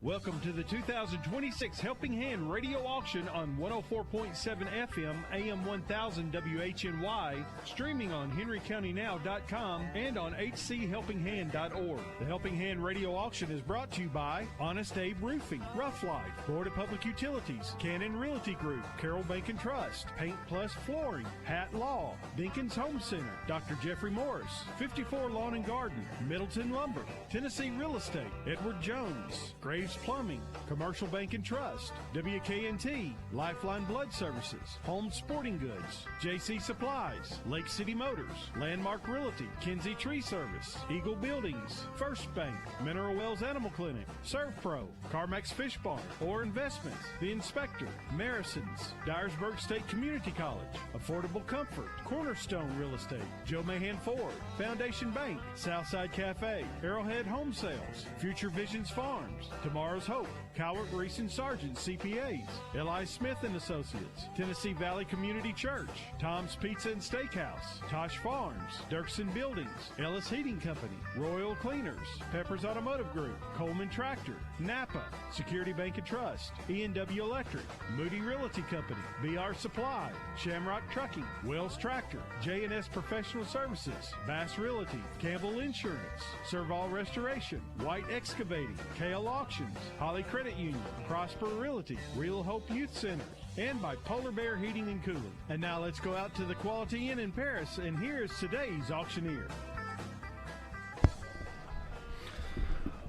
Welcome to the 2026 Helping Hand Radio Auction on 104.7 FM, AM 1000 WHNY, streaming on henrycountynow.com and on hchelpinghand.org. The Helping Hand Radio Auction is brought to you by Honest Abe Roofing, Rough Life, Florida Public Utilities, Cannon Realty Group, Carroll Bank and Trust, Paint Plus Flooring, Hat Law, Dinkins Home Center, Dr. Jeffrey Morris, 54 Lawn and Garden, Middleton Lumber, Tennessee Real Estate, Edward Jones, Graves Plumbing, Commercial Bank and Trust, WKNT, Lifeline Blood Services, Home Sporting Goods, JC Supplies, Lake City Motors, Landmark Realty, Kinsey Tree Service, Eagle Buildings, First Bank, Mineral Wells Animal Clinic, ServPro, CarMax Fish Barn, Or Investments, The Inspector, Marison's, Dyersburg State Community College, Affordable Comfort, Cornerstone Real Estate, Joe Mahan Ford, Foundation Bank, Southside Cafe, Arrowhead Home Sales, Future Visions Farms, Tomorrow's Hope, Cowart Reese and Sargent CPAs, L.I. Smith and Associates, Tennessee Valley Community Church, Tom's Pizza and Steakhouse, Tosh Farms, Dirksen Buildings, Ellis Heating Company, Royal Cleaners, Peppers Automotive Group, Coleman Tractor, Napa, Security Bank and Trust, E&W Electric, Moody Realty Company, BR Supply, Shamrock Trucking, Wells Tractor, J&S Professional Services, Bass Realty, Campbell Insurance, Serval Restoration, White Excavating, KL Auctions, Holly Credit Union, Prosper Realty, Real Hope Youth Center, and by Polar Bear Heating and Cooling. And now let's go out to the Quality Inn in Paris, and here's today's auctioneer.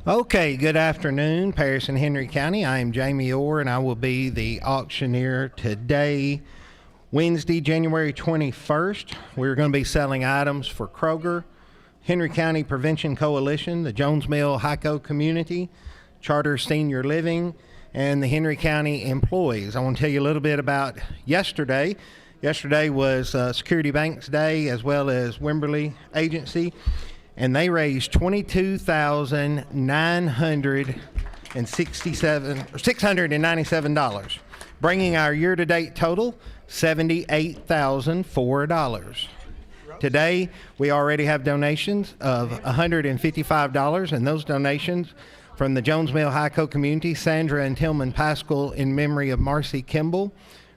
Okay, good afternoon, Paris and Henry County. I am Jamie Orr, and I will be the auctioneer today, Wednesday, January 21st. We're going to be selling items for Kroger, Henry County Prevention Coalition, the Jones Mill HICO Community, Charter Senior Living, and the Henry County employees. I want to tell you a little bit about yesterday. Yesterday was Security Bank's Day, as well as Wimberley Agency, and they raised $697, bringing our year-to-date total $78,004. Today, we already have donations of $155, and those donations from the Jones Mill HICO Community, Sandra and Tillman Pascal in memory of Marcy Kimball,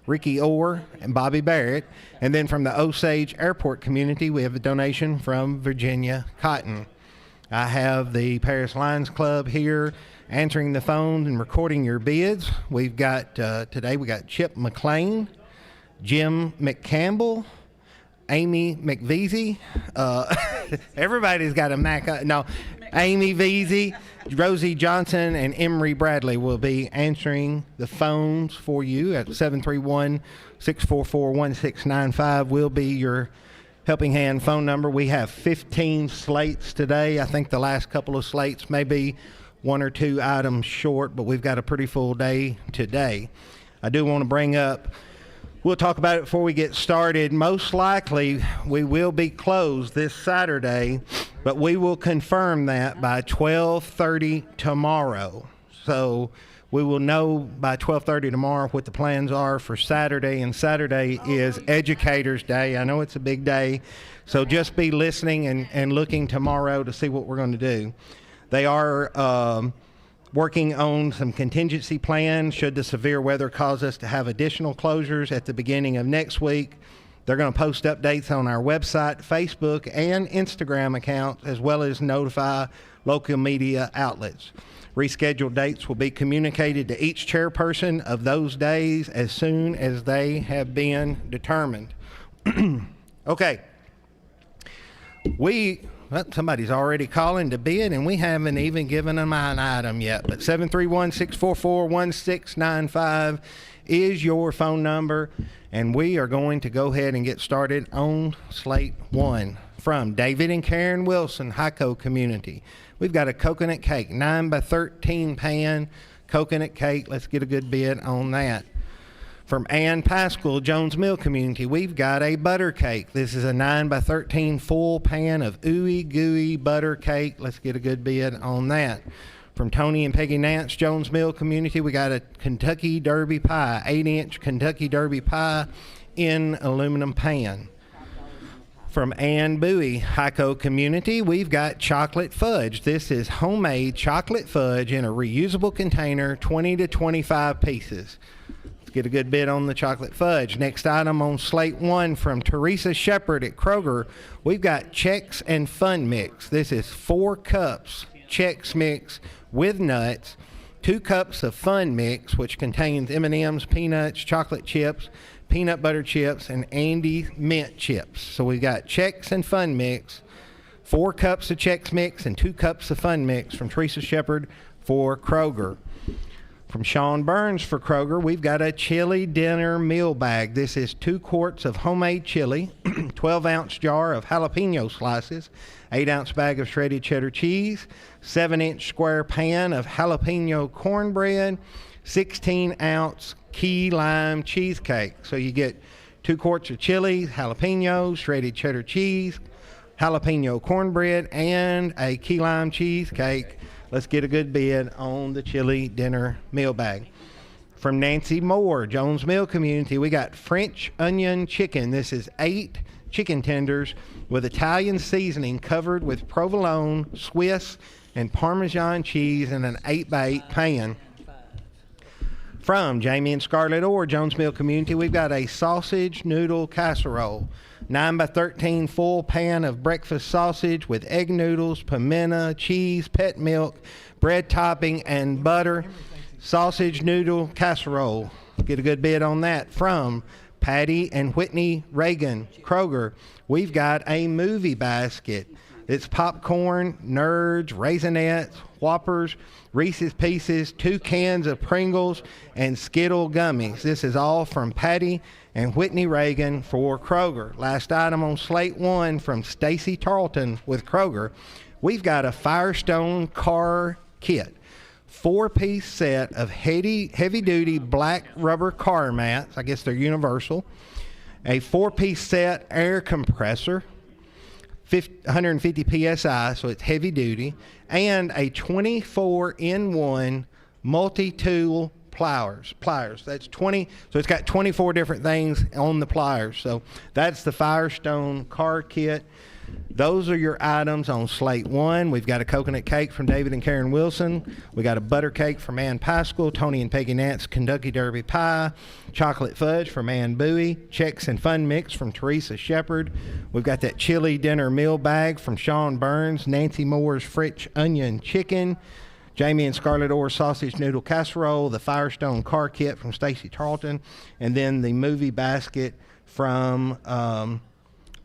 Ricky Orr, and Bobby Barrett. And then from the Osage Airport Community, we have a donation from Virginia Cotton. I have the Paris Lions Club here answering the phone and recording your bids. We've got, today we got Chip McLean, Jim McCampbell, Amy McVeasy, everybody's got a Amy Veasy, Rosie Johnson, and Emery Bradley will be answering the phones for you at 731-644-1695 will be your Helping Hand phone number. We have 15 slates today. I think the last couple of slates may be one or two items short, but we've got a pretty full day today. I do want to bring up, we'll talk about it before we get started. Most likely, we will be closed this Saturday, but we will confirm that by 12:30 tomorrow. So we will know by 12:30 tomorrow what the plans are for Saturday, and Saturday is Educators Day. I know it's a big day, so just be listening and looking tomorrow to see what we're going to do. They are working on some contingency plans should the severe weather cause us to have additional closures at the beginning of next week. They're going to post updates on our website, Facebook, and Instagram accounts, as well as notify local media outlets. Rescheduled dates will be communicated to each chairperson of those days as soon as they have been determined. Okay. Somebody's already calling to bid, and we haven't even given them an item yet. But 731-644-1695 is your phone number, and we are going to go ahead and get started on slate one from David and Karen Wilson, HICO Community. We've got a coconut cake, 9x13 pan coconut cake. Let's get a good bid on that. From Ann Pascal, Jones Mill Community, we've got a butter cake. This is a 9x13 full pan of ooey gooey butter cake. Let's get a good bid on that. From Tony and Peggy Nance, Jones Mill Community, we got a Kentucky Derby pie, 8-inch Kentucky Derby pie in aluminum pan. From Ann Bowie, Hico Community, we've got chocolate fudge. This is homemade chocolate fudge in a reusable container, 20 to 25 pieces. Let's get a good bit on the chocolate fudge. Next item on slate 1 from Teresa Shepard at Kroger, we've got Chex and Fun Mix. This is 4 cups Chex Mix with nuts, 2 cups of Fun Mix, which contains M&M's, peanuts, chocolate chips, peanut butter chips, and Andy mint chips. So we've got Chex and Fun Mix, 4 cups of Chex Mix, and 2 cups of Fun Mix from Teresa Shepard for Kroger. From Sean Burns for Kroger, we've got a chili dinner meal bag. This is 2 quarts of homemade chili, 12-ounce jar of jalapeno slices, 8-ounce bag of shredded cheddar cheese, 7-inch square pan of jalapeno cornbread, 16-ounce key lime cheesecake. So you get 2 quarts of chili, jalapenos, shredded cheddar cheese, jalapeno cornbread, and a key lime cheesecake. Let's get a good bid on the chili dinner meal bag. From Nancy Moore, Jones Mill Community, we got French onion chicken. This is 8 chicken tenders with Italian seasoning covered with provolone, Swiss, and Parmesan cheese in an 8x8 pan. From Jamie and Scarlett Orr, Jones Mill Community, we've got a sausage noodle casserole. 9x13 full pan of breakfast sausage with egg noodles, pimento, cheese, pet milk, bread topping, and butter. Sausage noodle casserole. Get a good bid on that. From Patty and Whitney Reagan, Kroger, we've got a movie basket. It's popcorn, Nerds, Raisinets, Whoppers, Reese's Pieces, 2 cans of Pringles, and Skittle gummies. This is all from Patty and Whitney Reagan for Kroger. Last item on slate 1 from Stacy Tarleton with Kroger. We've got a Firestone car kit. 4-piece set of heavy-duty black rubber car mats. I guess they're universal. A 4-piece set air compressor. 150 psi, so it's heavy duty, and a 24-in-1 multi-tool pliers. That's 20, so it's got 24 different things on the pliers. So that's the Firestone car kit. Those are your items on slate 1. We've got a coconut cake from David and Karen Wilson. We got a butter cake from Ann Pascal, Tony and Peggy Nance Kentucky Derby pie, chocolate fudge from Ann Bowie, Chex and Fun Mix from Teresa Shepard. We've got that chili dinner meal bag from Sean Burns, Nancy Moore's French onion chicken, Jamie and Scarlett Orr sausage noodle casserole, the Firestone car kit from Stacy Tarleton, and then the movie basket from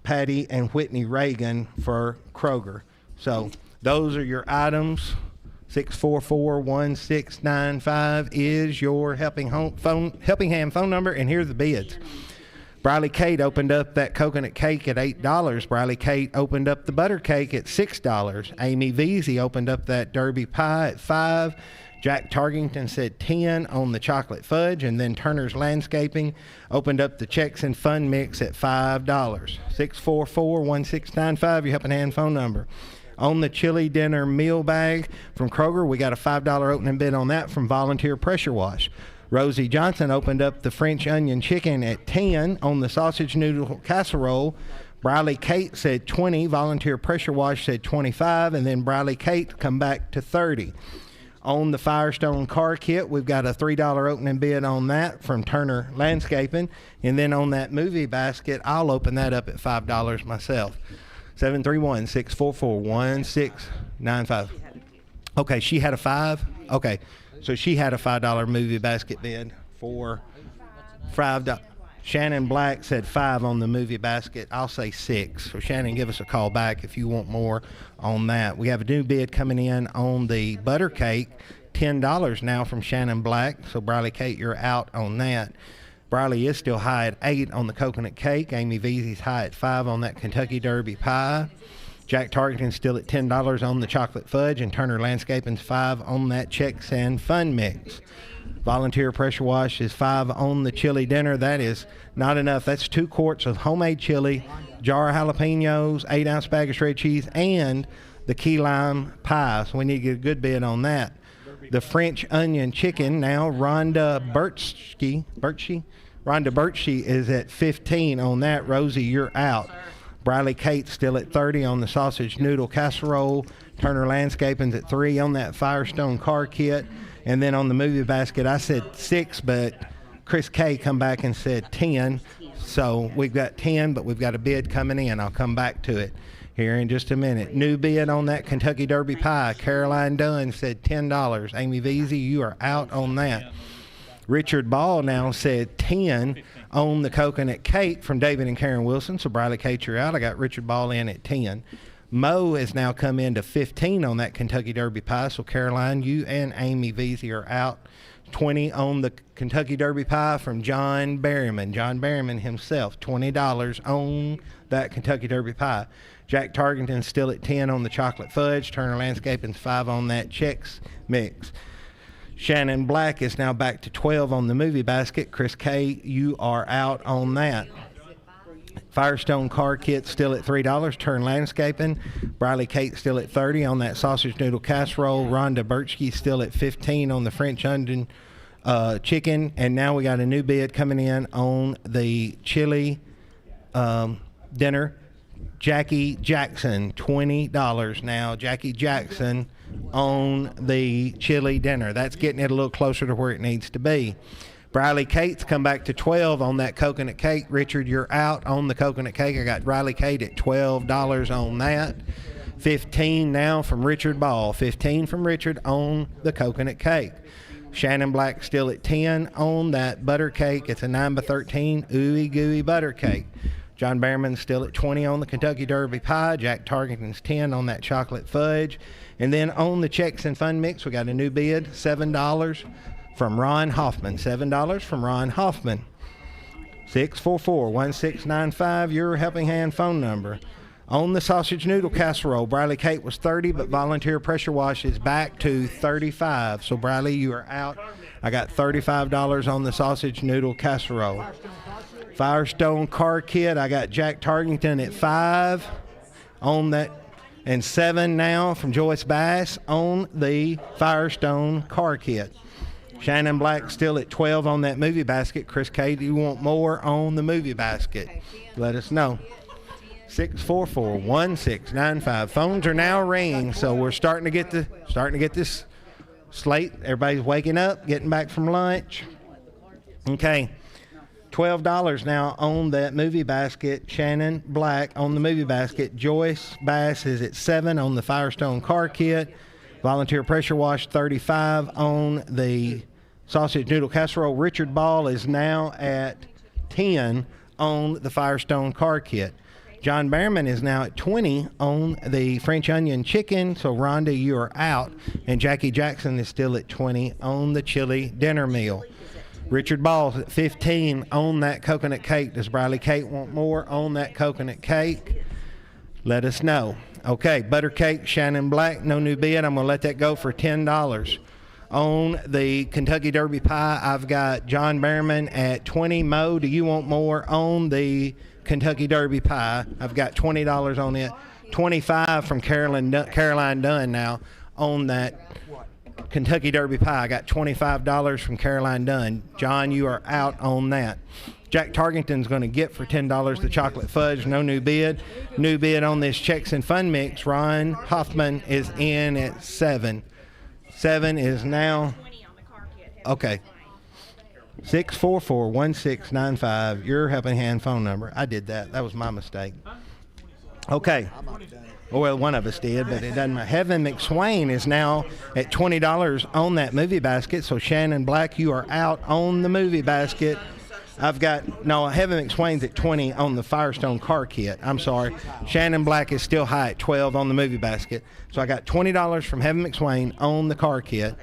Patty and Whitney Reagan for Kroger. So those are your items. 644-1695 is your Helping Hand phone number, and here's the bids. Briley Kate opened up that coconut cake at $8. Briley Kate opened up the butter cake at $6. Amy Veazey opened up that Derby pie at $5. Jack Targington said 10 on the chocolate fudge, and then Turner's Landscaping opened up the Chex and Fun Mix at $5. 644-1695, your Helping Hand phone number. On the chili dinner meal bag from Kroger, we got a $5 opening bid on that from Volunteer Pressure Wash. Rosie Johnson opened up the French onion chicken at 10 on the sausage noodle casserole. Briley Kate said 20, Volunteer Pressure Wash said 25, and then Briley Kate come back to 30. On the Firestone car kit, we've got a $3 opening bid on that from Turner Landscaping. And then on that movie basket, I'll open that up at $5 myself. 731-644-1695. Okay, she had a 5? Okay, so she had a $5 movie basket bid for $5. Shannon Black said 5 on the movie basket. I'll say 6. So Shannon, give us a call back if you want more on that. We have a new bid coming in on the butter cake, $10 now from Shannon Black. So Briley Kate, you're out on that. Briley is still high at 8 on the coconut cake. Amy Veazey's high at 5 on that Kentucky Derby pie. Jack Targeton's still at $10 on the chocolate fudge, and Turner Landscaping's 5 on that Chex and Fun Mix. Volunteer Pressure Wash is 5 on the chili dinner. That is not enough. That's 2 quarts of homemade chili, jar of jalapenos, 8-ounce bag of shredded cheese, and the key lime pie. So we need to get a good bid on that. The French onion chicken now, Rhonda Birchie is at 15 on that. Rosie, you're out. Briley Kate still at 30 on the sausage noodle casserole. Turner Landscaping's at 3 on that Firestone car kit. And then on the movie basket, I said 6, but Chris K come back and said 10. So we've got 10, but we've got a bid coming in. I'll come back to it here in just a minute. New bid on that Kentucky Derby pie. Caroline Dunn said $10. Amy Veazey, you are out on that. Richard Ball now said 10 on the coconut cake from David and Karen Wilson. So Briley Kate, you're out. I got Richard Ball in at 10. Mo has now come in to 15 on that Kentucky Derby pie. So Caroline, you and Amy Veazey are out. 20 on the Kentucky Derby pie from John Berryman. John Berryman himself, $20 on that Kentucky Derby pie. Jack Tarkenton's still at 10 on the chocolate fudge. Turner Landscaping's 5 on that Chex Mix. Shannon Black is now back to 12 on the movie basket. Chris K, you are out on that. Firestone car kit still at $3. Turn Landscaping. Briley Kate still at 30 on that sausage noodle casserole. Rhonda Birchke still at 15 on the French onion chicken. And now we got a new bid coming in on the chili dinner. Jackie Jackson, $20 now. Jackie Jackson on the chili dinner. That's getting it a little closer to where it needs to be. Briley Kate's come back to 12 on that coconut cake. Richard, you're out on the coconut cake. I got Briley Kate at $12 on that. 15 now from Richard Ball. 15 from Richard on the coconut cake. Shannon Black still at 10 on that butter cake. It's a 9x13 ooey gooey butter cake. John Behrman's still at 20 on the Kentucky Derby pie. Jack Tarkenton's 10 on that chocolate fudge. And then on the Chex and Fun Mix, we got a new bid, $7 from Ron Hoffman. $7 from Ron Hoffman. 644-1695, your helping hand phone number. On the sausage noodle casserole, Briley Kate was 30, but volunteer pressure wash is back to 35. So Briley, you are out. I got $35 on the sausage noodle casserole. Firestone car kit, I got Jack Tarkenton at 5 on that, and 7 now from Joyce Bass on the Firestone car kit. Shannon Black still at 12 on that movie basket. Chris K, do you want more on the movie basket? Let us know. 644-1695. Phones are now ringing, so we're starting to get this slate. Everybody's waking up, getting back from lunch. Okay. $12 now on that movie basket. Shannon Black on the movie basket. Joyce Bass is at 7 on the Firestone car kit. Volunteer pressure wash, 35 on the sausage noodle casserole. Richard Ball is now at 10 on the Firestone car kit. John Behrman is now at 20 on the French onion chicken. So Rhonda, you are out. And Jackie Jackson is still at 20 on the chili dinner meal. Richard Ball's at 15 on that coconut cake. Does Briley Kate want more on that coconut cake? Let us know. Okay, butter cake, Shannon Black, no new bid. I'm going to let that go for $10. On the Kentucky Derby pie, I've got John Behrman at 20. Mo, do you want more on the Kentucky Derby pie? I've got $20 on it. 25 from Caroline Dunn now on that Kentucky Derby pie. I got $25 from Caroline Dunn. John, you are out on that. Jack Tarkenton's going to get for $10 the chocolate fudge. No new bid. New bid on this Chex and Fun Mix. Ron Hoffman is in at 7. 7 is now. Okay. 644-1695. Your helping hand phone number. I did that. That was my mistake. Okay. Well, one of us did, but it doesn't matter. Heaven McSwain is now at $20 on that movie basket. So Shannon Black, you are out on the movie basket. Heaven McSwain's at 20 on the Firestone car kit. I'm sorry. Shannon Black is still high at 12 on the movie basket. So I got $20 from Heaven McSwain on the car kit.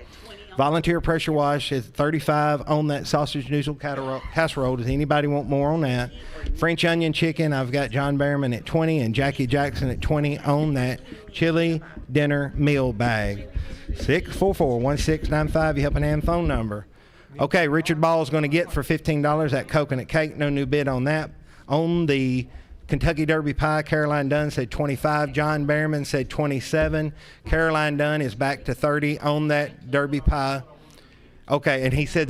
Volunteer pressure wash is 35 on that sausage noodle casserole. Does anybody want more on that? French onion chicken, I've got John Behrman at 20 and Jackie Jackson at 20 on that chili dinner meal bag. 644-1695, you helping hand phone number. Okay, Richard Ball is going to get for $15 that coconut cake. No new bid on that. On the Kentucky Derby pie, Caroline Dunn said 25. John Behrman said 27. Caroline Dunn is back to 30 on that Derby pie. Okay, and he said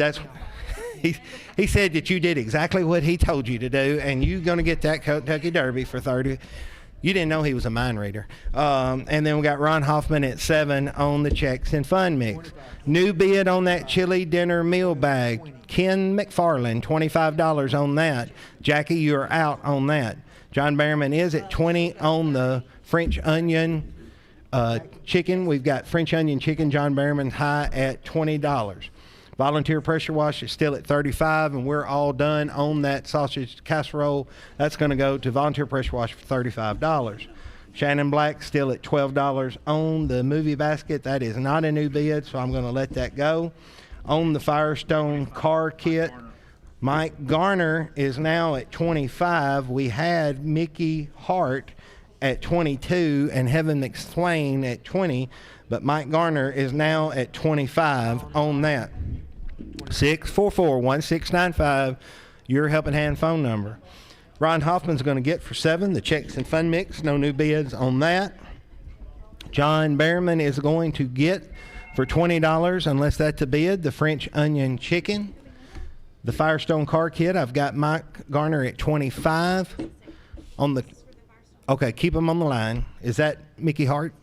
he said that you did exactly what he told you to do, and you're going to get that Kentucky Derby for 30. You didn't know he was a mind reader. And then we got Ron Hoffman at 7 on the checks and fun mix. New bid on that chili dinner meal bag. Ken McFarland, $25 on that. Jackie, you're out on that. John Behrman is at 20 on the French onion chicken. We've got French onion chicken, John Behrman high at $20. Volunteer pressure wash is still at $35, and we're all done on that sausage casserole. That's going to go to volunteer pressure wash for $35. Shannon Black still at $12 on the movie basket. That is not a new bid, so I'm going to let that go. On the Firestone car kit, Mike Garner is now at $25. We had Mickey Hart at $22 and Heaven McSwain at $20, but Mike Garner is now at $25 on that. 644-1695, your Helping Hand phone number. Ron Hoffman's going to get for 7 the checks and fun mix. No new bids on that. John Behrman is going to get for $20, unless that's a bid, the French onion chicken. The Firestone car kit, I've got Mike Garner at $25 on the. Okay, keep him on the line. Is that Mickey Hart?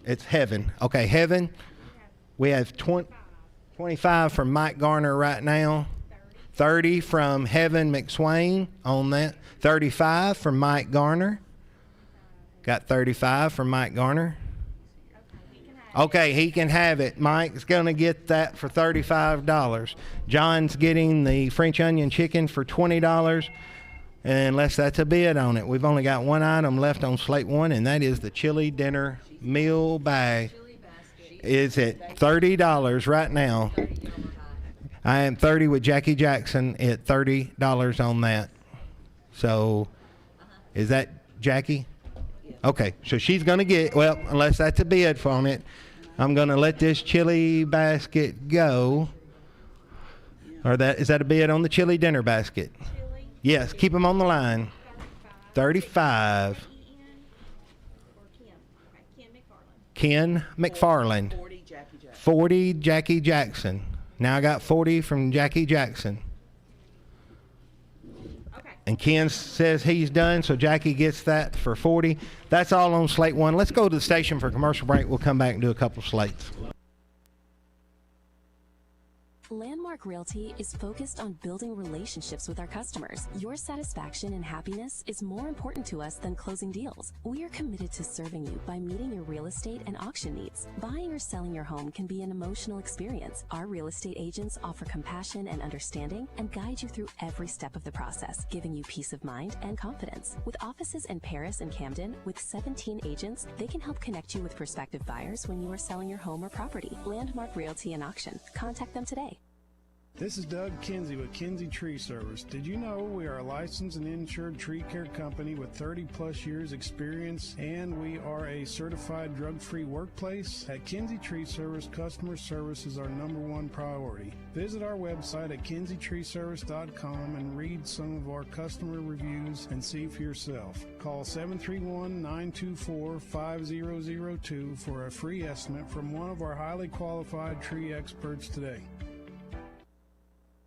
It's Heaven. Okay, Heaven. We have 25 from Mike Garner right now. 30 from Heaven McSwain on that. 35 from Mike Garner. Got 35 from Mike Garner. Okay, he can have it. Mike's going to get that for $35. John's getting the French onion chicken for $20. Unless that's a bid on it. We've only got one item left on slate 1, and that is the chili dinner meal bag. It's at $30 right now. I am 30 with Jackie Jackson at $30 on that. So, is that Jackie? Okay, so she's going to get, well, unless that's a bid on it, I'm going to let this chili basket go. Or is that a bid on the chili dinner basket? Yes, keep them on the line. 35. Ken McFarland. 40 Jackie Jackson. Now I got 40 from Jackie Jackson. Okay. And Ken says he's done, so Jackie gets that for 40. That's all on slate 1. Let's go to the station for a commercial break. We'll come back and do a couple slates. Landmark Realty is focused on building relationships with our customers. Your satisfaction and happiness is more important to us than closing deals. We are committed to serving you by meeting your real estate and auction needs. Buying or selling your home can be an emotional experience. Our real estate agents offer compassion and understanding and guide you through every step of the process, giving you peace of mind and confidence. With offices in Paris and Camden, with 17 agents, they can help connect you with prospective buyers when you are selling your home or property. Landmark Realty and Auction. Contact them today. This is Doug Kinsey with Kinsey Tree Service. Did you know we are a licensed and insured tree care company with 30-plus years experience, and we are a certified drug-free workplace? At Kinsey Tree Service, customer service is our #1 priority. Visit our website at kinseytreeservice.com and read some of our customer reviews and see for yourself. Call 731-924-5002 for a free estimate from one of our highly qualified tree experts today.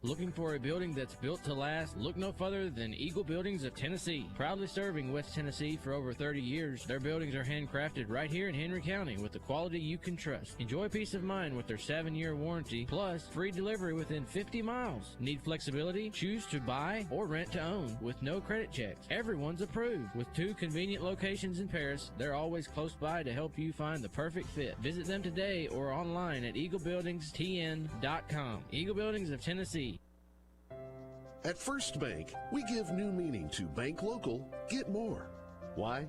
Looking for a building that's built to last? Look no further than Eagle Buildings of Tennessee. Proudly serving West Tennessee for over 30 years, their buildings are handcrafted right here in Henry County with the quality you can trust. Enjoy peace of mind with their 7-year warranty, plus free delivery within 50 miles. Need flexibility? Choose to buy or rent to own with no credit checks. Everyone's approved. With 2 convenient locations in Paris, they're always close by to help you find the perfect fit. Visit them today or online at eaglebuildingstn.com. Eagle Buildings of Tennessee. At First Bank, we give new meaning to bank local, get more. Why?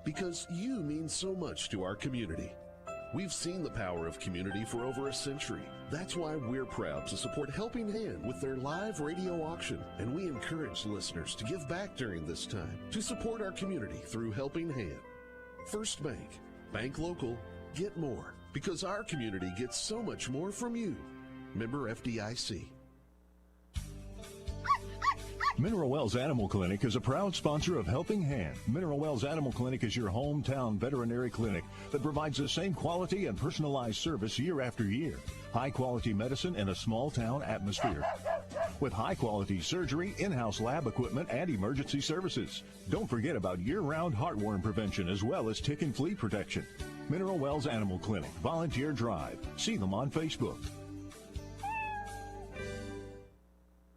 Because you mean so much to our community. We've seen the power of community for over a century. That's why we're proud to support Helping Hand with their live radio auction, and we encourage listeners to give back during this time to support our community through Helping Hand. First Bank, bank local, get more, because our community gets so much more from you. Member FDIC. Mineral Wells Animal Clinic is a proud sponsor of Helping Hand. Mineral Wells Animal Clinic is your hometown veterinary clinic that provides the same quality and personalized service year after year. High-quality medicine in a small-town atmosphere. With high-quality surgery, in-house lab equipment, and emergency services. Don't forget about year-round heartworm prevention as well as tick and flea protection. Mineral Wells Animal Clinic, Volunteer Drive. See them on Facebook.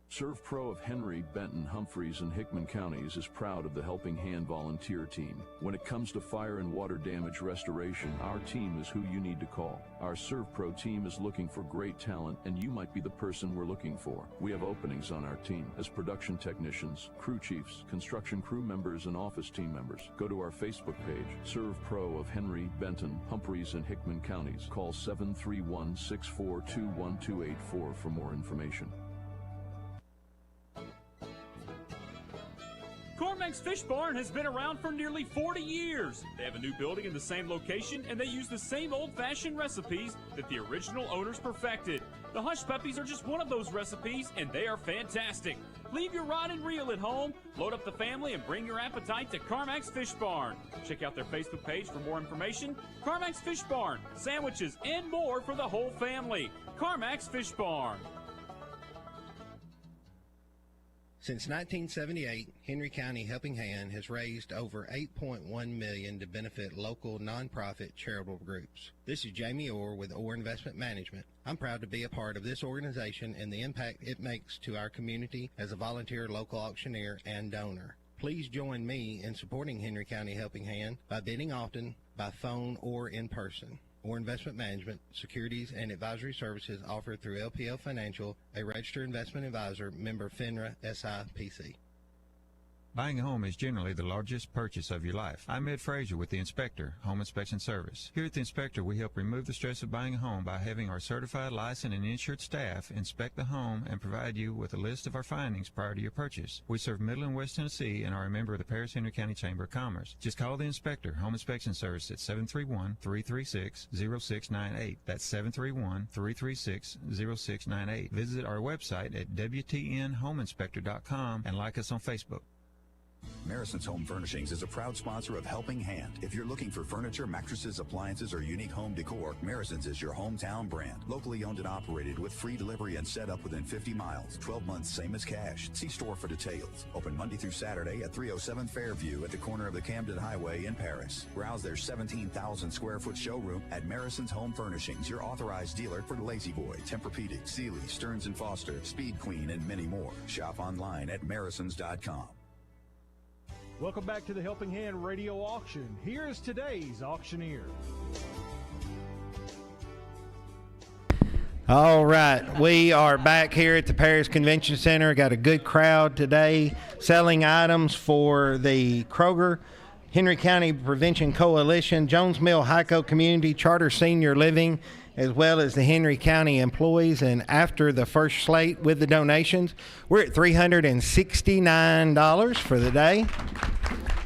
ServPro of Henry, Benton, Humphreys, and Hickman counties is proud of the Helping Hand volunteer team. When it comes to fire and water damage restoration, our team is who you need to call. Our ServPro team is looking for great talent, and you might be the person we're looking for. We have openings on our team as production technicians, crew chiefs, construction crew members, and office team members. Go to our Facebook page, ServPro of Henry, Benton, Humphreys, and Hickman counties. Call 731-642-1284 for more information. Carmack's Fish Barn has been around for nearly 40 years. They have a new building in the same location, and they use the same old-fashioned recipes that the original owners perfected. The Hush Puppies are just one of those recipes, and they are fantastic. Leave your rod and reel at home, load up the family, and bring your appetite to Carmack's Fish Barn. Check out their Facebook page for more information. Carmack's Fish Barn, sandwiches and more for the whole family. Carmack's Fish Barn. Since 1978, Henry County Helping Hand has raised over $8.1 million to benefit local nonprofit charitable groups. This is Jamie Orr with Orr Investment Management. I'm proud to be a part of this organization and the impact it makes to our community as a volunteer local auctioneer and donor. Please join me in supporting Henry County Helping Hand by bidding often, by phone, or in person. Or Investment Management, securities and advisory services offered through LPL Financial, a registered investment advisor, member FINRA SIPC. Buying a home is generally the largest purchase of your life. I'm Ed Frazier with the Inspector Home Inspection Service. Here at the Inspector, we help remove the stress of buying a home by having our certified, licensed, and insured staff inspect the home and provide you with a list of our findings prior to your purchase. We serve Middle and West Tennessee and are a member of the Paris-Henry County Chamber of Commerce. Just call the Inspector Home Inspection Service at 731-336-0698. That's 731-336-0698. Visit our website at WTNHomeInspector.com and like us on Facebook. Marison's Home Furnishings is a proud sponsor of Helping Hand. If you're looking for furniture, mattresses, appliances, or unique home decor, Marison's is your hometown brand. Locally owned and operated with free delivery and setup within 50 miles. 12 months, same as cash. See store for details. Open Monday through Saturday at 307 Fairview at the corner of the Camden Highway in Paris. Browse their 17,000 square foot showroom at Marison's Home Furnishings, your authorized dealer for Lazy Boy, Tempur-Pedic, Sealy, Stearns & Foster, Speed Queen, and many more. Shop online at Marisons.com. Welcome back to the Helping Hand Radio Auction. Here is today's auctioneer. All right, we are back here at the Paris Convention Center. Got a good crowd today selling items for the Kroger, Henry County Prevention Coalition, Jones Mill Hico Community Charter Senior Living, as well as the Henry County employees. And after the first slate with the donations, we're at $369 for the day.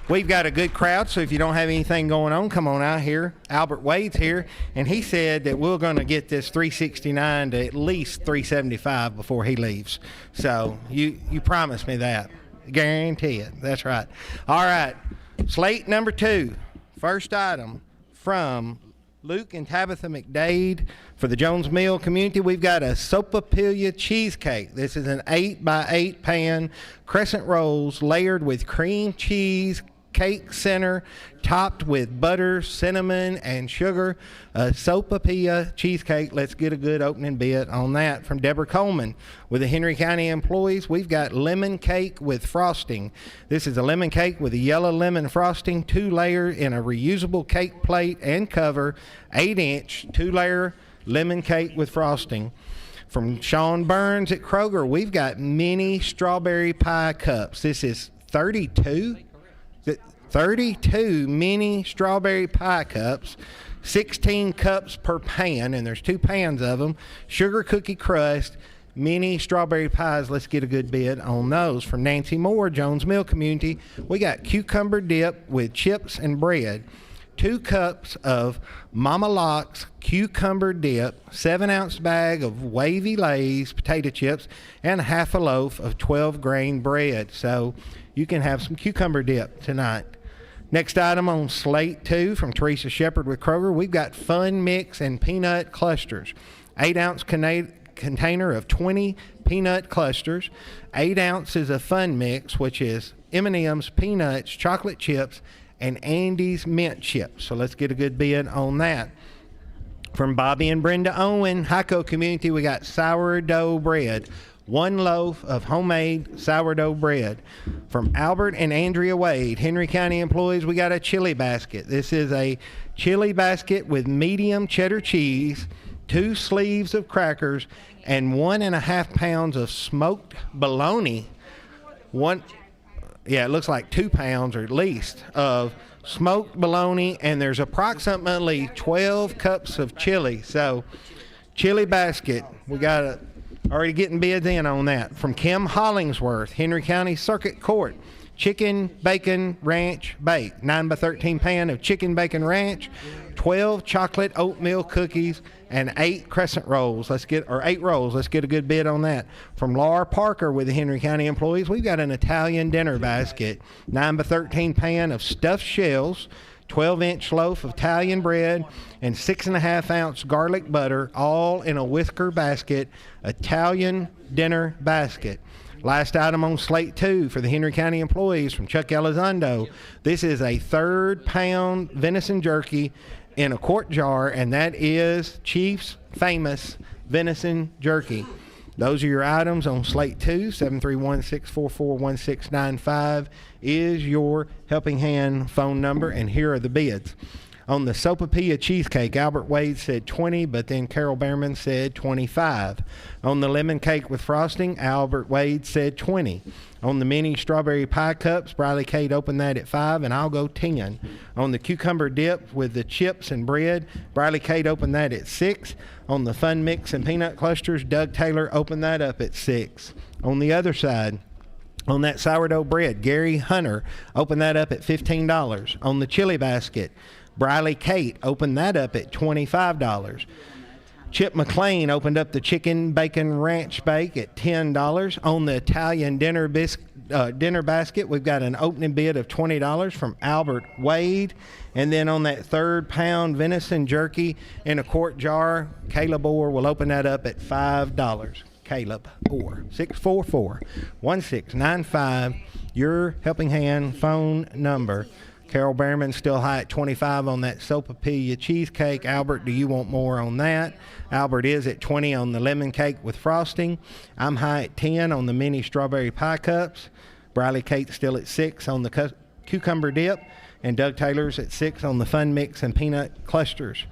We've got a good crowd, so if you don't have anything going on, come on out here. Albert Wade's here, and he said that we're going to get this $369 to at least $375 before he leaves. So you promised me that. Guarantee it. That's right. All right, slate number 2. First item from Luke and Tabitha McDade for the Jones Mill community. We've got a Sopapilla cheesecake. This is an 8x8 pan, crescent rolls layered with cream cheese, cake center, topped with butter, cinnamon, and sugar. A Sopapilla cheesecake. Let's get a good opening bid on that from Deborah Coleman. With the Henry County employees, we've got lemon cake with frosting. This is a lemon cake with a yellow lemon frosting, 2-layer in a reusable cake plate and cover, 8-inch, 2-layer lemon cake with frosting. From Sean Burns at Kroger, we've got mini strawberry pie cups. This is 32 mini strawberry pie cups, 16 cups per pan, and there's 2 pans of them. Sugar cookie crust, mini strawberry pies. Let's get a good bid on those. From Nancy Moore, Jones Mill community, we got cucumber dip with chips and bread, 2 cups of Mama Locke's cucumber dip, 7-ounce bag of Wavy Lay's potato chips, and half a loaf of 12-grain bread. So you can have some cucumber dip tonight. Next item on slate 2 from Teresa Shepard with Kroger, we've got Fun Mix and Peanut Clusters. 8-ounce container of 20 peanut clusters, 8 ounces of Fun Mix, which is M&M's, peanuts, chocolate chips, and Andy's mint chips. So let's get a good bid on that. From Bobby and Brenda Owen, Hico Community, we got sourdough bread. 1 loaf of homemade sourdough bread. From Albert and Andrea Wade, Henry County employees, we got a chili basket. This is a chili basket with medium cheddar cheese, 2 sleeves of crackers, and 1.5 pounds of smoked bologna. It looks like 2 pounds or at least of smoked bologna, and there's approximately 12 cups of chili. So, chili basket, we got already getting bids in on that. From Kim Hollingsworth, Henry County Circuit Court, chicken bacon ranch bake, 9x13 pan of chicken bacon ranch, 12 chocolate oatmeal cookies, and 8 crescent rolls. 8 rolls. Let's get a good bid on that. From Laura Parker with the Henry County employees, we've got an Italian dinner basket, 9x13 pan of stuffed shells, 12-inch loaf of Italian bread, and 6.5-ounce garlic butter, all in a whisker basket, Italian dinner basket. Last item on slate 2 for the Henry County employees from Chuck Elizondo. This is a 1/3 pound venison jerky in a quart jar, and that is Chief's famous venison jerky. Those are your items on slate 2. 731-644-1695 is your Helping Hand phone number, and here are the bids. On the sopapilla cheesecake, Albert Wade said 20, but then Carol Behrman said 25. On the lemon cake with frosting, Albert Wade said 20. On the mini strawberry pie cups, Briley Kate opened that at 5, and I'll go 10. On the cucumber dip with the chips and bread, Briley Kate opened that at 6. On the Fun Mix and peanut clusters, Doug Taylor opened that up at 6. On the other side, on that sourdough bread, Gary Hunter opened that up at $15. On the chili basket, Briley Kate opened that up at $25. Chip McLean opened up the chicken bacon ranch bake at $10. On the Italian dinner basket, we've got an opening bid of $20 from Albert Wade. And then on that 1/3 pound venison jerky in a quart jar, Caleb Orr will open that up at $5. Caleb Orr, 644-1695, your Helping Hand phone number. Carol Behrman still high at 25 on that sopapilla cheesecake. Albert, do you want more on that? Albert is at 20 on the lemon cake with frosting. I'm high at 10 on the mini strawberry pie cups. Briley Kate's still at 6 on the cucumber dip. And Doug Taylor's at 6 on the Fun Mix and peanut clusters.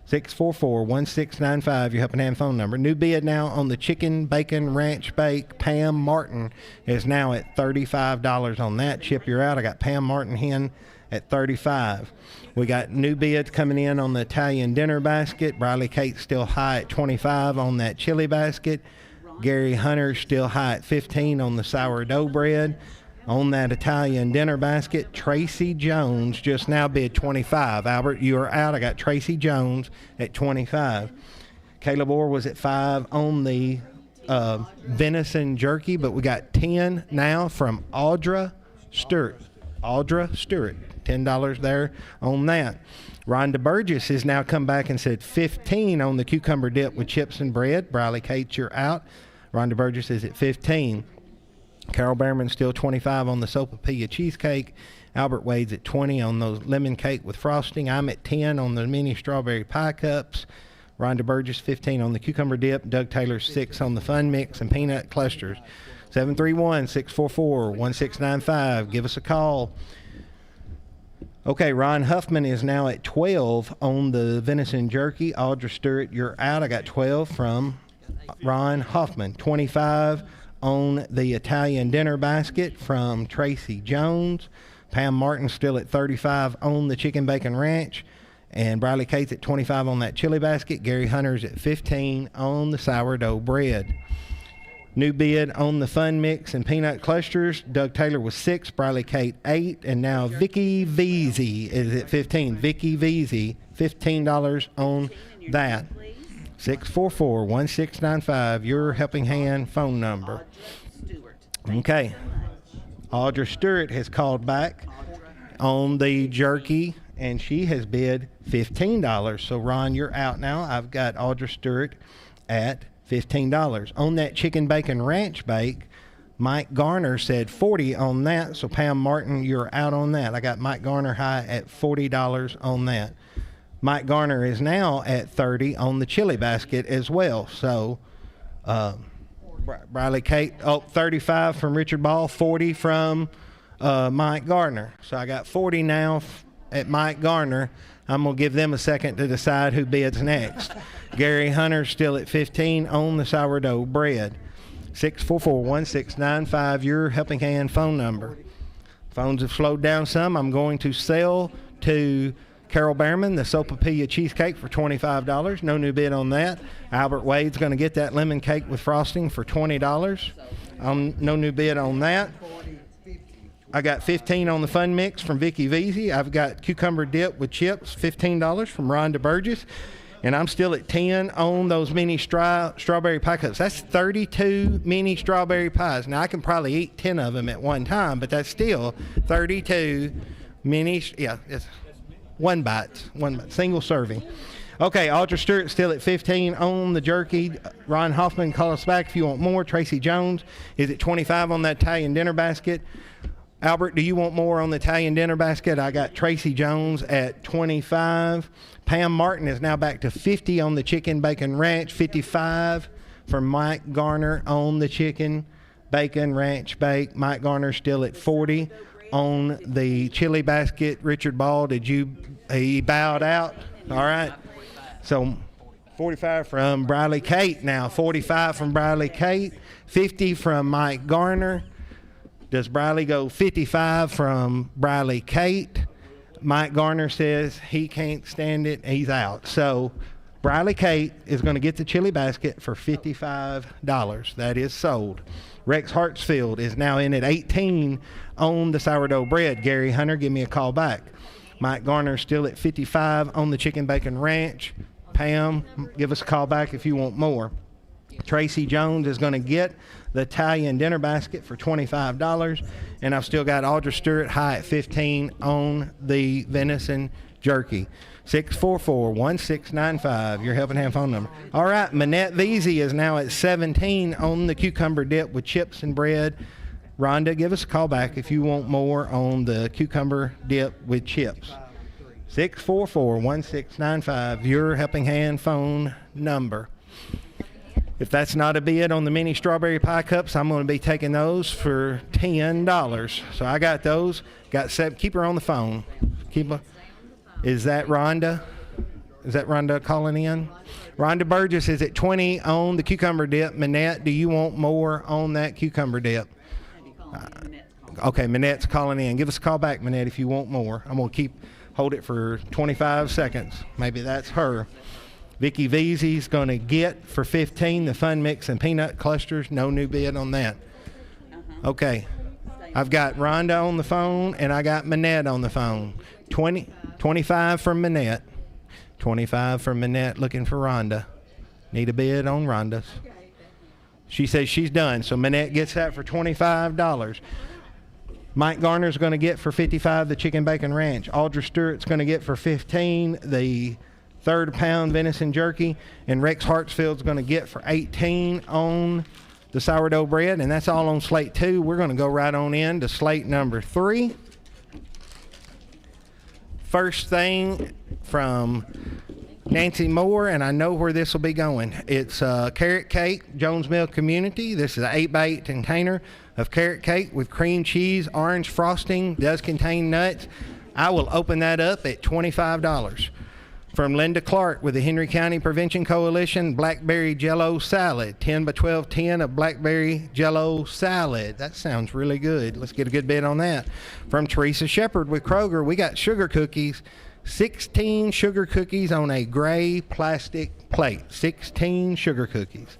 644-1695, your Helping Hand phone number. New bid now on the chicken bacon ranch bake. Pam Martin is now at $35 on that. Chip, you're out. I got Pam Martin hen at $35. We got new bids coming in on the Italian dinner basket. Briley Kate's still high at $25 on that chili basket. Gary Hunter's still high at $15 on the sourdough bread. On that Italian dinner basket, Tracy Jones just now bid $25. Albert, you are out. I got Tracy Jones at $25. Caleb Orr was at $5 on the venison jerky, but we got 10 now from Audra Stewart. Audra Stewart, $10 there on that. Rhonda Burgess has now come back and said 15 on the cucumber dip with chips and bread. Briley Kate, you're out. Rhonda Burgess is at 15. Carol Behrman still 25 on the sopapilla cheesecake. Albert Wade's at 20 on those lemon cake with frosting. I'm at 10 on the mini strawberry pie cups. Rhonda Burgess 15 on the cucumber dip. Doug Taylor 6 on the Fun Mix and peanut clusters. 731-644-1695. Give us a call. Okay, Ron Huffman is now at 12 on the venison jerky. Audra Stewart, you're out. I got 12 from Ron Hoffman. 25 on the Italian dinner basket from Tracy Jones. Pam Martin still at 35 on the chicken bacon ranch. And Briley Kate's at 25 on that chili basket. Gary Hunter's at 15 on the sourdough bread. New bid on the Fun Mix and Peanut Clusters. Doug Taylor was 6, Briley Kate 8, and now Vicky Veazey is at 15. Vicky Veazey, $15 on that. 644-1695, your Helping Hand phone number. Okay. Audra Stewart has called back on the jerky, and she has bid $15. So, Ron, you're out now. I've got Audra Stewart at $15. On that chicken bacon ranch bake, Mike Garner said $40 on that. So, Pam Martin, you're out on that. I got Mike Garner high at $40 on that. Mike Garner is now at $30 on the chili basket as well. So, Briley Kate, $35 from Richard Ball, $40 from Mike Garner. So I got $40 now at Mike Garner. I'm going to give them a second to decide who bids next. Gary Hunter still at $15 on the sourdough bread. 644-1695, your Helping Hand phone number. Phones have slowed down some. I'm going to sell to Carol Behrman the Sopapilla cheesecake for $25. No new bid on that. Albert Wade's going to get that lemon cake with frosting for $20. No new bid on that. I got $15 on the Fun Mix from Vicky Veazey. I've got cucumber dip with chips, $15 from Rhonda Burgess. And I'm still at 10 on those mini strawberry pie cups. That's 32 mini strawberry pies. Now, I can probably eat 10 of them at one time, but that's still 32 mini, it's one bite, single serving. Okay, Audra Stewart still at 15 on the jerky. Ron Hoffman, call us back if you want more. Tracy Jones is at 25 on that Italian dinner basket. Albert, do you want more on the Italian dinner basket? I got Tracy Jones at 25. Pam Martin is now back to 50 on the chicken bacon ranch. 55 for Mike Garner on the chicken bacon ranch bake. Mike Garner still at 40 on the chili basket. Richard Ball, he bowed out? All right. So 45 from Briley Kate now. 45 from Briley Kate. 50 from Mike Garner. Does Briley go 55 from Briley Kate? Mike Garner says he can't stand it. He's out. So Briley Kate is going to get the chili basket for $55. That is sold. Rex Hartsfield is now in at 18 on the sourdough bread. Gary Hunter, give me a call back. Mike Garner still at 55 on the chicken bacon ranch. Pam, give us a call back if you want more. Tracy Jones is going to get the Italian dinner basket for $25. And I've still got Audra Stewart high at 15 on the venison jerky. 644-1695, your Helping Hand phone number. All right, Manette Veazey is now at 17 on the cucumber dip with chips and bread. Rhonda, give us a call back if you want more on the cucumber dip with chips. 644-1695, your Helping Hand phone number. If that's not a bid on the mini strawberry pie cups, I'm going to be taking those for $10. So I got those. Got 7. Keep her on the phone. Is that Rhonda? Is that Rhonda calling in? Rhonda Burgess is at 20 on the cucumber dip. Manette, do you want more on that cucumber dip? Okay, Manette's calling in. Give us a call back, Manette, if you want more. I'm going to hold it for 25 seconds. Maybe that's her. Vicky Veazey's going to get for 15 the Fun Mix and Peanut Clusters. No new bid on that. Okay. I've got Rhonda on the phone, and I got Manette on the phone. 25 from Manette. 25 from Manette looking for Rhonda. Need a bid on Rhonda's. She says she's done, so Manette gets that for $25. Mike Garner's going to get for 55 the chicken bacon ranch. Audra Stewart's going to get for 15 the third pound venison jerky, and Rex Hartsfield's going to get for 18 on the sourdough bread, and that's all on slate 2. We're going to go right on in to slate number 3. First thing from Nancy Moore, and I know where this will be going. It's carrot cake, Jones Mill Community. This is an 8x8 container of carrot cake with cream cheese, orange frosting, does contain nuts. I will open that up at $25. From Linda Clark with the Henry County Prevention Coalition, Blackberry Jello Salad, 10 by 12 tin of Blackberry Jello Salad. That sounds really good. Let's get a good bid on that. From Teresa Shepard with Kroger, we got sugar cookies, 16 sugar cookies on a gray plastic plate, 16 sugar cookies.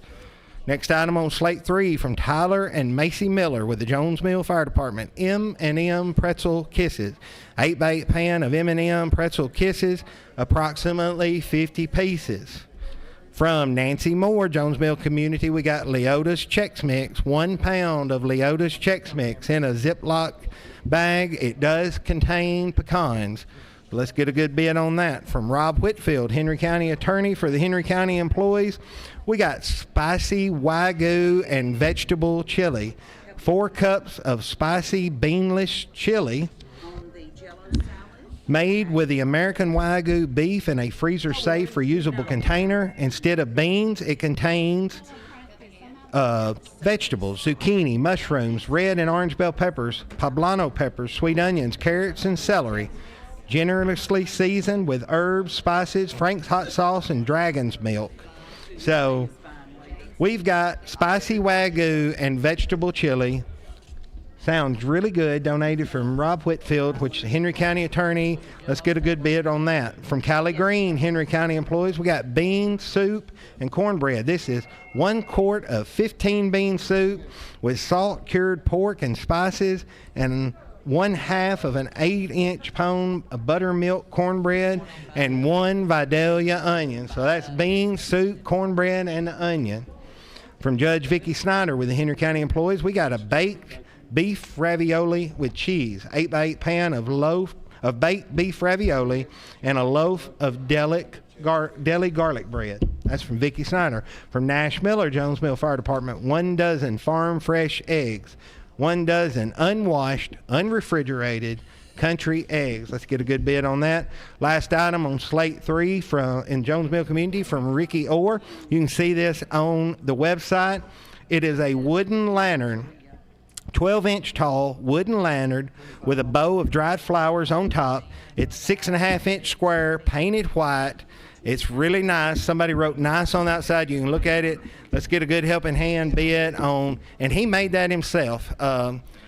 Next item on slate 3 from Tyler and Macy Miller with the Jones Mill Fire Department. M&M Pretzel Kisses. 8x8 pan of M&M Pretzel Kisses, approximately 50 pieces. From Nancy Moore, Jones Mill Community, we got Leota's Chex Mix, 1 pound of Leota's Chex Mix in a Ziploc bag. It does contain pecans. Let's get a good bid on that. From Rob Whitfield, Henry County Attorney for the Henry County employees, we got spicy Wagyu and vegetable chili. 4 cups of spicy beanless chili made with the American Wagyu beef in a freezer-safe reusable container. Instead of beans, it contains vegetables, zucchini, mushrooms, red and orange bell peppers, poblano peppers, sweet onions, carrots, and celery. Generously seasoned with herbs, spices, Frank's hot sauce, and dragon's milk. So we've got spicy Wagyu and vegetable chili. Sounds really good. Donated from Rob Whitfield, which is the Henry County Attorney. Let's get a good bid on that. From Callie Green, Henry County employees, we got beans, soup, and cornbread. This is 1 quart of 15 bean soup with salt, cured pork, and spices, and 1/2 of an 8-inch pound of buttermilk cornbread, and 1 Vidalia onion. So that's beans, soup, cornbread, and the onion. From Judge Vicki Snyder with the Henry County employees, we got a baked beef ravioli with cheese, 8x8 pan of baked beef ravioli, and a loaf of deli garlic bread. That's from Vicki Snyder. From Nash Miller, Jones Mill Fire Department, 1 dozen farm fresh eggs, 1 dozen unwashed, unrefrigerated country eggs. Let's get a good bid on that. Last item on slate 3 in Jones Mill Community from Ricky Orr. You can see this on the website. It is a wooden lantern, 12-inch tall wooden lantern with a bow of dried flowers on top. It's 6.5-inch square, painted white. It's really nice. Somebody wrote nice on the outside. You can look at it. Let's get a good helping hand bid on, and he made that himself.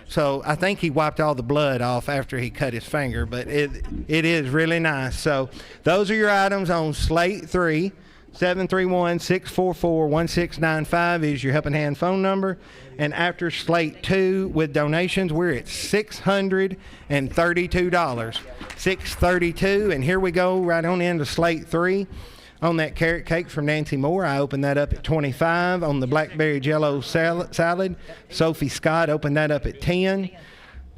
So I think he wiped all the blood off after he cut his finger, but it is really nice. So those are your items on slate 3. 731-644-1695 is your helping hand phone number. And after slate 2 with donations, we're at $632. $632. And here we go right on into slate 3. On that carrot cake from Nancy Moore, I opened that up at $25. On the blackberry jello salad, Sophie Scott opened that up at $10.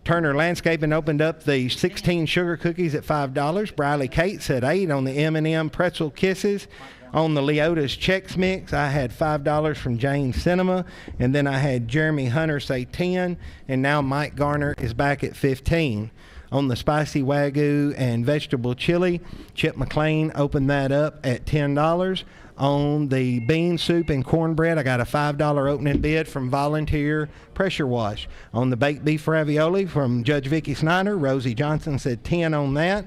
Turner Landscaping opened up the 16 sugar cookies at $5. Briley Cates at $8 on the M&M Pretzel Kisses. On the Leota's Chex Mix, I had $5 from Jane Cinema, and then I had Jeremy Hunter say $10, and now Mike Garner is back at $15. On the spicy Wagyu and vegetable chili, Chip McLean opened that up at $10. On the bean soup and cornbread, I got a $5 opening bid from Volunteer Pressure Wash. On the baked beef ravioli from Judge Vicki Snyder, Rosie Johnson said 10 on that.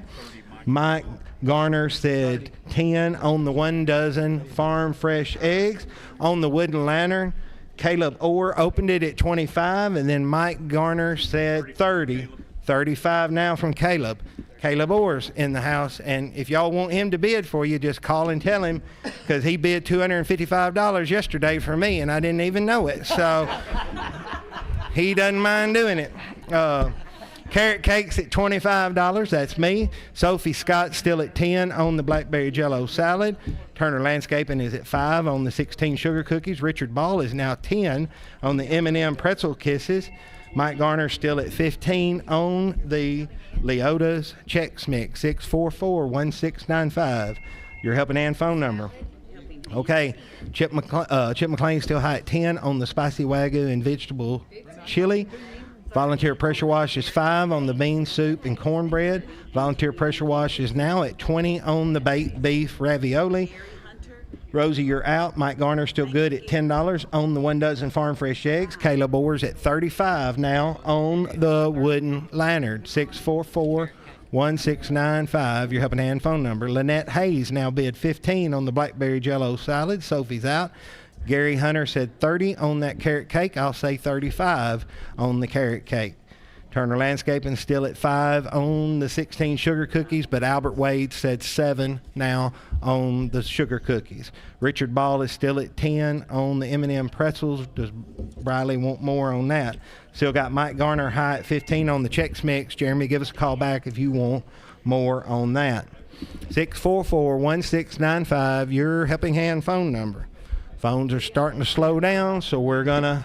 Mike Garner said 10 on the 1 dozen farm fresh eggs. On the wooden lantern, Caleb Orr opened it at 25, and then Mike Garner said 30. 35 now from Caleb. Caleb Orr's in the house, and if y'all want him to bid for you, just call and tell him, because he bid $255 yesterday for me, and I didn't even know it. So he doesn't mind doing it. Carrot cakes at $25. That's me. Sophie Scott still at 10 on the blackberry jello salad. Turner Landscaping is at 5 on the 16 sugar cookies. Richard Ball is now 10 on the M&M Pretzel Kisses. Mike Garner still at 15 on the Leota's Chex Mix. 644-1695. Your helping hand phone number. Okay, Chip McLean still high at 10 on the spicy Wagyu and vegetable chili. Volunteer Pressure Wash is 5 on the bean soup and cornbread. Volunteer Pressure Wash is now at 20 on the baked beef ravioli. Rosie, you're out. Mike Garner still good at $10 on the 1 dozen farm fresh eggs. Caleb Orr's at $35 now on the wooden lantern. 644-1695. Your helping hand phone number. Lynette Hayes now bid 15 on the blackberry jello salad. Sophie's out. Gary Hunter said 30 on that carrot cake. I'll say 35 on the carrot cake. Turner Landscaping still at 5 on the 16 sugar cookies, but Albert Wade said 7 now on the sugar cookies. Richard Ball is still at 10 on the M&M pretzels. Does Briley want more on that? Still got Mike Garner high at 15 on the Chex Mix. Jeremy, give us a call back if you want more on that. 644-1695, your Helping Hand phone number. Phones are starting to slow down, so we're going to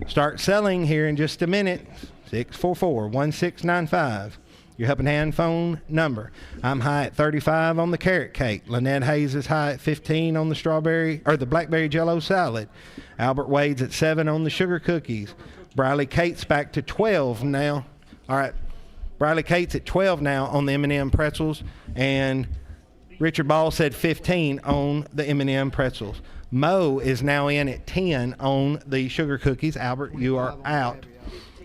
start selling here in just a minute. 644-1695, your Helping Hand phone number. I'm high at 35 on the carrot cake. Lynette Hayes is high at 15 on the blackberry jello salad. Albert Wade's at 7 on the sugar cookies. Briley Kate's back to 12 now. All right, Briley Kate's at 12 now on the M&M pretzels, and Richard Ball said 15 on the M&M pretzels. Mo is now in at 10 on the sugar cookies. Albert, you are out.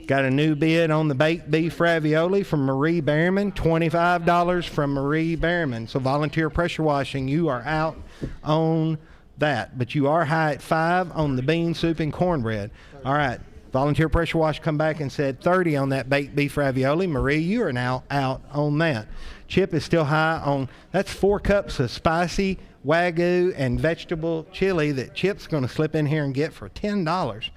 Got a new bid on the baked beef ravioli from Marie Behrman, $25 from Marie Behrman. So volunteer pressure washing, you are out on that. But you are high at 5 on the bean soup and cornbread. All right, volunteer pressure wash come back and said 30 on that baked beef ravioli. Marie, you are now out on that. Chip is still high on, that's 4 cups of spicy Wagyu and vegetable chili that Chip's going to slip in here and get for $10.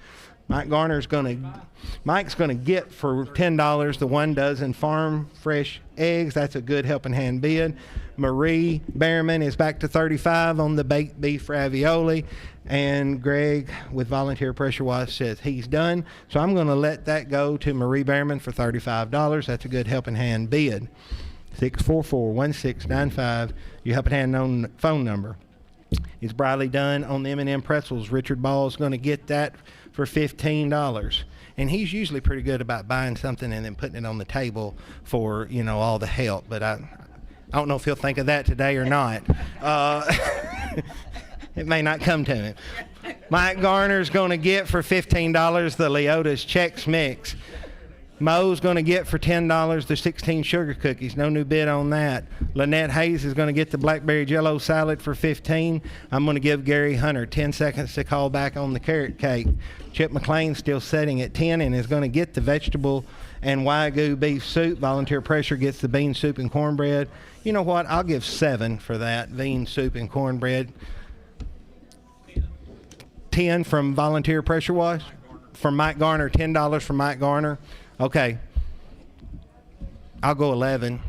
Mike's going to get for $10 the 1 dozen farm fresh eggs. That's a good Helping Hand bid. Marie Behrman is back to 35 on the baked beef ravioli. And Greg with volunteer pressure wash says he's done. So I'm going to let that go to Marie Behrman for $35. That's a good Helping Hand bid. 644-1695, your Helping Hand phone number. Is Briley done on the M&M pretzels? Richard Ball is going to get that for $15. And he's usually pretty good about buying something and then putting it on the table for, all the help. But I don't know if he'll think of that today or not. It may not come to him. Mike Garner's going to get for $15 the Leota's Chex Mix. Mo's going to get for $10 the 16 sugar cookies. No new bid on that. Lynette Hayes is going to get the blackberry jello salad for $15. I'm going to give Gary Hunter 10 seconds to call back on the carrot cake. Chip McLean's still sitting at 10 and is going to get the vegetable and Wagyu beef soup. Volunteer pressure gets the bean soup and cornbread. You know what? I'll give 7 for that, bean soup and cornbread. 10 from volunteer pressure wash. From Mike Garner, $10 from Mike Garner. Okay, I'll go 11,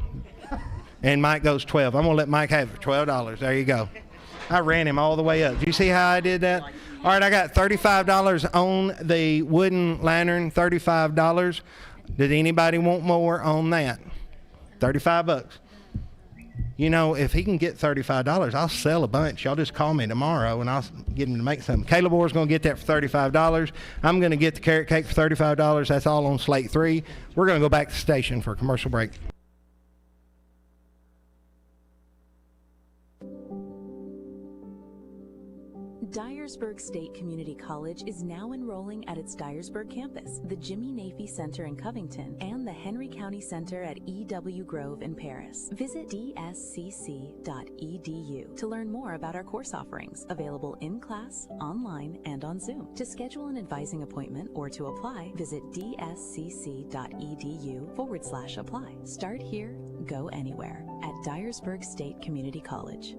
and Mike goes 12. I'm going to let Mike have it, $12. There you go. I ran him all the way up. Do you see how I did that? All right, I got $35 on the wooden lantern, $35. Did anybody want more on that? $35. If he can get $35, I'll sell a bunch. Y'all just call me tomorrow, and I'll get him to make some. Caleb Orr's going to get that for $35. I'm going to get the carrot cake for $35. That's all on Slate 3. We're going to go back to the station for a commercial break. Dyersburg State Community College is now enrolling at its Dyersburg campus, the Jimmy Nafee Center in Covington, and the Henry County Center at E.W. Grove in Paris. Visit dscc.edu to learn more about our course offerings, available in class, online, and on Zoom. To schedule an advising appointment or to apply, visit dscc.edu/apply. Start here, go anywhere at Dyersburg State Community College.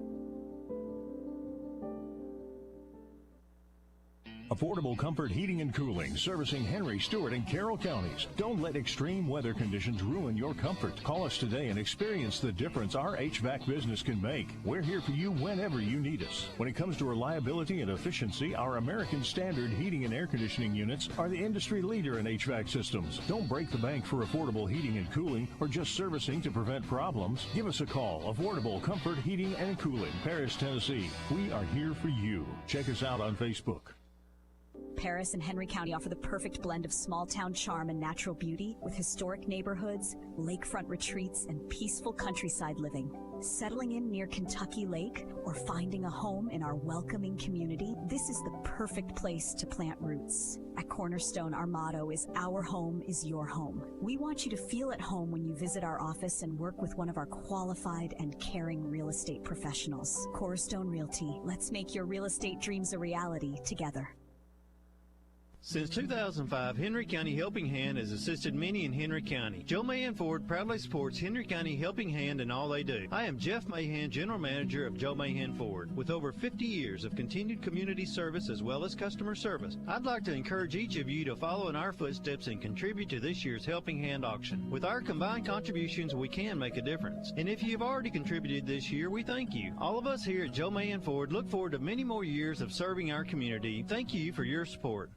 Affordable Comfort Heating and Cooling, servicing Henry, Stewart, and Carroll counties. Don't let extreme weather conditions ruin your comfort. Call us today and experience the difference our HVAC business can make. We're here for you whenever you need us. When it comes to reliability and efficiency, our American Standard heating and air conditioning units are the industry leader in HVAC systems. Don't break the bank for affordable heating and cooling or just servicing to prevent problems. Give us a call. Affordable Comfort Heating and Cooling, Paris, Tennessee. We are here for you. Check us out on Facebook. Paris and Henry County offer the perfect blend of small-town charm and natural beauty with historic neighborhoods, lakefront retreats, and peaceful countryside living. Settling in near Kentucky Lake or finding a home in our welcoming community, this is the perfect place to plant roots. At Cornerstone, our motto is "Our home is your home." We want you to feel at home when you visit our office and work with one of our qualified and caring real estate professionals. Cornerstone Realty, let's make your real estate dreams a reality together. Since 2005, Henry County Helping Hand has assisted many in Henry County. Joe Mahan Ford proudly supports Henry County Helping Hand in all they do. I am Jeff Mahan, General Manager of Joe Mahan Ford. With over 50 years of continued community service as well as customer service, I'd like to encourage each of you to follow in our footsteps and contribute to this year's Helping Hand auction. With our combined contributions, we can make a difference. And if you've already contributed this year, we thank you. All of us here at Joe Mahan Ford look forward to many more years of serving our community. Thank you for your support.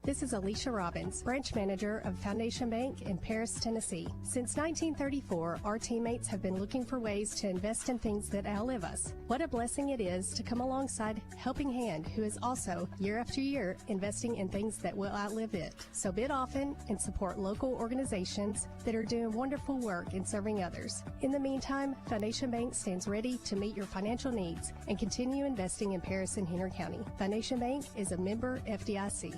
This is Alicia Robbins, branch manager of Foundation Bank in Paris, Tennessee. Since 1934, our teammates have been looking for ways to invest in things that outlive us. What a blessing it is to come alongside Helping Hand, who is also, year after year, investing in things that will outlive it. So bid often and support local organizations that are doing wonderful work in serving others. In the meantime, Foundation Bank stands ready to meet your financial needs and continue investing in Paris and Henry County. Foundation Bank is a member FDIC.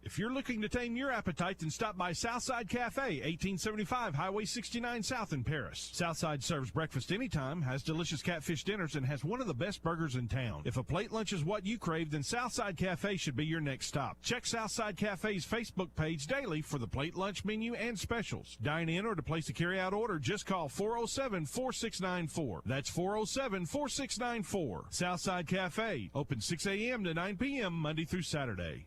If you're looking to tame your appetite, then stop by Southside Cafe, 1875 Highway 69 South in Paris. Southside serves breakfast anytime, has delicious catfish dinners, and has one of the best burgers in town. If a plate lunch is what you crave, then Southside Cafe should be your next stop. Check Southside Cafe's Facebook page daily for the plate lunch menu and specials. Dine in or to place a carry-out order, just call 407-4694. That's 407-4694. Southside Cafe, open 6 a.m. to 9 p.m. Monday through Saturday.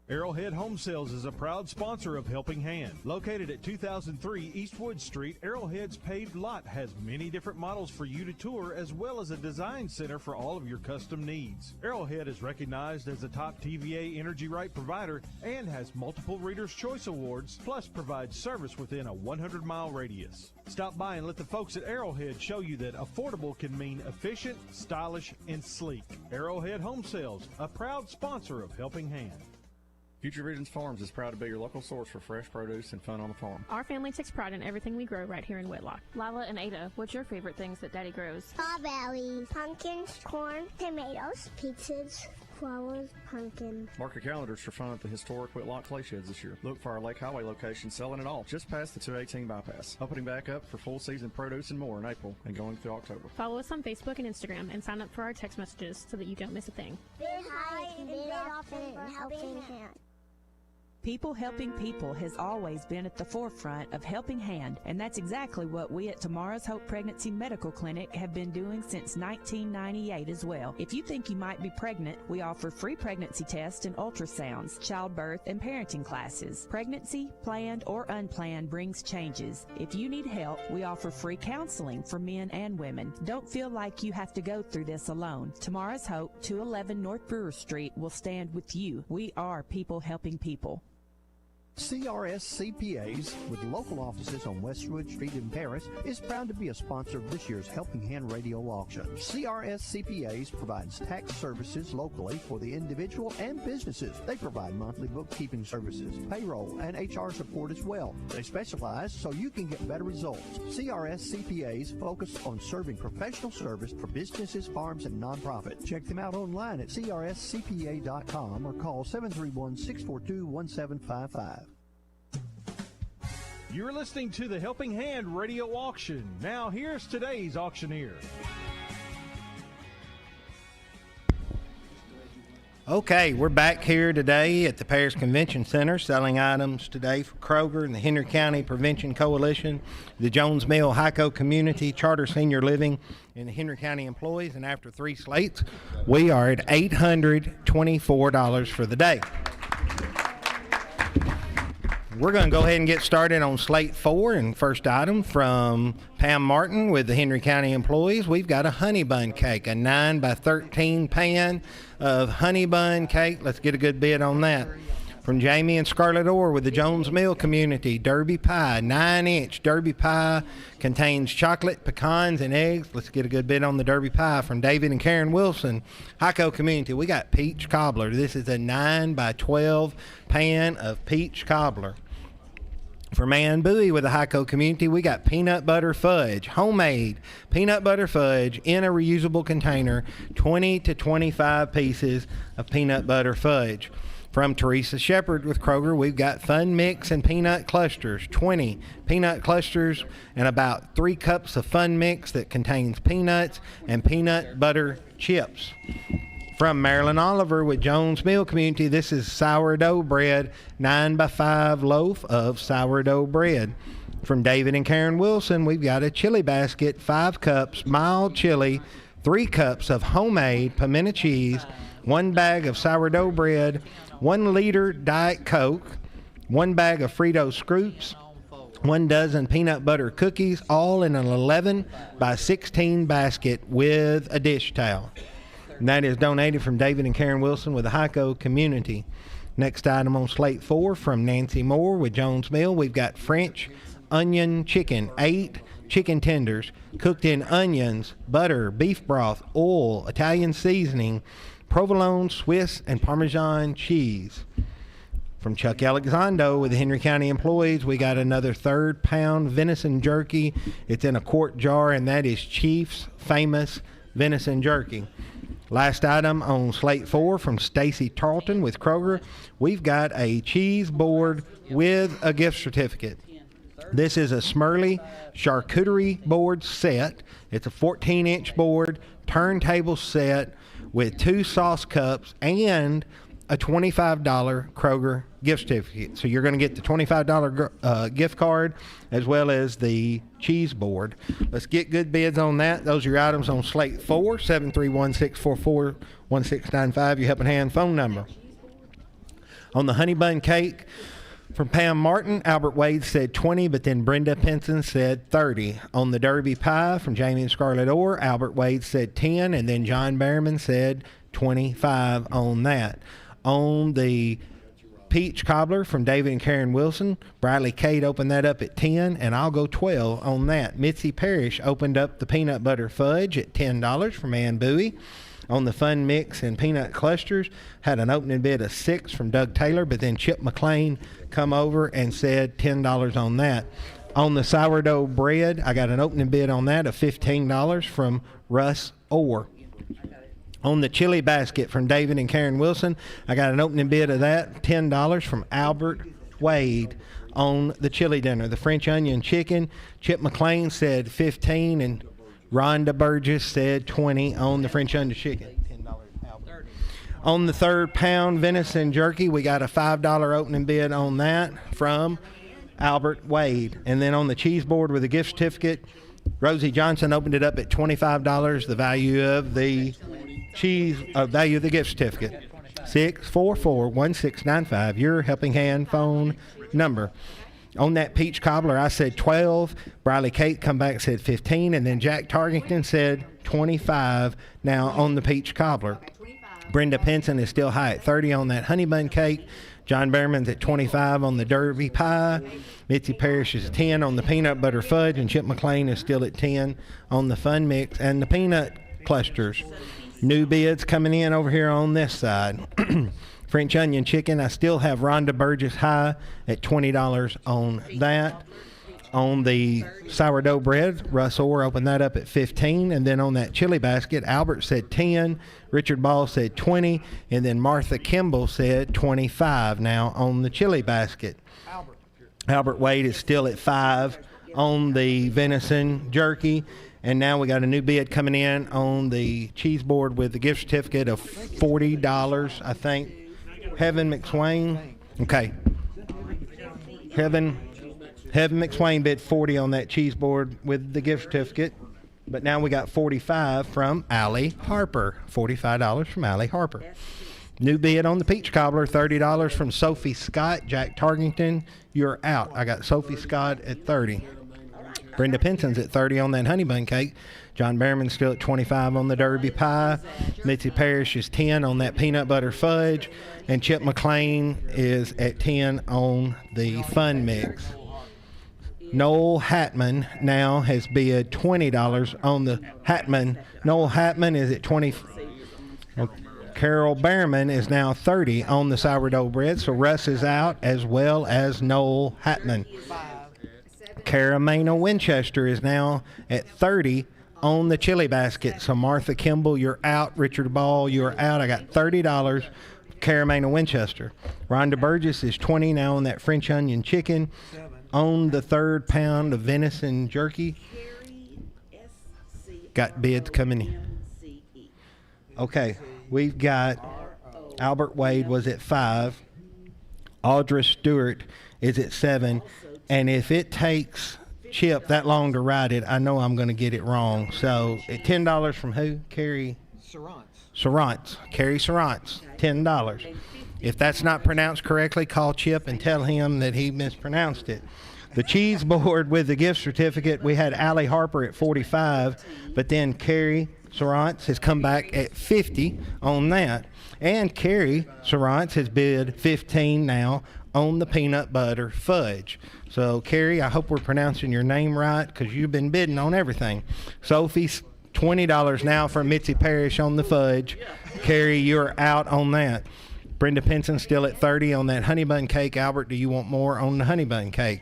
Arrowhead Home Sales is a proud sponsor of Helping Hand. Located at 2003 Eastwood Street, Arrowhead's paved lot has many different models for you to tour, as well as a design center for all of your custom needs. Arrowhead is recognized as a top TVA Energy Right provider and has multiple Reader's Choice Awards, plus provides service within a 100-mile radius. Stop by and let the folks at Arrowhead show you that affordable can mean efficient, stylish, and sleek. Arrowhead Home Sales, a proud sponsor of Helping Hand. Future Visions Farms is proud to be your local source for fresh produce and fun on the farm. Our family takes pride in everything we grow right here in Whitlock. Lila and Ada, what's your favorite things that Daddy grows? Strawberries, pumpkins, corn, tomatoes, pizzas, flowers, pumpkin. Mark your calendars for fun at the historic Whitlock Clay Sheds this year. Look for our Lake Highway location selling it all just past the 218 bypass. Opening back up for full season produce and more in April and going through October. Follow us on Facebook and Instagram and sign up for our text messages so that you don't miss a thing. Bid high and bid often and Helping Hand. People helping people has always been at the forefront of Helping Hand, and that's exactly what we at Tomorrow's Hope Pregnancy Medical Clinic have been doing since 1998 as well. If you think you might be pregnant, we offer free pregnancy tests and ultrasounds, childbirth, and parenting classes. Pregnancy, planned or unplanned, brings changes. If you need help, we offer free counseling for men and women. Don't feel like you have to go through this alone. Tomorrow's Hope, 211 North Brewer Street, will stand with you. We are people helping people. CRS CPAs, with local offices on Westwood Street in Paris, is proud to be a sponsor of this year's Helping Hand Radio Auction. CRS CPAs provides tax services locally for the individual and businesses. They provide monthly bookkeeping services, payroll, and HR support as well. They specialize so you can get better results. CRS CPAs focus on serving professional service for businesses, farms, and nonprofits. Check them out online at crscpa.com or call 731-642-1755. You're listening to the Helping Hand Radio Auction. Now, here's today's auctioneer. Okay, we're back here today at the Paris Convention Center selling items today for Kroger and the Henry County Prevention Coalition, the Jones Mill Hico Community, Charter Senior Living, and the Henry County employees. And after 3 slates, we are at $824 for the day. We're going to go ahead and get started on slate 4, and first item from Pam Martin with the Henry County employees. We've got a honey bun cake, a 9 by 13 pan of honey bun cake. Let's get a good bid on that. From Jamie and Scarlett Orr with the Jones Mill Community, Derby Pie, 9-inch Derby Pie, contains chocolate, pecans, and eggs. Let's get a good bid on the Derby Pie. From David and Karen Wilson, Hico Community, we got peach cobbler. This is a 9 by 12 pan of peach cobbler. For Man Bowie with the Hico Community, we got peanut butter fudge, homemade peanut butter fudge in a reusable container, 20 to 25 pieces of peanut butter fudge. From Teresa Shepard with Kroger, we've got Fun Mix and Peanut Clusters, 20 peanut clusters and about 3 cups of Fun Mix that contains peanuts and peanut butter chips. From Marilyn Oliver with Jones Mill Community, this is sourdough bread, 9x5 loaf of sourdough bread. From David and Karen Wilson, we've got a chili basket, 5 cups, mild chili, 3 cups of homemade pimento cheese, 1 bag of sourdough bread, 1 liter Diet Coke, 1 bag of Frito Scoops, 1 dozen peanut butter cookies, all in an 11 by 16 basket with a dish towel. And that is donated from David and Karen Wilson with the Hyco Community. Next item on slate 4 from Nancy Moore with Jones Mill. We've got French onion chicken, 8 chicken tenders cooked in onions, butter, beef broth, oil, Italian seasoning, provolone, Swiss, and Parmesan cheese. From Chuck Elizondo with the Henry County employees, we got another 3rd pound venison jerky. It's in a quart jar, and that is Chief's famous venison jerky. Last item on slate 4 from Stacy Tarleton with Kroger. We've got a cheese board with a gift certificate. This is a Smurley charcuterie board set. It's a 14-inch board, turntable set with 2 sauce cups and a $25 Kroger gift certificate. So you're going to get the $25 gift card as well as the cheese board. Let's get good bids on that. Those are your items on slate 4, 731-644-1695, your Helping Hand phone number. On the honey bun cake, from Pam Martin, Albert Wade said 20, but then Brenda Pinson said 30. On the Derby pie from Jamie and Scarlett Orr, Albert Wade said 10, and then John Behrman said 25 on that. On the peach cobbler from David and Karen Wilson, Bradley Cade opened that up at 10, and I'll go 12 on that. Mitzi Parrish opened up the peanut butter fudge at $10 from Ann Bowie. On the Fun Mix and Peanut Clusters, had an opening bid of 6 from Doug Taylor, but then Chip McLean come over and said $10 on that. On the sourdough bread, I got an opening bid on that of $15 from Russ Orr. On the chili basket from David and Karen Wilson, I got an opening bid of that, $10 from Albert Wade. On the chili dinner, the French onion chicken, Chip McLean said 15, and Rhonda Burgess said 20 on the French onion chicken. On the 3rd pound venison jerky, we got a $5 opening bid on that from Albert Wade. And then on the cheese board with a gift certificate, Rosie Johnson opened it up at $25, the value of the value of the gift certificate. 644-1695, your Helping Hand phone number. On that peach cobbler, I said 12. Briley Kate come back and said 15, and then Jack Targington said 25 now on the peach cobbler. Brenda Pinson is still high at 30 on that honey bun cake. John Behrman's at 25 on the Derby pie. Mitzi Parrish is 10 on the peanut butter fudge, and Chip McLean is still at 10 on the Fun Mix and the peanut clusters. New bids coming in over here on this side. French onion chicken, I still have Rhonda Burgess high at $20 on that. On the sourdough bread, Russ Orr opened that up at 15, and then on that chili basket, Albert said 10, Richard Ball said 20, and then Martha Kimball said 25 now on the chili basket. Albert Wade is still at 5 on the venison jerky. And now we got a new bid coming in on the cheese board with the gift certificate of $40, I think. Heaven McSwain. Okay. Heaven McSwain bid 40 on that cheese board with the gift certificate. But now we got 45 from Allie Harper. $45 from Allie Harper. New bid on the peach cobbler, $30 from Sophie Scott. Jack Targington, you're out. I got Sophie Scott at 30. Brenda Pinson's at 30 on that honey bun cake. John Behrman's still at 25 on the Derby pie. Mitzi Parrish is 10 on that peanut butter fudge. And Chip McLean is at 10 on the Fun Mix. Noel Hatman now has bid $20 on the Hatman. Noel Hatman is at 20. Carol Behrman is now 30 on the sourdough bread. So Russ is out as well as Noel Hatman. Caramana Winchester is now at 30 on the chili basket. So Martha Kimball, you're out. Richard Ball, you're out. I got $30. Caramana Winchester. Rhonda Burgess is 20 now on that French onion chicken. On the 3rd pound of venison jerky. Got bids coming in. Okay. we've got Albert Wade was at 5. Audra Stewart is at 7. And if it takes Chip that long to write it, I know I'm going to get it wrong. So at $10 from who? Carrie? Sarantz. Carrie Sarantz. $10. If that's not pronounced correctly, call Chip and tell him that he mispronounced it. The cheese board with the gift certificate, we had Allie Harper at 45, but then Carrie Sarantz has come back at 50 on that. And Carrie Sarantz has bid 15 now on the peanut butter fudge. So, Carrie, I hope we're pronouncing your name right because you've been bidding on everything. Sophie's $20 now from Mitzi Parrish on the fudge. Carrie, you're out on that. Brenda Pinson still at 30 on that honey bun cake. Albert, do you want more on the honey bun cake?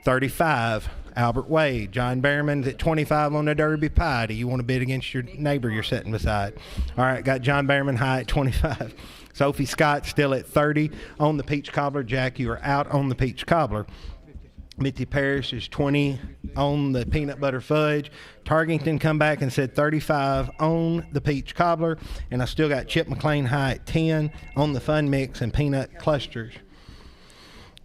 35, Albert Wade. John Behrman's at 25 on the Derby pie. Do you want to bid against your neighbor you're sitting beside? All right, got John Behrman high at 25. Sophie Scott still at 30 on the peach cobbler. Jack, you are out on the peach cobbler. Mitzi Parrish is 20 on the peanut butter fudge. Targington come back and said 35 on the peach cobbler. And I still got Chip McLean high at 10 on the fun mix and peanut clusters.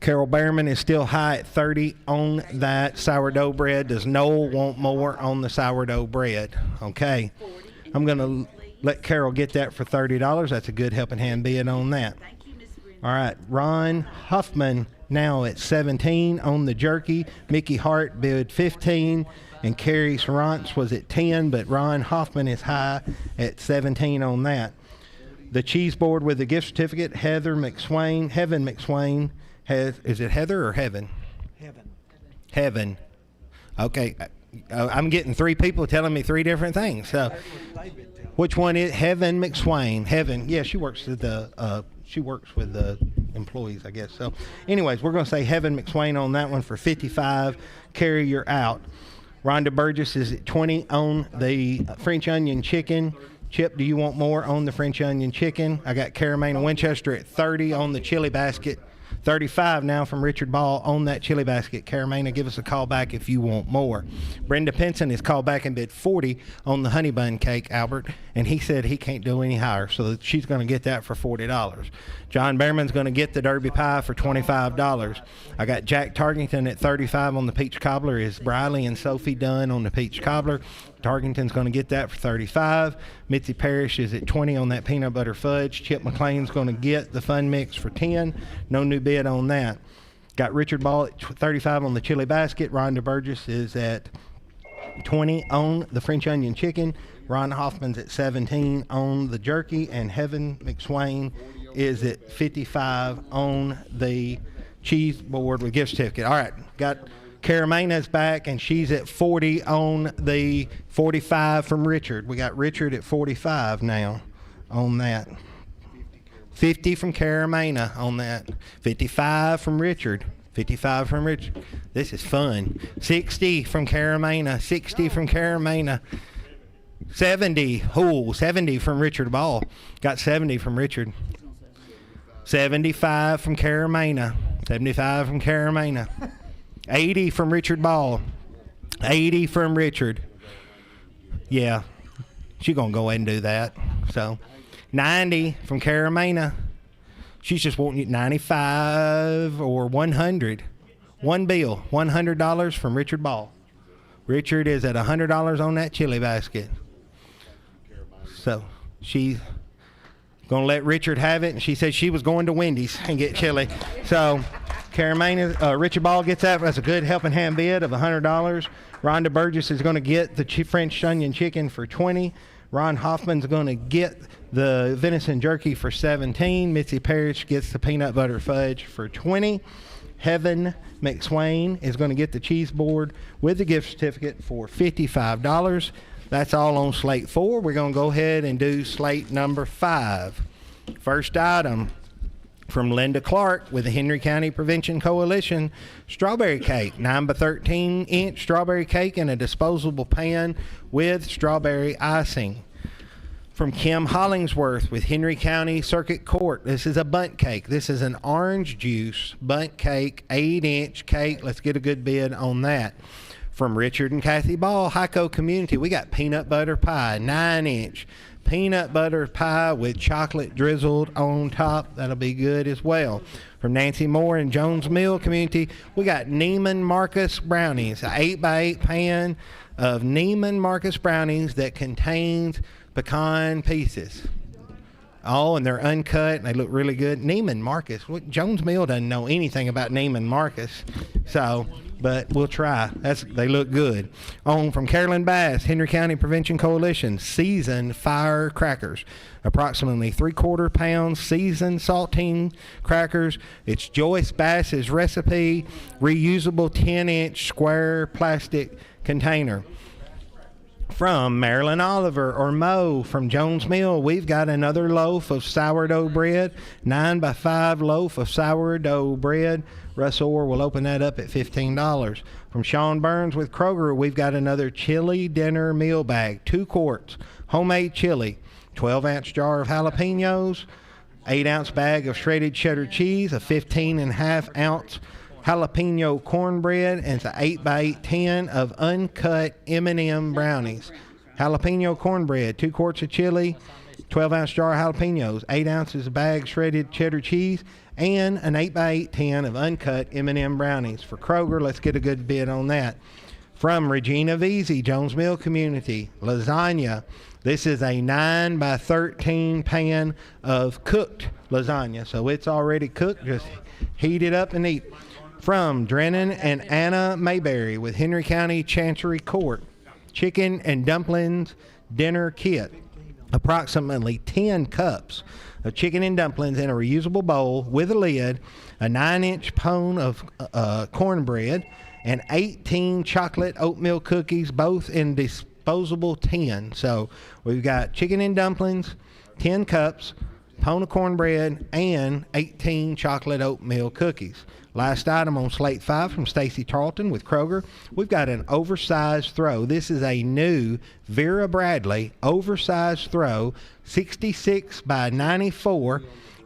Carol Behrman is still high at 30 on that sourdough bread. Does Noel want more on the sourdough bread? Okay. I'm going to let Carol get that for $30. That's a good helping hand bid on that. All right. Ron Huffman now at 17 on the jerky. Mickey Hart bid 15. And Carrie Sarantz was at 10, but Ron Hoffman is high at 17 on that. The cheese board with the gift certificate, Heaven McSwain, is it Heather or Heaven? Heaven. Okay. I'm getting 3 people telling me 3 different things. So, which one is Heaven McSwain? Heaven. Yeah, she works with the employees, I guess. So, anyways, we're going to say Heaven McSwain on that one for 55. Carrie, you're out. Rhonda Burgess is at 20 on the French onion chicken. Chip, do you want more on the French onion chicken? I got Caramana Winchester at 30 on the chili basket. 35 now from Richard Ball on that chili basket. Caramana, give us a call back if you want more. Brenda Pinson is called back and bid 40 on the honey bun cake, Albert, and he said he can't do any higher, so she's going to get that for $40. John Behrman's going to get the Derby pie for $25. I got Jack Targington at 35 on the peach cobbler. Is Briley and Sophie done on the peach cobbler? Targington's going to get that for 35. Mitzi Parrish is at 20 on that peanut butter fudge. Chip McLean's going to get the fun mix for 10. No new bid on that. Got Richard Ball at 35 on the chili basket. Rhonda Burgess is at 20 on the French onion chicken. Ron Hoffman's at 17 on the jerky. And Heaven McSwain is at 55 on the cheese board with gift certificate. All right, got Caramana's back, and she's at 40 on the 45 from Richard. We got Richard at 45 now on that. 50 from Caramana on that. 55 from Richard. 55 from Richard. This is fun. 60 from Caramana. 60 from Caramana. 70. Oh, 70 from Richard Ball. Got 70 from Richard. 75 from Caramana. 75 from Caramana. 80 from Richard Ball. 80 from Richard. Yeah, she's going to go ahead and do that. So, 90 from Caramana. She's just wanting 95 or 100. One bill, $100 from Richard Ball. Richard is at $100 on that chili basket. So, she's going to let Richard have it, and she said she was going to Wendy's and get chili. So, Caramana, Richard Ball gets that. That's a good helping hand bid of $100. Rhonda Burgess is going to get the French onion chicken for 20. Ron Hoffman's going to get the venison jerky for 17. Mitzi Parrish gets the peanut butter fudge for 20. Heaven McSwain is going to get the cheese board with the gift certificate for $55. That's all on slate 4. We're going to go ahead and do slate number 5. First item from Linda Clark with the Henry County Prevention Coalition, strawberry cake, 9 by 13 inch strawberry cake in a disposable pan with strawberry icing. From Kim Hollingsworth with Henry County Circuit Court, this is a bundt cake. This is an orange juice bundt cake, 8 inch cake. Let's get a good bid on that. From Richard and Kathy Ball, Hico Community, we got peanut butter pie, 9-inch. Peanut butter pie with chocolate drizzled on top. That'll be good as well. From Nancy Moore and Jones Mill Community, we got Neiman Marcus brownies, an 8x8 pan of Neiman Marcus brownies that contains pecan pieces. Oh, and they're uncut, and they look really good. Neiman Marcus. Jones Mill doesn't know anything about Neiman Marcus, but we'll try. They look good. On from Carolyn Bass, Henry County Prevention Coalition, seasoned firecrackers. Approximately 3/4 pounds seasoned saltine crackers. It's Joyce Bass's recipe, reusable 10-inch square plastic container. From Marilyn Oliver or Mo from Jones Mill, we've got another loaf of sourdough bread, 9x5 loaf of sourdough bread. Russ Orr will open that up at $15. From Sean Burns with Kroger, we've got another chili dinner meal bag, 2 quarts, homemade chili, 12-ounce jar of jalapenos, 8-ounce bag of shredded cheddar cheese, a 15.5-ounce jalapeno cornbread, and it's an 8x8 tin of uncut M&M brownies. Jalapeno cornbread, 2 quarts of chili, 12-ounce jar of jalapenos, 8 ounces of bag shredded cheddar cheese, and an 8x8 tin of uncut M&M brownies. For Kroger, let's get a good bid on that. From Regina Veazey, Jones Mill Community, lasagna. This is a 9x13 pan of cooked lasagna, so it's already cooked. Just heat it up and eat. From Drennan and Anna Mayberry with Henry County Chancery Court, chicken and dumplings dinner kit. Approximately 10 cups of chicken and dumplings in a reusable bowl with a lid, a 9-inch pone of cornbread, and 18 chocolate oatmeal cookies, both in disposable tin. So we've got chicken and dumplings, 10 cups, pone of cornbread, and 18 chocolate oatmeal cookies. Last item on Slate 5 from Stacy Tarleton with Kroger. We've got an oversized throw. This is a new Vera Bradley oversized throw, 66x94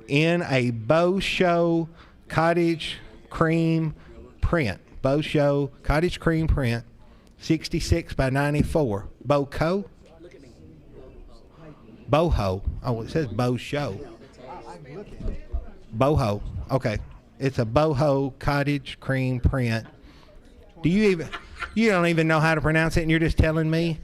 in a Beau Show cottage cream print. Beau Show cottage cream print, 66x94. Boho? Boho. Oh, it says Beau Show. Boho. Okay. It's a boho cottage cream print. You don't even know how to pronounce it, and you're just telling me?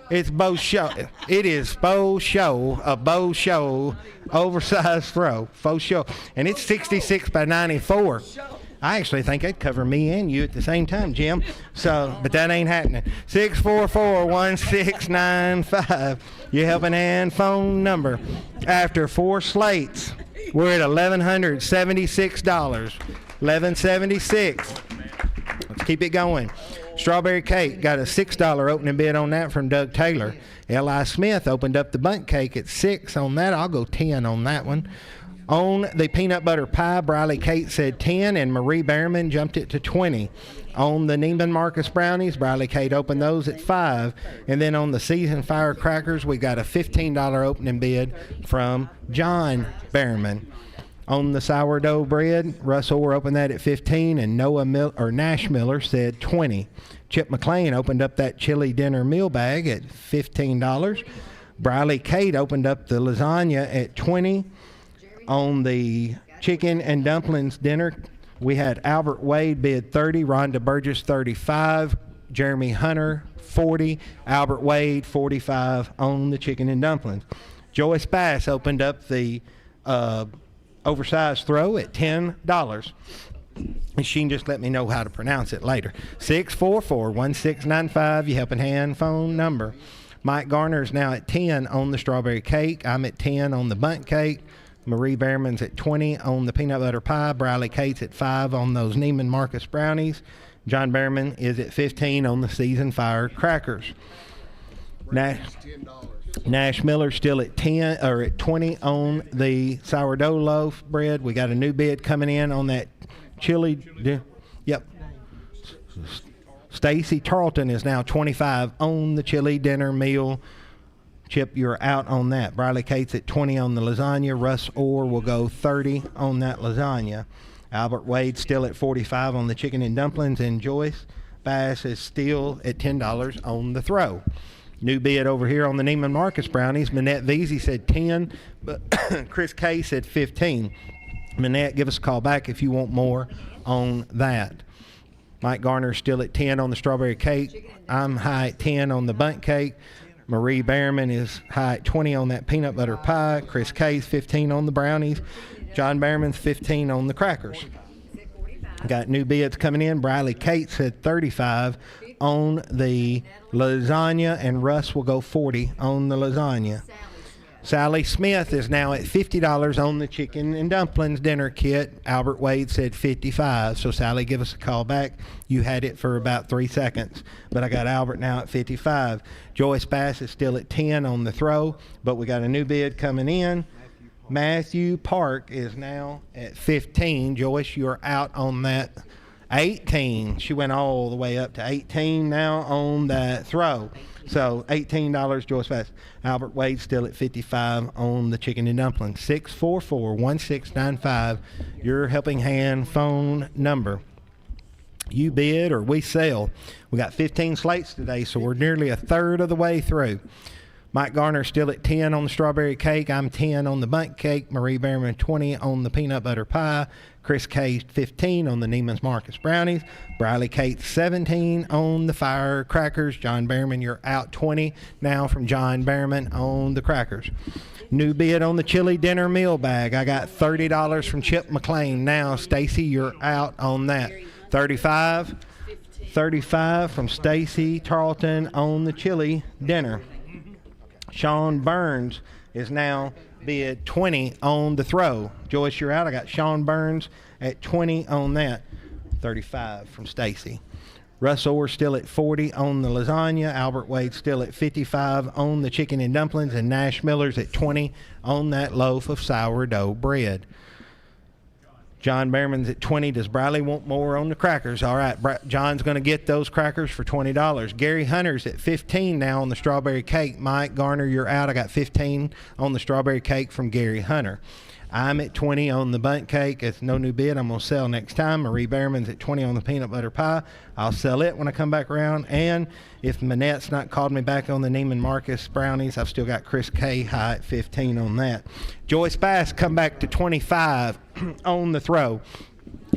It's Beau Show. It is Beau Show, a Beau Show oversized throw. Faux show. And it's 66x94. I actually think that'd cover me and you at the same time, Jim. But that ain't happening. 644-1695. Your helping hand phone number. After 4 slates, we're at $1,176. $1,176. Let's keep it going. Strawberry cake, got a $6 opening bid on that from Doug Taylor. L.I. Smith opened up the bundt cake at $6 on that. I'll go 10 on that one. On the peanut butter pie, Briley Kate said 10, and Marie Behrman jumped it to 20. On the Neiman Marcus brownies, Briley Kate opened those at 5. And then on the seasoned firecrackers, we got a $15 opening bid from John Behrman. On the sourdough bread, Russ Orr opened that at 15, and Nash Miller said 20. Chip McLean opened up that chili dinner meal bag at $15. Briley Kate opened up the lasagna at 20. On the chicken and dumplings dinner, we had Albert Wade bid 30, Rhonda Burgess 35, Jeremy Hunter 40, Albert Wade 45 on the chicken and dumplings. Joyce Bass opened up the oversized throw at $10. And she can just let me know how to pronounce it later. 644-1695, your helping hand phone number. Mike Garner is now at 10 on the strawberry cake. I'm at 10 on the bundt cake. Marie Behrman's at 20 on the peanut butter pie. Briley Kate's at 5 on those Neiman Marcus brownies. John Behrman is at 15 on the seasoned firecrackers. Nash Miller still at 20 on the sourdough loaf bread. We got a new bid coming in on that chili. Yep. Stacy Tarleton is now 25 on the chili dinner meal. Chip, you're out on that. Briley Kate's at 20 on the lasagna. Russ Orr will go 30 on that lasagna. Albert Wade still at 45 on the chicken and dumplings. And Joyce Bass is still at $10 on the throw. New bid over here on the Neiman Marcus brownies. Manette Veazey said 10, but Chris K said 15. Manette, give us a call back if you want more on that. Mike Garner still at 10 on the strawberry cake. I'm high at 10 on the bundt cake. Marie Behrman is high at 20 on that peanut butter pie. Chris K's 15 on the brownies. John Behrman's 15 on the crackers. Got new bids coming in. Briley Kate said 35 on the lasagna, and Russ will go 40 on the lasagna. Sally Smith is now at $50 on the chicken and dumplings dinner kit. Albert Wade said 55. So Sally, give us a call back. You had it for about 3 seconds, but I got Albert now at 55. Joyce Bass is still at 10 on the throw, but we got a new bid coming in. Matthew Park is now at 15. Joyce, you're out on that. 18. She went all the way up to 18 now on that throw. So $18, Joyce Bass. Albert Wade still at 55 on the chicken and dumplings. 644-1695, your Helping Hand phone number. You bid or we sell. We got 15 slates today, so we're nearly a third of the way through. Mike Garner still at 10 on the strawberry cake. I'm 10 on the bundt cake. Marie Behrman 20 on the peanut butter pie. Chris K 15 on the Neiman Marcus brownies. Briley Kate 17 on the firecrackers. John Behrman, you're out 20 now from John Behrman on the crackers. New bid on the chili dinner meal bag. I got $30 from Chip McLean. Now, Stacy, you're out on that. 35 from Stacy Tarleton on the chili dinner. Sean Burns is now bid 20 on the throw. Joyce, you're out. I got Sean Burns at 20 on that. 35 from Stacy. Russ Orr still at 40 on the lasagna. Albert Wade still at 55 on the chicken and dumplings. And Nash Miller's at 20 on that loaf of sourdough bread. John Behrman's at 20. Does Briley want more on the crackers? All right, John's going to get those crackers for $20. Gary Hunter's at 15 now on the strawberry cake. Mike Garner, you're out. I got 15 on the strawberry cake from Gary Hunter. I'm at 20 on the bundt cake. It's no new bid. I'm going to sell next time. Marie Behrman's at 20 on the peanut butter pie. I'll sell it when I come back around. And if Manette's not called me back on the Neiman Marcus brownies, I've still got Chris K high at 15 on that. Joyce Bass come back to 25 on the throw.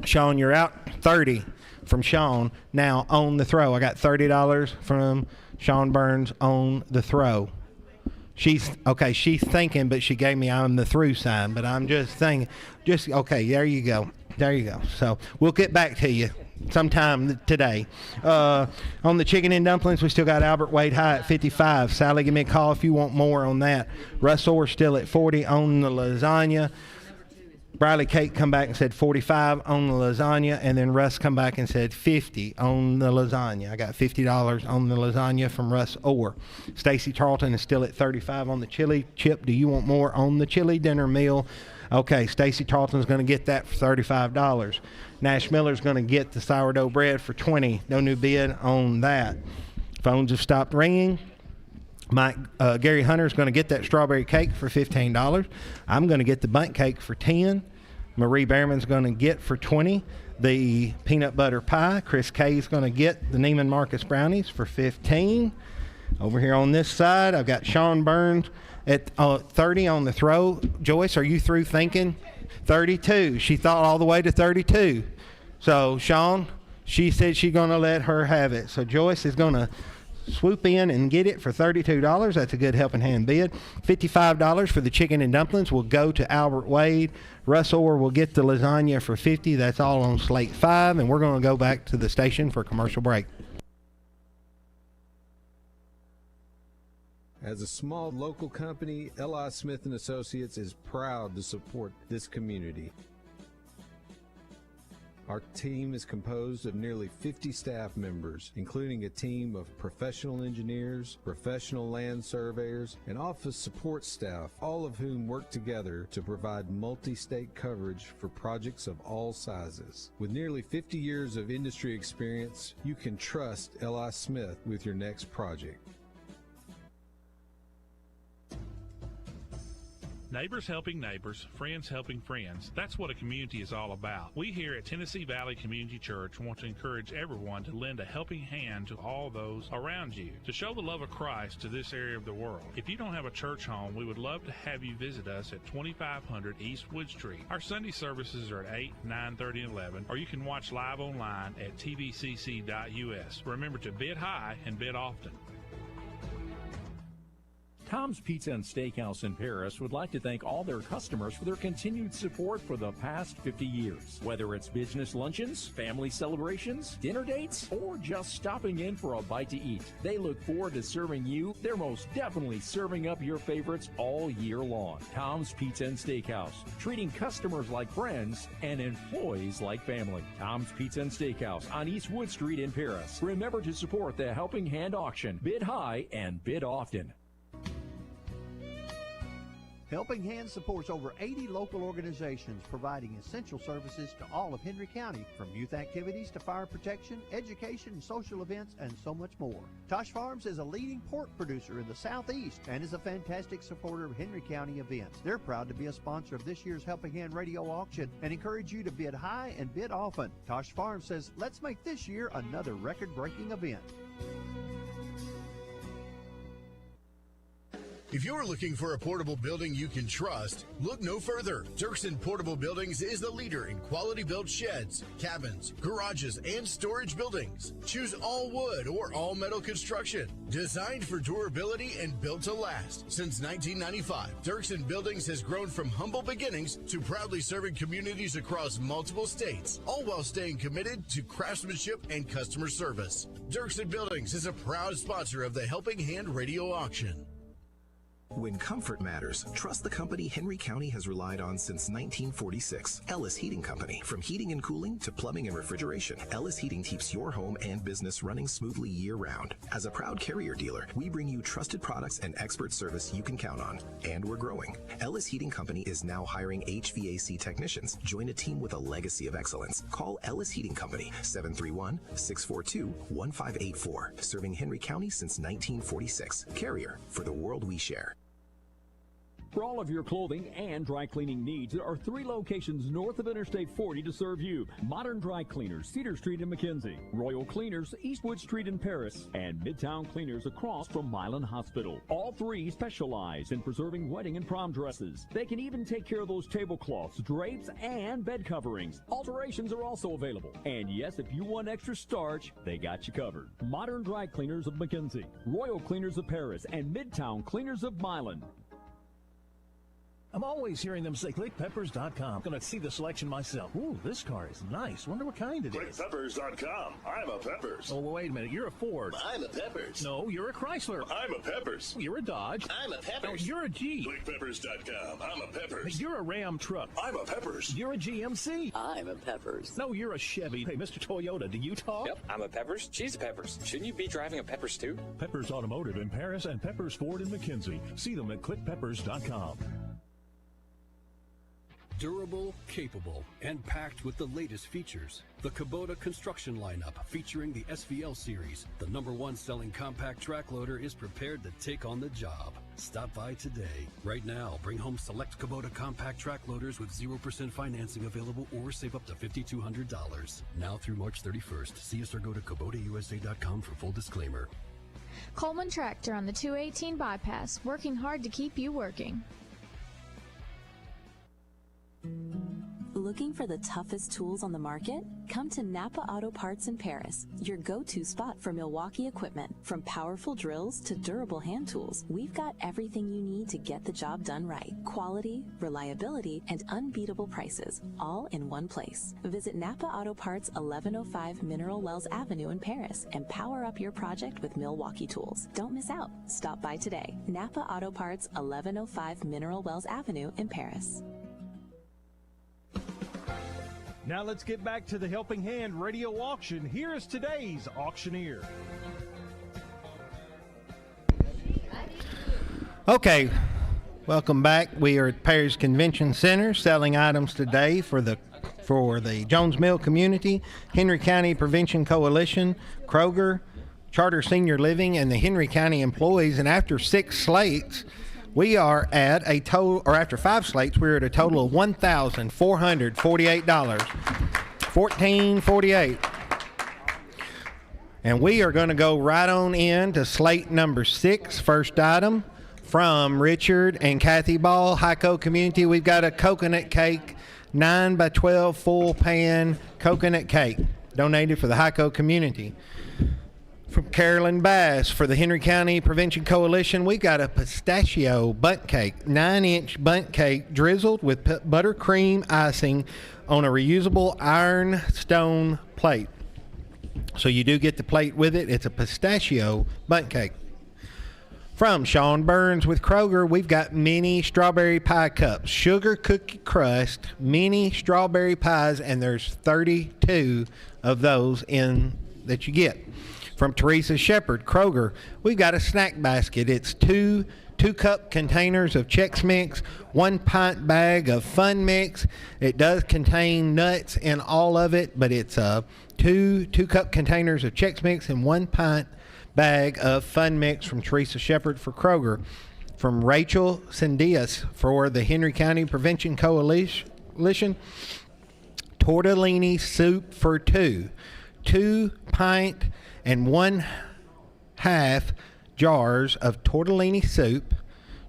Sean, you're out. 30 from Sean now on the throw. I got $30 from Sean Burns on the throw. She's thinking, but she gave me I'm the through sign, but I'm just thinking, okay, there you go. So we'll get back to you sometime today. On the chicken and dumplings, we still got Albert Wade high at 55. Sally, give me a call if you want more on that. Russ Orr still at 40 on the lasagna. Briley Kate come back and said 45 on the lasagna, and then Russ come back and said 50 on the lasagna. I got $50 on the lasagna from Russ Orr. Stacy Tarleton is still at 35 on the chili. Chip, do you want more on the chili dinner meal? Okay, Stacy Tarleton's going to get that for $35. Nash Miller's going to get the sourdough bread for $20. No new bid on that. Phones have stopped ringing. Gary Hunter's going to get that strawberry cake for $15. I'm going to get the bundt cake for $10. Marie Behrman's going to get for $20 the peanut butter pie. Chris K's going to get the Neiman Marcus brownies for $15. Over here on this side, I've got Sean Burns at 30 on the throw. Joyce, are you through thinking? 32. She thought all the way to 32. So, Sean, she said she's going to let her have it. So, Joyce is going to swoop in and get it for $32. That's a good helping hand bid. $55 for the chicken and dumplings will go to Albert Wade. Russ Orr will get the lasagna for $50. That's all on slate 5, and we're going to go back to the station for a commercial break. As a small local company, L.I. Smith & Associates is proud to support this community. Our team is composed of nearly 50 staff members, including a team of professional engineers, professional land surveyors, and office support staff, all of whom work together to provide multi-state coverage for projects of all sizes. With nearly 50 years of industry experience, you can trust L.I. Smith with your next project. Neighbors helping neighbors, friends helping friends. That's what a community is all about. We here at Tennessee Valley Community Church want to encourage everyone to lend a helping hand to all those around you, to show the love of Christ to this area of the world. If you don't have a church home, we would love to have you visit us at 2500 East Wood Street. Our Sunday services are at 8, 9:30, and 11, or you can watch live online at tvcc.us. Remember to bid high and bid often. Tom's Pizza and Steakhouse in Paris would like to thank all their customers for their continued support for the past 50 years. Whether it's business luncheons, family celebrations, dinner dates, or just stopping in for a bite to eat, they look forward to serving you. They're most definitely serving up your favorites all year long. Tom's Pizza and Steakhouse, treating customers like friends and employees like family. Tom's Pizza and Steakhouse on East Wood Street in Paris. Remember to support the Helping Hand auction. Bid high and bid often. Helping Hand supports over 80 local organizations providing essential services to all of Henry County, from youth activities to fire protection, education, and social events, and so much more. Tosh Farms is a leading pork producer in the Southeast and is a fantastic supporter of Henry County events. They're proud to be a sponsor of this year's Helping Hand radio auction and encourage you to bid high and bid often. Tosh Farms says, let's make this year another record-breaking event. If you're looking for a portable building you can trust, look no further. Dirksen Portable Buildings is the leader in quality-built sheds, cabins, garages, and storage buildings. Choose all wood or all metal construction, designed for durability and built to last. Since 1995, Dirksen Buildings has grown from humble beginnings to proudly serving communities across multiple states, all while staying committed to craftsmanship and customer service. Dirksen Buildings is a proud sponsor of the Helping Hand radio auction. When comfort matters, trust the company Henry County has relied on since 1946. Ellis Heating Company. From heating and cooling to plumbing and refrigeration, Ellis Heating keeps your home and business running smoothly year-round. As a proud Carrier dealer, we bring you trusted products and expert service you can count on. And we're growing. Ellis Heating Company is now hiring HVAC technicians. Join a team with a legacy of excellence. Call Ellis Heating Company, 731-642-1584. Serving Henry County since 1946. Carrier, for the world we share. For all of your clothing and dry cleaning needs, there are 3 locations north of Interstate 40 to serve you. Modern Dry Cleaners, Cedar Street in McKenzie. Royal Cleaners, Eastwood Street in Paris. And Midtown Cleaners across from Milan Hospital. All 3 specialize in preserving wedding and prom dresses. They can even take care of those tablecloths, drapes, and bed coverings. Alterations are also available. And yes, if you want extra starch, they got you covered. Modern Dry Cleaners of McKenzie, Royal Cleaners of Paris, and Midtown Cleaners of Milan. I'm always hearing them say ClickPeppers.com. Gonna see the selection myself. Ooh, this car is nice. Wonder what kind it is. ClickPeppers.com. I'm a Peppers. Oh, well, wait a minute. You're a Ford. I'm a Peppers. No, you're a Chrysler. I'm a Peppers. You're a Dodge. I'm a Peppers. No, you're a Jeep. ClickPeppers.com. I'm a Peppers. Hey, you're a Ram truck. I'm a Peppers. You're a GMC. I'm a Peppers. No, you're a Chevy. Hey, Mr. Toyota, do you talk? Yep, I'm a Peppers. She's a Peppers. Shouldn't you be driving a Peppers too? Peppers Automotive in Paris and Peppers Ford in McKenzie. See them at ClickPeppers.com. Durable, capable, and packed with the latest features. The Kubota construction lineup featuring the SVL series, the #1 selling compact track loader, is prepared to take on the job. Stop by today. Right now, bring home select Kubota compact track loaders with 0% financing available or save up to $5,200. Now through March 31st. See us or go to KubotaUSA.com for full disclaimer. Coleman Tractor on the 218 bypass, working hard to keep you working. Looking for the toughest tools on the market? Come to Napa Auto Parts in Paris, your go-to spot for Milwaukee equipment. From powerful drills to durable hand tools, we've got everything you need to get the job done right. Quality, reliability, and unbeatable prices, all in one place. Visit Napa Auto Parts, 1105 Mineral Wells Avenue in Paris, and power up your project with Milwaukee tools. Don't miss out. Stop by today. Napa Auto Parts, 1105 Mineral Wells Avenue in Paris. Now let's get back to the Helping Hand radio auction. Here is today's auctioneer. Okay, welcome back. We are at Paris Convention Center selling items today for the Jones Mill community, Henry County Prevention Coalition, Kroger, Charter Senior Living, and the Henry County employees. And after 6 slates, we are at a total, or after 5 slates, we're at a total of $1,448. $1,448. And we are going to go right on in to slate number 6, first item from Richard and Kathy Ball, Hico Community. We've got a coconut cake, 9 by 12 full pan coconut cake, donated for the Hico Community. From Carolyn Bass for the Henry County Prevention Coalition, we got a pistachio bundt cake, 9-inch bundt cake drizzled with buttercream icing on a reusable ironstone plate. So you do get the plate with it. It's a pistachio bundt cake. From Sean Burns with Kroger, we've got mini strawberry pie cups, sugar cookie crust, mini strawberry pies, and there's 32 of those in that you get. From Teresa Shepard, Kroger, we've got a snack basket. It's two 2-cup containers of Chex Mix, 1 pint bag of Fun Mix. It does contain nuts in all of it, but it's 2-cup containers of Chex Mix and 1 pint bag of Fun Mix from Teresa Shepard for Kroger. From Rachel Sendias for the Henry County Prevention Coalition, tortellini soup for 2 pint and 1/2 jars of tortellini soup,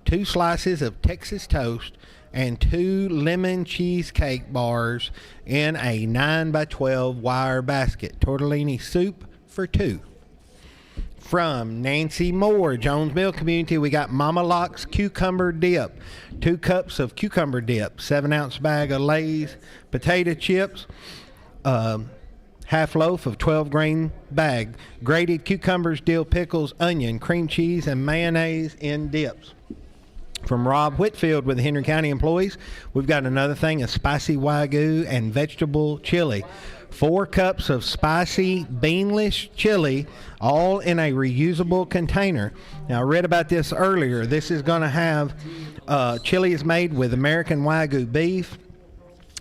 2 slices of Texas toast, and 2 lemon cheesecake bars in a 9 by 12 wire basket. Tortellini soup for 2. From Nancy Moore, Jones Mill Community, we got Mama Locke's cucumber dip, 2 cups of cucumber dip, 7-ounce bag of Lay's potato chips, half loaf of 12-grain bag, grated cucumbers, dill pickles, onion, cream cheese, and mayonnaise in dips. From Rob Whitfield with the Henry County employees, we've got another thing, a spicy Wagyu and vegetable chili. 4 cups of spicy beanless chili, all in a reusable container. Now, I read about this earlier. This is going to have, chili is made with American Wagyu beef.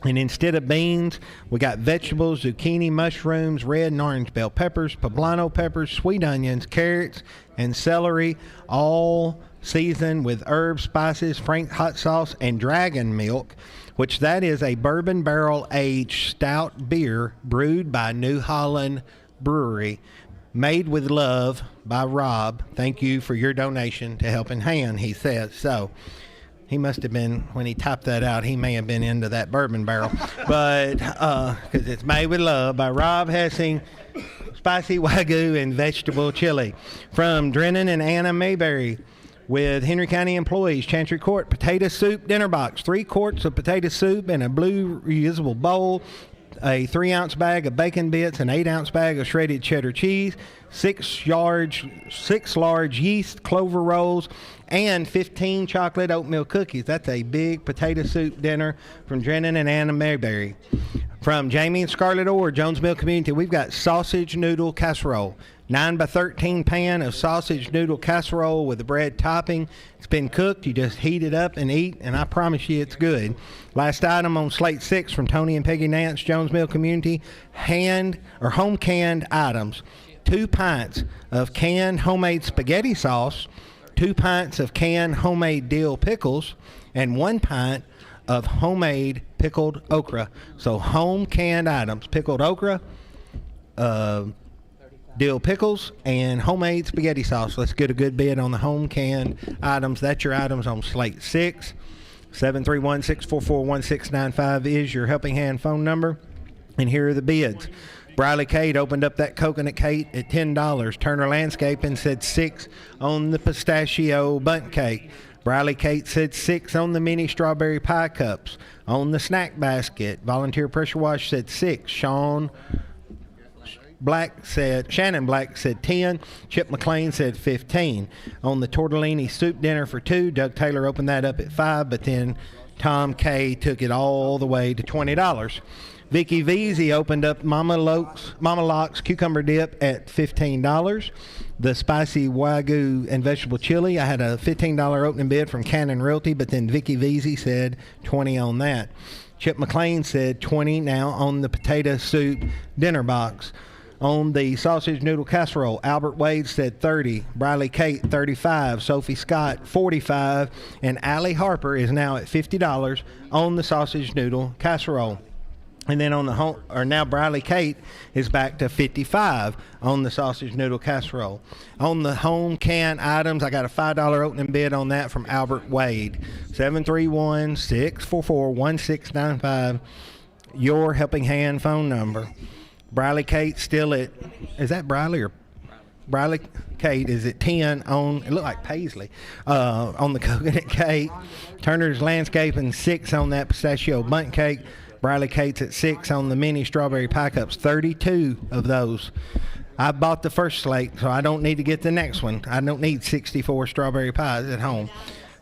And instead of beans, we got vegetables, zucchini, mushrooms, red and orange bell peppers, poblano peppers, sweet onions, carrots, and celery, all seasoned with herbs, spices, Frank's hot sauce, and dragon milk, which that is a bourbon barrel-aged stout beer brewed by New Holland Brewery, made with love by Rob. Thank you for your donation to Helping Hand, he says. So he must have been, when he typed that out, he may have been into that bourbon barrel. But, because it's made with love by Rob Hessing, spicy Wagyu and vegetable chili. From Drennan and Anna Mayberry with Henry County employees, Chancery Court, potato soup dinner box, 3 quarts of potato soup in a blue reusable bowl, a 3-ounce bag of bacon bits, an 8-ounce bag of shredded cheddar cheese, 6 large yeast clover rolls, and 15 chocolate oatmeal cookies. That's a big potato soup dinner from Drennan and Anna Mayberry. From Jamie and Scarlett Orr, Jones Mill Community, we've got sausage noodle casserole. 9 by 13 pan of sausage noodle casserole with the bread topping. It's been cooked. You just heat it up and eat, and I promise you it's good. Last item on slate 6 from Tony and Peggy Nance, Jones Mill Community, home canned items. 2 pints of canned homemade spaghetti sauce, 2 pints of canned homemade dill pickles, and 1 pint of homemade pickled okra. So home canned items, pickled okra, dill pickles, and homemade spaghetti sauce. Let's get a good bid on the home canned items. That's your items on slate 6. 731-644-1695 is your Helping Hand phone number. And here are the bids. Briley Kate opened up that coconut cake at $10. Turner Landscaping said 6 on the pistachio bundt cake. Briley Kate said 6 on the mini strawberry pie cups. On the snack basket, Volunteer Pressure Wash said 6. Shannon Black said 10. Chip McLean said 15. On the tortellini soup dinner for 2, Doug Taylor opened that up at 5, but then Tom K took it all the way to $20. Vicky Veazey opened up Mama Locke's cucumber dip at $15. The spicy Wagyu and vegetable chili, I had a $15 opening bid from Cannon Realty, but then Vicky Veazey said 20 on that. Chip McLean said 20 now on the potato soup dinner box. On the sausage noodle casserole, Albert Wade said 30, Briley Kate 35, Sophie Scott 45, and Allie Harper is now at $50 on the sausage noodle casserole. And then on the home, or now Briley Kate is back to 55 on the sausage noodle casserole. On the home canned items, I got a $5 opening bid on that from Albert Wade. 731-644-1695. Your Helping Hand phone number. Briley Kate still at, is that Briley or Briley Kate is at 10 on, it looked like Paisley, on the coconut cake. Turner's Landscaping 6 on that pistachio bundt cake. Briley Kate's at 6 on the mini strawberry pie cups, 32 of those. I bought the first slate, so I don't need to get the next one. I don't need 64 strawberry pies at home.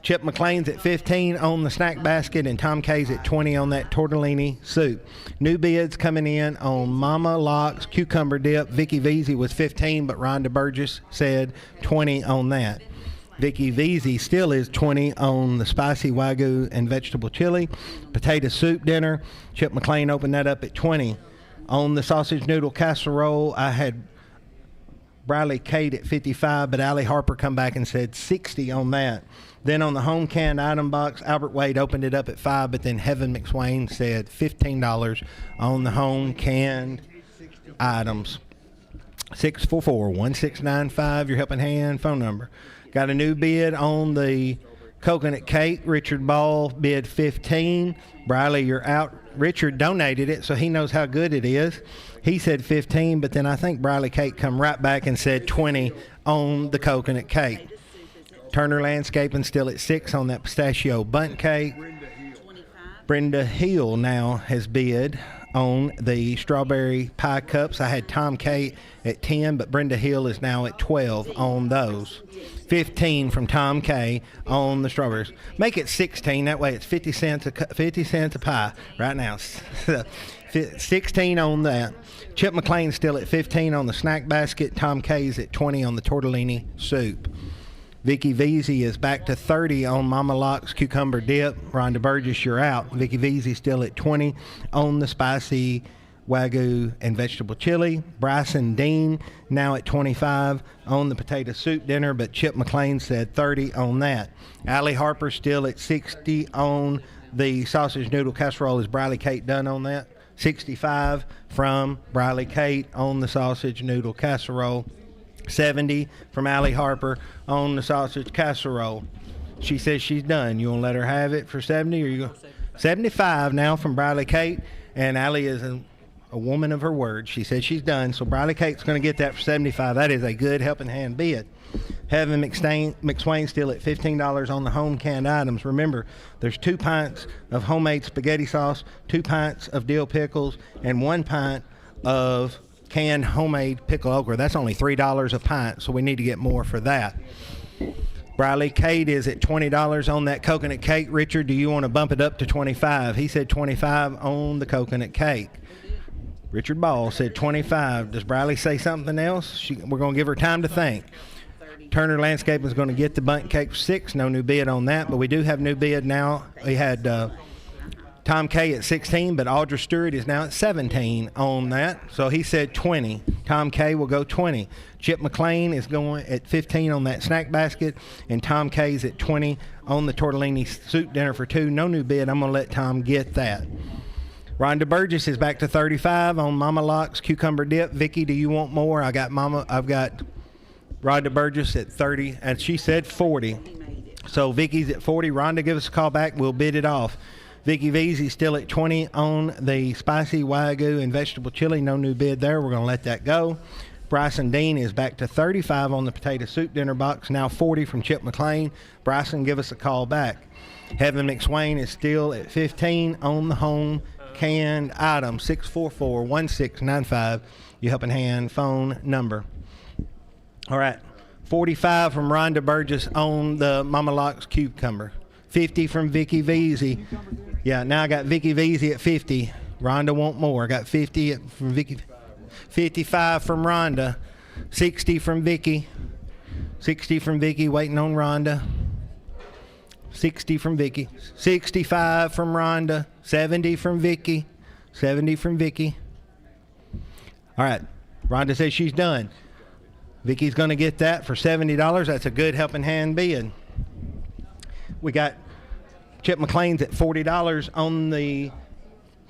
Chip McLean's at 15 on the snack basket, and Tom K's at 20 on that tortellini soup. New bids coming in on Mama Locke's cucumber dip. Vicky Veazey was 15, but Rhonda Burgess said 20 on that. Vicky Veazey still is 20 on the spicy Wagyu and vegetable chili. Potato soup dinner. Chip McLean opened that up at 20. On the sausage noodle casserole, I had Briley Kate at 55, but Allie Harper come back and said 60 on that. Then on the home canned item box, Albert Wade opened it up at 5, but then Heaven McSwain said $15 on the home canned items. 644-1695, your Helping Hand phone number. Got a new bid on the coconut cake. Richard Ball bid 15. Briley, you're out. Richard donated it, so he knows how good it is. He said 15, but then I think Briley Kate come right back and said 20 on the coconut cake. Turner Landscaping still at 6 on that pistachio bundt cake. Brenda Hill now has bid on the strawberry pie cups. I had Tom K at 10, but Brenda Hill is now at 12 on those. 15 from Tom K on the strawberries. Make it 16. That way it's 50 cents a pie right now. 16 on that. Chip McLean still at 15 on the snack basket. Tom K's at 20 on the tortellini soup. Vicky Veazey is back to 30 on Mama Locke's cucumber dip. Rhonda Burgess, you're out. Vicky Veazey still at 20 on the spicy Wagyu and vegetable chili. Bryson Dean now at 25 on the potato soup dinner, but Chip McLean said 30 on that. Allie Harper still at 60 on the sausage noodle casserole. Is Briley Kate done on that? 65 from Briley Kate on the sausage noodle casserole. 70 from Allie Harper on the sausage casserole. She says she's done. You want to let her have it for 70, or you go 75 now from Briley Kate, and Allie is a woman of her word. She says she's done, so Briley Kate's going to get that for 75. That is a good Helping Hand bid. Heaven McSwain still at $15 on the home canned items. Remember, there's 2 pints of homemade spaghetti sauce, 2 pints of dill pickles, and 1 pint of canned homemade pickle okra. That's only $3 a pint, so we need to get more for that. Briley Kate is at $20 on that coconut cake. Richard, do you want to bump it up to 25? He said 25 on the coconut cake. Richard Ball said 25. Does Briley say something else? We're going to give her time to think. Turner Landscaping is going to get the bundt cake for 6. No new bid on that, but we do have new bid now. We had Tom K at 16, but Audra Stewart is now at 17 on that. So he said 20. Tom K will go 20. Chip McLean is going at 15 on that snack basket, and Tom K's at 20 on the tortellini soup dinner for 2. No new bid. I'm going to let Tom get that. Rhonda Burgess is back to 35 on Mama Locke's cucumber dip. Vicky, do you want more? I've got Rhonda Burgess at 30, and she said 40. So Vicky's at 40. Rhonda, give us a call back. We'll bid it off. Vicky Veazey still at 20 on the spicy Wagyu and vegetable chili. No new bid there. We're going to let that go. Bryson Dean is back to 35 on the potato soup dinner box. Now 40 from Chip McLean. Bryson, give us a call back. Heaven McSwain is still at 15 on the home canned item. 644-1695. Your Helping Hand phone number. All right. 45 from Rhonda Burgess on the Mama Locke's cucumber. 50 from Vicky Veazey. Yeah, now I got Vicky Veazey at 50. Rhonda want more. I got 50 from Vicky. 55 from Rhonda. 60 from Vicky. 60 from Vicky, waiting on Rhonda. 60 from Vicky. 65 from Rhonda. 70 from Vicky. 70 from Vicky. All right. Rhonda says she's done. Vicky's going to get that for $70. That's a good helping hand bid. We got Chip McLean's at $40 on the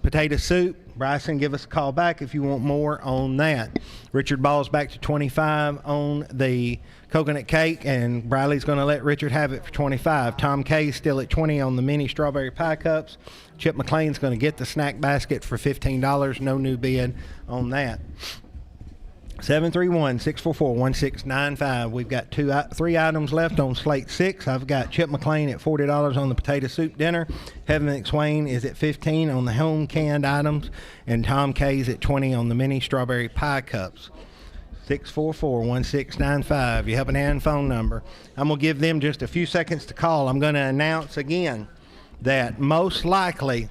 potato soup. Bryson, give us a call back if you want more on that. Richard Ball's back to $25 on the coconut cake, and Briley's going to let Richard have it for $25. Tom K's still at $20 on the mini strawberry pie cups. Chip McLean's going to get the snack basket for $15. No new bid on that. 731-644-1695. We've got three items left on slate 6. I've got Chip McLean at $40 on the potato soup dinner. Heaven McSwain is at $15 on the home canned items, and Tom K's at $20 on the mini strawberry pie cups. 644-1695. You have an hand phone number. I'm going to give them just a few seconds to call. I'm going to announce again that most likely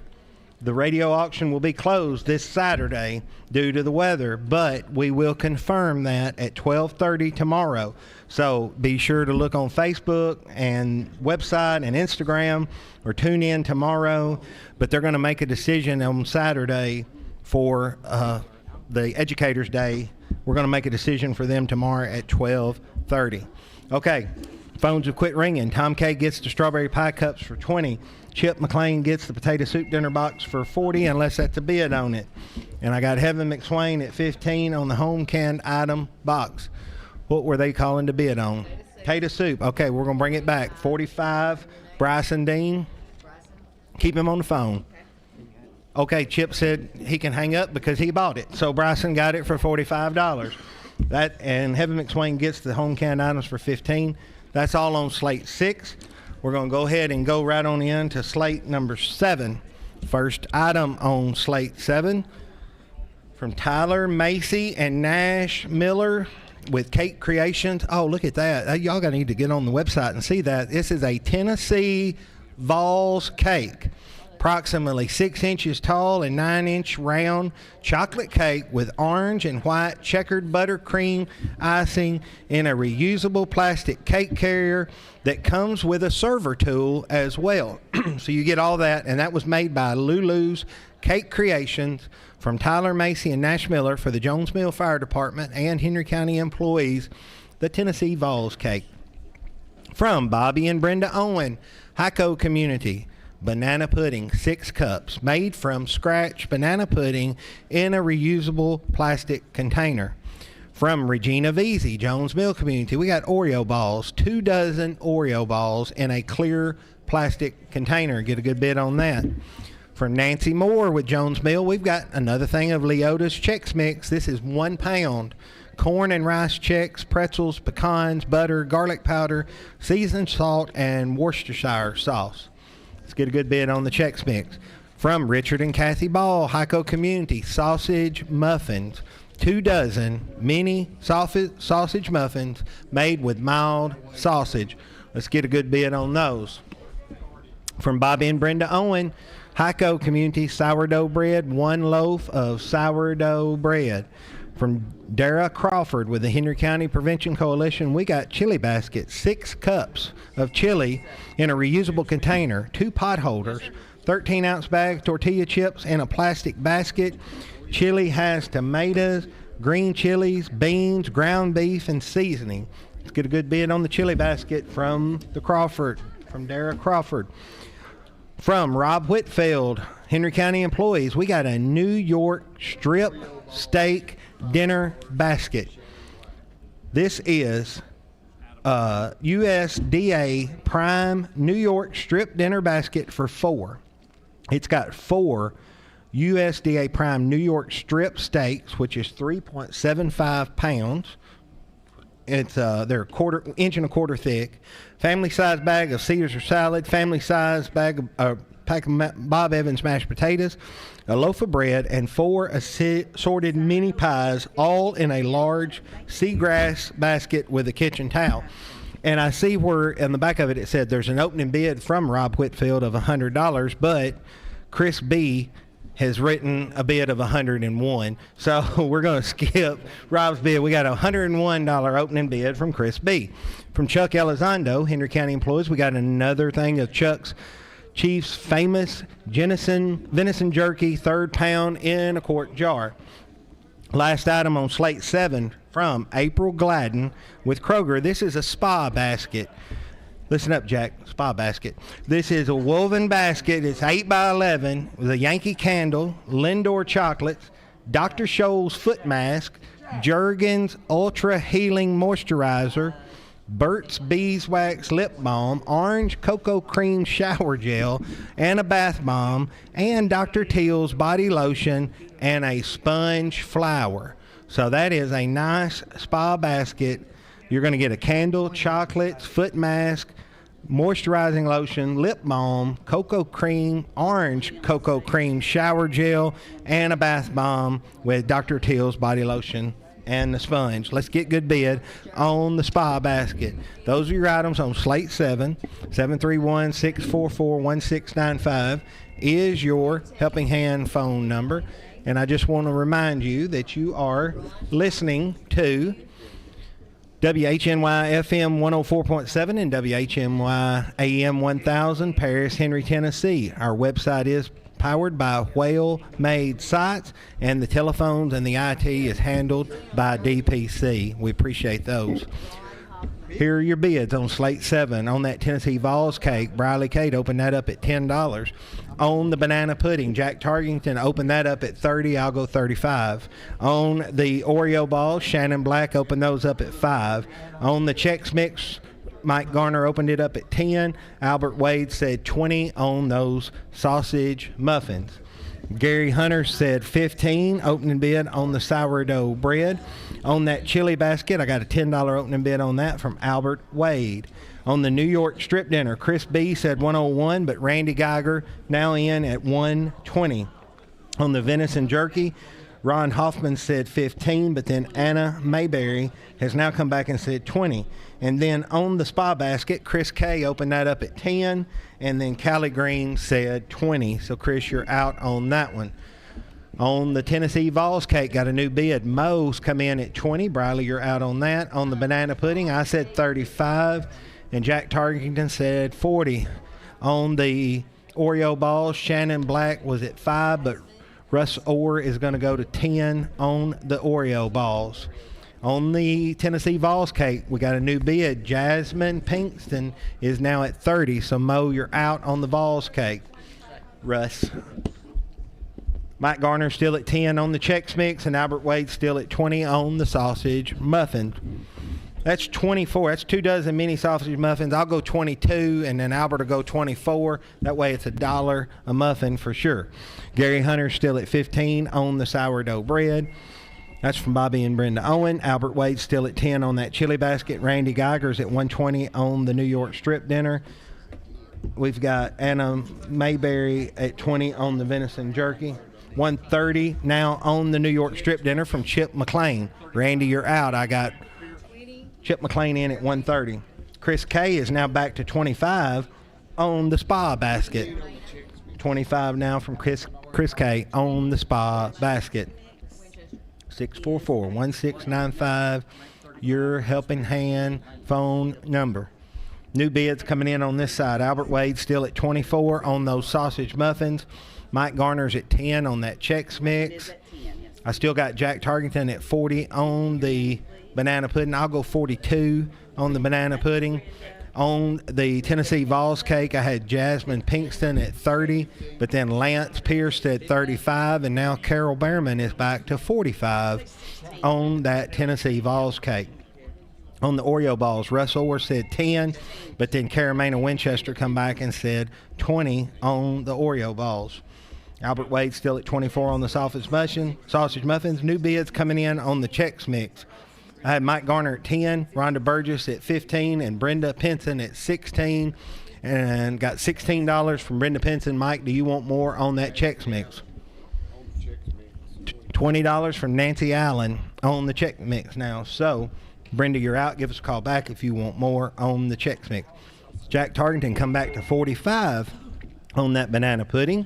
the radio auction will be closed this Saturday due to the weather, but we will confirm that at 12:30 tomorrow. So be sure to look on Facebook and website and Instagram, or tune in tomorrow. But they're going to make a decision on Saturday for the Educators' Day. We're going to make a decision for them tomorrow at 12:30. Okay, phones have quit ringing. Tom K gets the strawberry pie cups for $20. Chip McLean gets the potato soup dinner box for $40, unless that's a bid on it. And I got Heaven McSwain at $15 on the home canned item box. What were they calling the bid on? Potato soup. Okay, we're going to bring it back. $45, Bryson Dean. Keep him on the phone. Okay, Chip said he can hang up because he bought it. So Bryson got it for $45. That, and Heaven McSwain gets the home canned items for $15. That's all on slate 6. We're going to go ahead and go right on in to slate number 7. First item on slate 7 from Tyler Macy and Nash Miller with Cake Creations. Oh, look at that. Y'all got to need to get on the website and see that. This is a Tennessee Vols cake. Approximately 6 inches tall and 9-inch round chocolate cake with orange and white checkered buttercream icing in a reusable plastic cake carrier that comes with a server tool as well. So you get all that, and that was made by Lulu's Cake Creations from Tyler Macy and Nash Miller for the Jones Mill Fire Department and Henry County employees, the Tennessee Vols cake. From Bobby and Brenda Owen, Hyco Community. Banana pudding, 6 cups, made from scratch banana pudding in a reusable plastic container. From Regina Veazey, Jones Mill Community, we got Oreo balls, 2 dozen Oreo balls in a clear plastic container. Get a good bid on that. From Nancy Moore with Jones Mill, we've got another thing of Leota's Chex Mix. This is 1 pound. Corn and rice Chex, pretzels, pecans, butter, garlic powder, seasoned salt, and Worcestershire sauce. Let's get a good bid on the Chex Mix. From Richard and Kathy Ball, Hyco Community, sausage muffins, 2 dozen mini sausage muffins made with mild sausage. Let's get a good bid on those. From Bobby and Brenda Owen, Hyco Community, sourdough bread, 1 loaf of sourdough bread. From Dara Crawford with the Henry County Prevention Coalition, we got chili baskets, 6 cups of chili in a reusable container, 2 pot holders, 13-ounce bag tortilla chips in a plastic basket. Chili has tomatoes, green chilies, beans, ground beef, and seasoning. Let's get a good bid on the chili basket from Dara Crawford. From Rob Whitfield, Henry County employees, we got a New York strip steak dinner basket. This is USDA Prime New York strip dinner basket for 4. It's got 4 USDA Prime New York strip steaks, which is 3.75 pounds. It's they're 1.25 inches thick. Family size bag of Caesar salad. Family size bag of pack of Bob Evans mashed potatoes, a loaf of bread, and 4 assorted mini pies, all in a large seagrass basket with a kitchen towel. And I see where in the back of it said there's an opening bid from Rob Whitfield of $100, but Chris B has written a bid of $101. So we're going to skip Rob's bid. We got a $101 opening bid from Chris B. From Chuck Elizondo, Henry County employees, we got another thing of Chuck's Chief's famous venison jerky, 3rd pound in a quart jar. Last item on slate 7 from April Gladden with Kroger. This is a spa basket. Listen up, Jack. Spa basket. This is a woven basket. It's 8 by 11 with a Yankee candle, Lindor chocolates, Dr. Scholl's foot mask, Jergens Ultra Healing Moisturizer, Burt's Beeswax Lip Balm, Orange Cocoa Cream Shower Gel, and a bath bomb, and Dr. Teal's Body Lotion, and a sponge flower. So that is a nice spa basket. You're going to get a candle, chocolates, foot mask, moisturizing lotion, lip balm, cocoa cream, orange cocoa cream shower gel, and a bath bomb with Dr. Teal's Body Lotion and the sponge. Let's get good bid on the spa basket. Those are your items on slate 7. 731-644-1695 is your Helping Hand phone number. And I just want to remind you that you are listening to WHNY FM 104.7 and WHNY AM 1000, Paris, Henry, Tennessee. Our website is powered by Whale Made Sites, and the telephones and the IT is handled by DPC. We appreciate those. Here are your bids on slate 7. On that Tennessee Vols cake, Briley Kate opened that up at $10. On the banana pudding, Jack Tarkington opened that up at $30. I'll go $35. On the Oreo balls, Shannon Black opened those up at $5. On the Chex Mix, Mike Garner opened it up at $10. Albert Wade said $20 on those sausage muffins. Gary Hunter said $15 opening bid on the sourdough bread. On that chili basket, I got a $10 opening bid on that from Albert Wade. On the New York strip dinner, Chris B said $101, but Randy Geiger now in at $120. On the venison jerky, Ron Hoffman said $15, but then Anna Mayberry has now come back and said $20. And then on the spa basket, Chris K opened that up at $10, and then Callie Green said $20. So, Chris, you're out on that one. On the Tennessee Vols cake, got a new bid. Moe's come in at $20. Briley, you're out on that. On the banana pudding, I said $35, and Jack Tarkington said $40. On the Oreo balls, Shannon Black was at $5, but Russ Orr is going to go to $10 on the Oreo balls. On the Tennessee Vols cake, we got a new bid. Jasmine Pinkston is now at $30. So, Mo, you're out on the Vols cake. Russ. Mike Garner still at $10 on the Chex Mix, and Albert Wade still at $20 on the sausage muffin. That's 24. That's 2 dozen mini sausage muffins. I'll go 22, and then Albert will go 24. That way it's $1 a muffin for sure. Gary Hunter still at $15 on the sourdough bread. That's from Bobby and Brenda Owen. Albert Wade still at $10 on that chili basket. Randy Geiger's at $120 on the New York strip dinner. We've got Anna Mayberry at $20 on the venison jerky. $130 now on the New York strip dinner from Chip McLean. Randy, you're out. I got Chip McLean in at $130. Chris K is now back to $25 on the spa basket. $25 now from Chris K on the spa basket. 644-1695, your Helping Hand phone number. New bids coming in on this side. Albert Wade still at $24 on those sausage muffins. Mike Garner's at $10 on that Chex Mix. I still got Jack Tarkington at $40 on the banana pudding. I'll go $42 on the banana pudding. On the Tennessee Vols cake, I had Jasmine Pinkston at $30, but then Lance Pierce at $35, and now Carol Behrman is back to $45 on that Tennessee Vols cake. On the Oreo balls, Russ Orr said $10, but then Caramana Winchester come back and said $20 on the Oreo balls. Albert Wade still at $24 on the sausage muffins. New bids coming in on the Chex Mix. I had Mike Garner at $10, Rhonda Burgess at $15, and Brenda Pinson at $16, and got $16 from Brenda Pinson. Mike, do you want more on that Chex Mix? $20 from Nancy Allen on the Chex Mix now. So, Brenda, you're out. Give us a call back if you want more on the Chex Mix. Jack Tarkington come back to $45 on that banana pudding.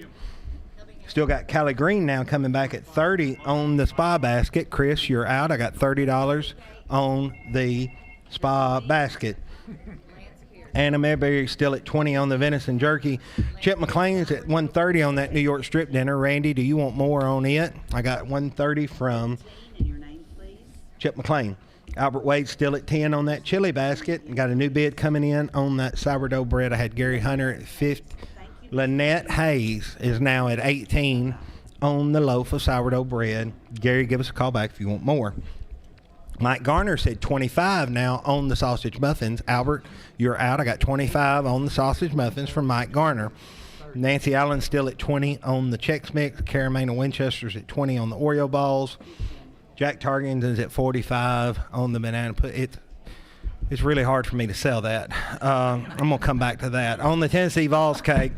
Still got Callie Green now coming back at $30 on the spa basket. Chris, you're out. I got $30 on the spa basket. Anna Mayberry's still at 20 on the venison jerky. Chip McLean's at 130 on that New York strip dinner. Randy, do you want more on it? I got 130 from Chip McLean. Albert Wade's still at 10 on that chili basket. Got a new bid coming in on that sourdough bread. I had Gary Hunter at 50. Lynette Hayes is now at 18 on the loaf of sourdough bread. Gary, give us a call back if you want more. Mike Garner said 25 now on the sausage muffins. Albert, you're out. I got 25 on the sausage muffins from Mike Garner. Nancy Allen's still at 20 on the Chex Mix. Caramana Winchester's at 20 on the Oreo balls. Jack Targins is at 45 on the banana pudding. It's really hard for me to sell that. I'm going to come back to that. On the Tennessee Vols cake,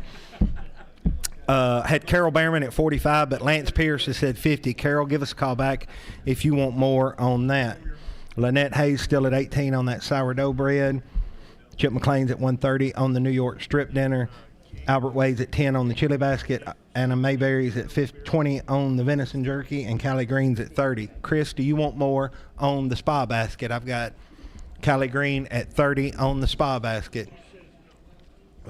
had Carol Behrman at 45, but Lance Pierce has said 50. Carol, give us a call back if you want more on that. Lynette Hayes still at 18 on that sourdough bread. Chip McLean's at 130 on the New York strip dinner. Albert Wade's at 10 on the chili basket. Anna Mayberry's at 20 on the venison jerky. And Callie Green's at 30. Chris, do you want more on the spa basket? I've got Callie Green at 30 on the spa basket.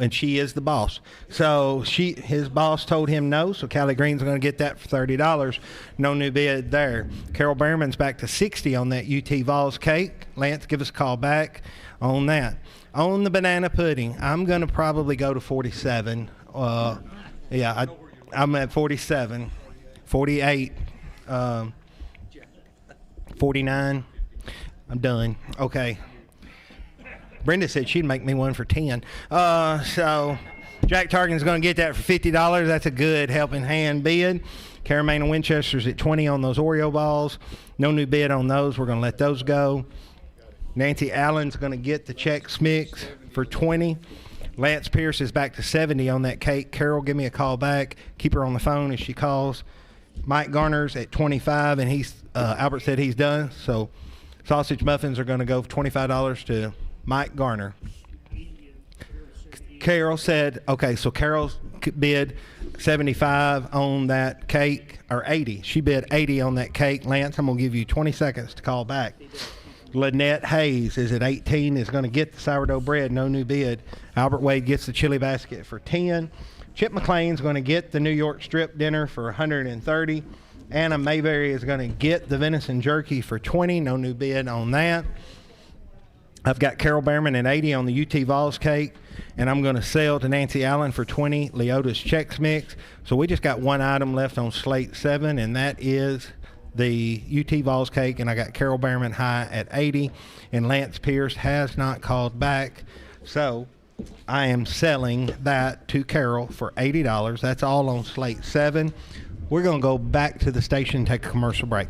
And she is the boss. So his boss told him no, so Callie Green's going to get that for $30. No new bid there. Carol Behrman's back to 60 on that UT Vols cake. Lance, give us a call back on that. On the banana pudding, I'm going to probably go to 47. I'm at 47, 48, 49. I'm done. Okay. Brenda said she'd make me one for 10. So Jack Targan's going to get that for $50. That's a good helping hand bid. Caramana Winchester's at 20 on those Oreo balls. No new bid on those. We're going to let those go. Nancy Allen's going to get the Chex Mix for 20. Lance Pierce is back to 70 on that cake. Carol, give me a call back. Keep her on the phone as she calls. Mike Garner's at 25, and Albert said he's done. So sausage muffins are going to go for $25 to Mike Garner. Carol said, okay, so Carol's bid 75 on that cake, or 80. She bid 80 on that cake. Lance, I'm going to give you 20 seconds to call back. Lynette Hayes is at 18, is going to get the sourdough bread, no new bid. Albert Wade gets the chili basket for 10. Chip McLean's going to get the New York strip dinner for 130. Anna Mayberry is going to get the venison jerky for 20, no new bid on that. I've got Carol Behrman at 80 on the UT Vols cake, and I'm going to sell to Nancy Allen for 20 Leota's Chex Mix. So we just got one item left on slate 7, and that is the UT Vols cake, and I got Carol Behrman high at 80, and Lance Pierce has not called back. So I am selling that to Carol for $80. That's all on slate 7. We're going to go back to the station and take a commercial break.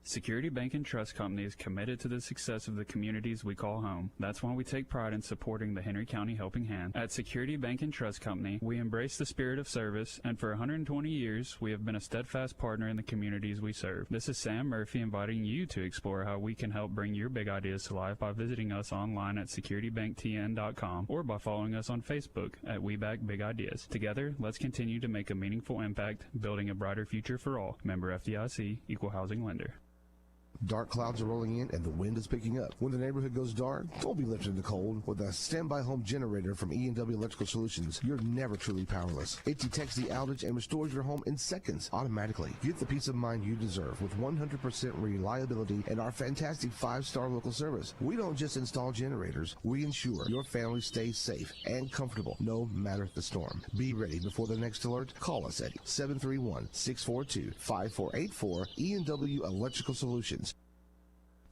Security Bank and Trust Company is committed to the success of the communities we call home. That's why we take pride in supporting the Henry County Helping Hand. At Security Bank and Trust Company, we embrace the spirit of service, and for 120 years, we have been a steadfast partner in the communities we serve. This is Sam Murphy inviting you to explore how we can help bring your big ideas to life by visiting us online at securitybanktn.com or by following us on Facebook at We Back Big Ideas. Together, let's continue to make a meaningful impact, building a brighter future for all. Member FDIC, Equal Housing Lender. Dark clouds are rolling in and the wind is picking up. When the neighborhood goes dark, don't be left in the cold. With a standby home generator from E&W Electrical Solutions, you're never truly powerless. It detects the outage and restores your home in seconds automatically. Get the peace of mind you deserve with 100% reliability and our fantastic 5-star local service. We don't just install generators, we ensure your family stays safe and comfortable no matter the storm. Be ready before the next alert. Call us at 731-642-5484. E&W Electrical Solutions.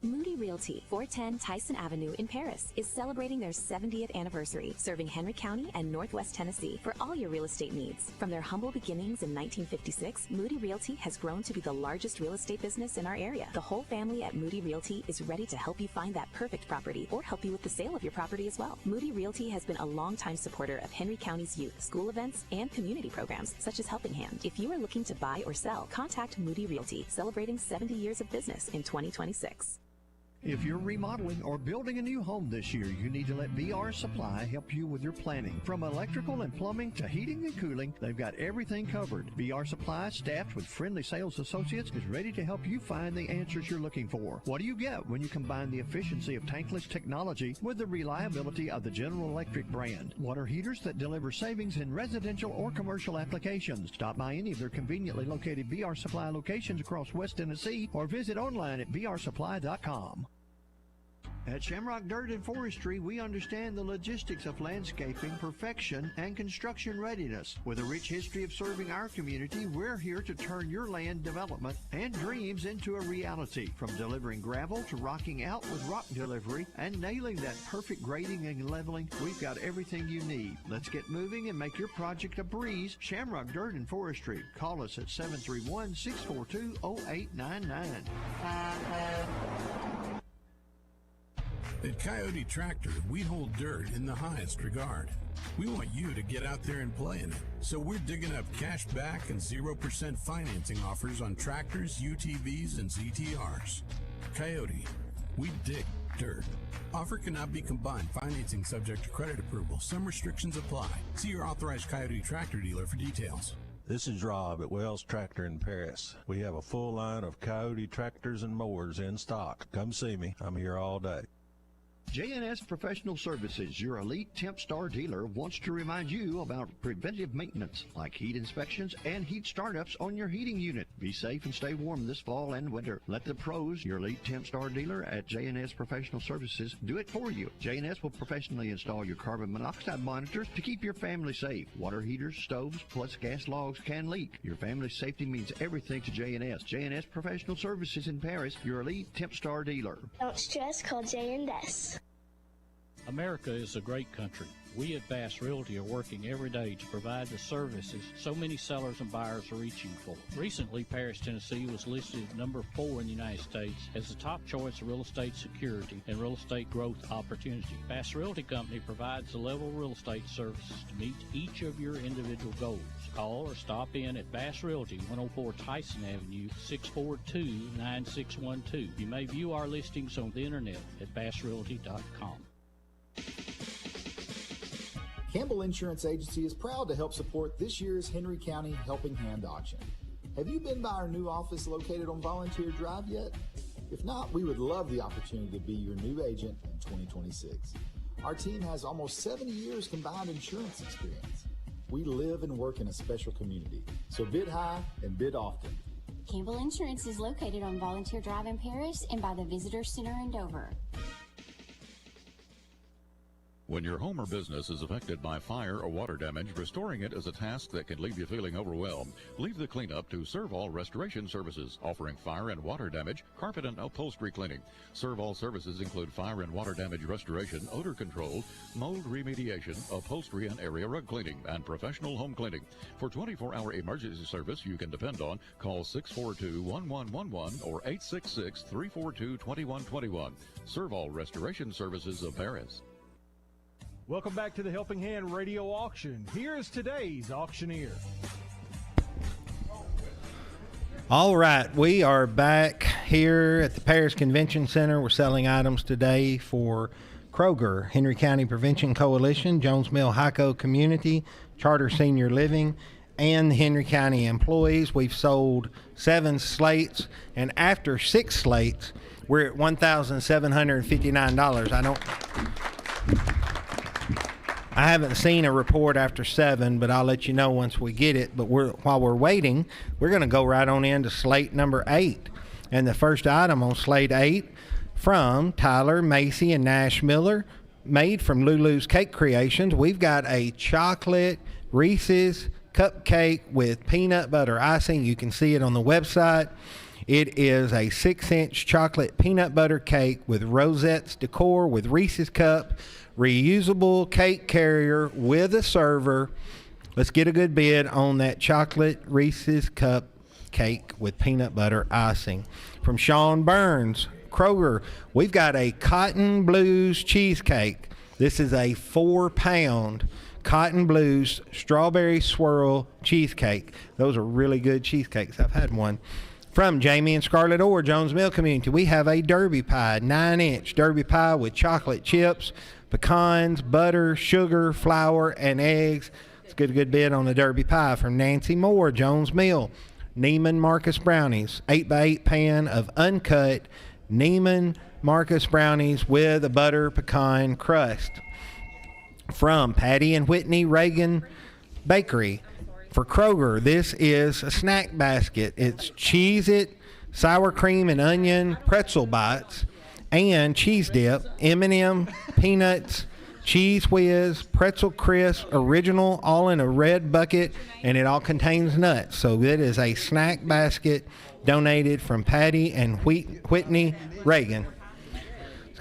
Moody Realty, 410 Tyson Avenue in Paris, is celebrating their 70th anniversary, serving Henry County and Northwest Tennessee for all your real estate needs. From their humble beginnings in 1956, Moody Realty has grown to be the largest real estate business in our area. The whole family at Moody Realty is ready to help you find that perfect property or help you with the sale of your property as well. Moody Realty has been a longtime supporter of Henry County's youth, school events, and community programs such as Helping Hand. If you are looking to buy or sell, contact Moody Realty, celebrating 70 years of business in 2026. If you're remodeling or building a new home this year, you need to let BR Supply help you with your planning. From electrical and plumbing to heating and cooling, they've got everything covered. BR Supply, staffed with friendly sales associates, is ready to help you find the answers you're looking for. What do you get when you combine the efficiency of tankless technology with the reliability of the General Electric brand? Water heaters that deliver savings in residential or commercial applications. Stop by any of their conveniently located BR Supply locations across West Tennessee or visit online at brsupply.com. At Shamrock Dirt and Forestry, we understand the logistics of landscaping, perfection, and construction readiness. With a rich history of serving our community, we're here to turn your land development and dreams into a reality. From delivering gravel to rocking out with rock delivery and nailing that perfect grading and leveling, we've got everything you need. Let's get moving and make your project a breeze. Shamrock Dirt and Forestry. Call us at 731-642-0899. At Coyote Tractor, we hold dirt in the highest regard. We want you to get out there and play in it. So we're digging up cash back and 0% financing offers on tractors, UTVs, and ZTRs. Coyote, we dig dirt. Offer cannot be combined. Financing subject to credit approval. Some restrictions apply. See your authorized Coyote Tractor dealer for details. This is Rob at Wells Tractor in Paris. We have a full line of Coyote tractors and mowers in stock. Come see me. I'm here all day. JNS Professional Services, your elite Temp Star dealer, wants to remind you about preventive maintenance like heat inspections and heat startups on your heating unit. Be safe and stay warm this fall and winter. Let the pros, your elite Temp Star dealer at JNS Professional Services, do it for you. JNS will professionally install your carbon monoxide monitors to keep your family safe. Water heaters, stoves, plus gas logs can leak. Your family's safety means everything to JNS. JNS Professional Services in Paris, your elite Temp Star dealer. Don't stress, call JNS. America is a great country. We at Bass Realty are working every day to provide the services so many sellers and buyers are reaching for. Recently, Paris, Tennessee was listed at number 4 in the United States as the top choice of real estate security and real estate growth opportunity. Bass Realty Company provides the level of real estate services to meet each of your individual goals. Call or stop in at Bass Realty, 104 Tyson Avenue, 642-9612. You may view our listings on the internet at bassrealty.com. Campbell Insurance Agency is proud to help support this year's Henry County Helping Hand Auction. Have you been by our new office located on Volunteer Drive yet? If not, we would love the opportunity to be your new agent in 2026. Our team has almost 70 years combined insurance experience. We live and work in a special community, so bid high and bid often. Campbell Insurance is located on Volunteer Drive in Paris and by the Visitor Center in Dover. When your home or business is affected by fire or water damage, restoring it is a task that can leave you feeling overwhelmed. Leave the cleanup to Servall Restoration Services, offering fire and water damage, carpet and upholstery cleaning. Servall services include fire and water damage restoration, odor control, mold remediation, upholstery and area rug cleaning, and professional home cleaning. For 24-hour emergency service you can depend on, call 642-1111 or 866-342-2121. Servall Restoration Services of Paris. Welcome back to the Helping Hand Radio Auction. Here is today's auctioneer. All right, we are back here at the Paris Convention Center. We're selling items today for Kroger, Henry County Prevention Coalition, Jones Mill Hico Community, Charter Senior Living, and Henry County employees. We've sold 7 slates, and after 6 slates, we're at $1,759. I haven't seen a report after 7, but I'll let you know once we get it. But while we're waiting, we're going to go right on into slate number 8. And the first item on slate 8 from Tyler, Macy, and Nash Miller, made from Lulu's Cake Creations. We've got a chocolate Reese's cupcake with peanut butter icing. You can see it on the website. It is a 6-inch chocolate peanut butter cake with rosettes decor with Reese's cup, reusable cake carrier with a server. Let's get a good bid on that chocolate Reese's cup cake with peanut butter icing. From Sean Burns, Kroger, we've got a Cotton Blues cheesecake. This is a 4-pound Cotton Blues strawberry swirl cheesecake. Those are really good cheesecakes. I've had one. From Jamie and Scarlett Orr, Jones Mill Community, we have a Derby pie, 9-inch Derby pie with chocolate chips, pecans, butter, sugar, flour, and eggs. Let's get a good bit on the Derby pie. From Nancy Moore, Jones Mill, Neiman Marcus Brownies, 8x8 pan of uncut Neiman Marcus Brownies with a butter pecan crust. From Patty and Whitney Reagan Bakery, for Kroger, this is a snack basket. It's Cheez-It, sour cream and onion pretzel bites, and cheese dip, M&M, peanuts, Cheese Whiz, pretzel crisp, original, all in a red bucket, and it all contains nuts. So it is a snack basket donated from Patty and Whitney Reagan.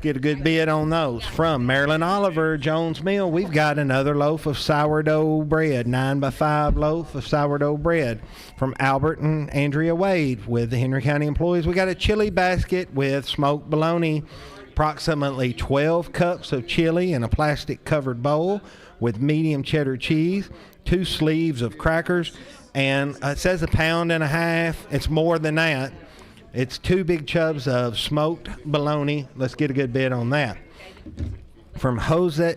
Get a good bid on those. From Marilyn Oliver, Jones Mill, we've got another loaf of sourdough bread, 9x5 loaf of sourdough bread. From Albert and Andrea Wade with the Henry County employees, we got a chili basket with smoked bologna, approximately 12 cups of chili in a plastic covered bowl with medium cheddar cheese, 2 sleeves of crackers, and it says 1.5 pounds. It's more than that. It's 2 big chubs of smoked bologna. Let's get a good bid on that. From Josie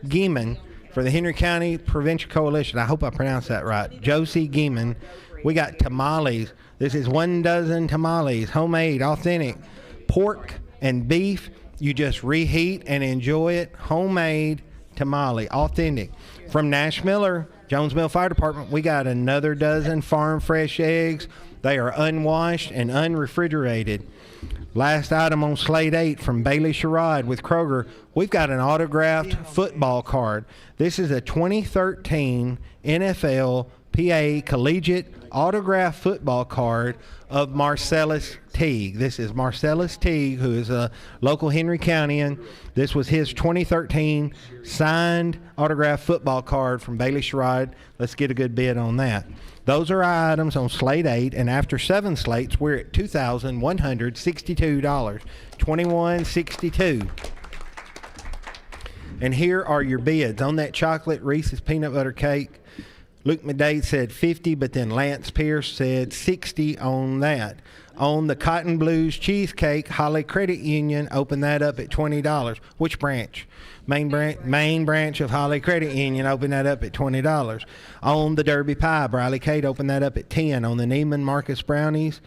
Geeman for the Henry County Prevention Coalition. I hope I pronounced that right. Josie Geeman. We got tamales. This is 1 dozen tamales, homemade, authentic, pork and beef. You just reheat and enjoy it. Homemade tamale, authentic. From Nash Miller, Jones Mill Fire Department, we got another dozen farm fresh eggs. They are unwashed and unrefrigerated. Last item on Slate 8 from Bailey Sherrod with Kroger, we've got an autographed football card. This is a 2013 NFL PA Collegiate autographed football card of Marcellus Teague. This is Marcellus Teague, who is a local Henry Countyan. This was his 2013 signed autographed football card from Bailey Sherrod. Let's get a good bid on that. Those are our items on Slate 8, and after 7 slates, we're at $2,162, $2,162. And here are your bids. On that chocolate Reese's peanut butter cake, Luke McDade said 50, but then Lance Pierce said 60 on that. On the Cotton Blues cheesecake, Holly Credit Union opened that up at $20. Which branch? Main branch of Holly Credit Union opened that up at $20. On the Derby Pie, Briley Kate opened that up at 10. On the Neiman Marcus Brownies,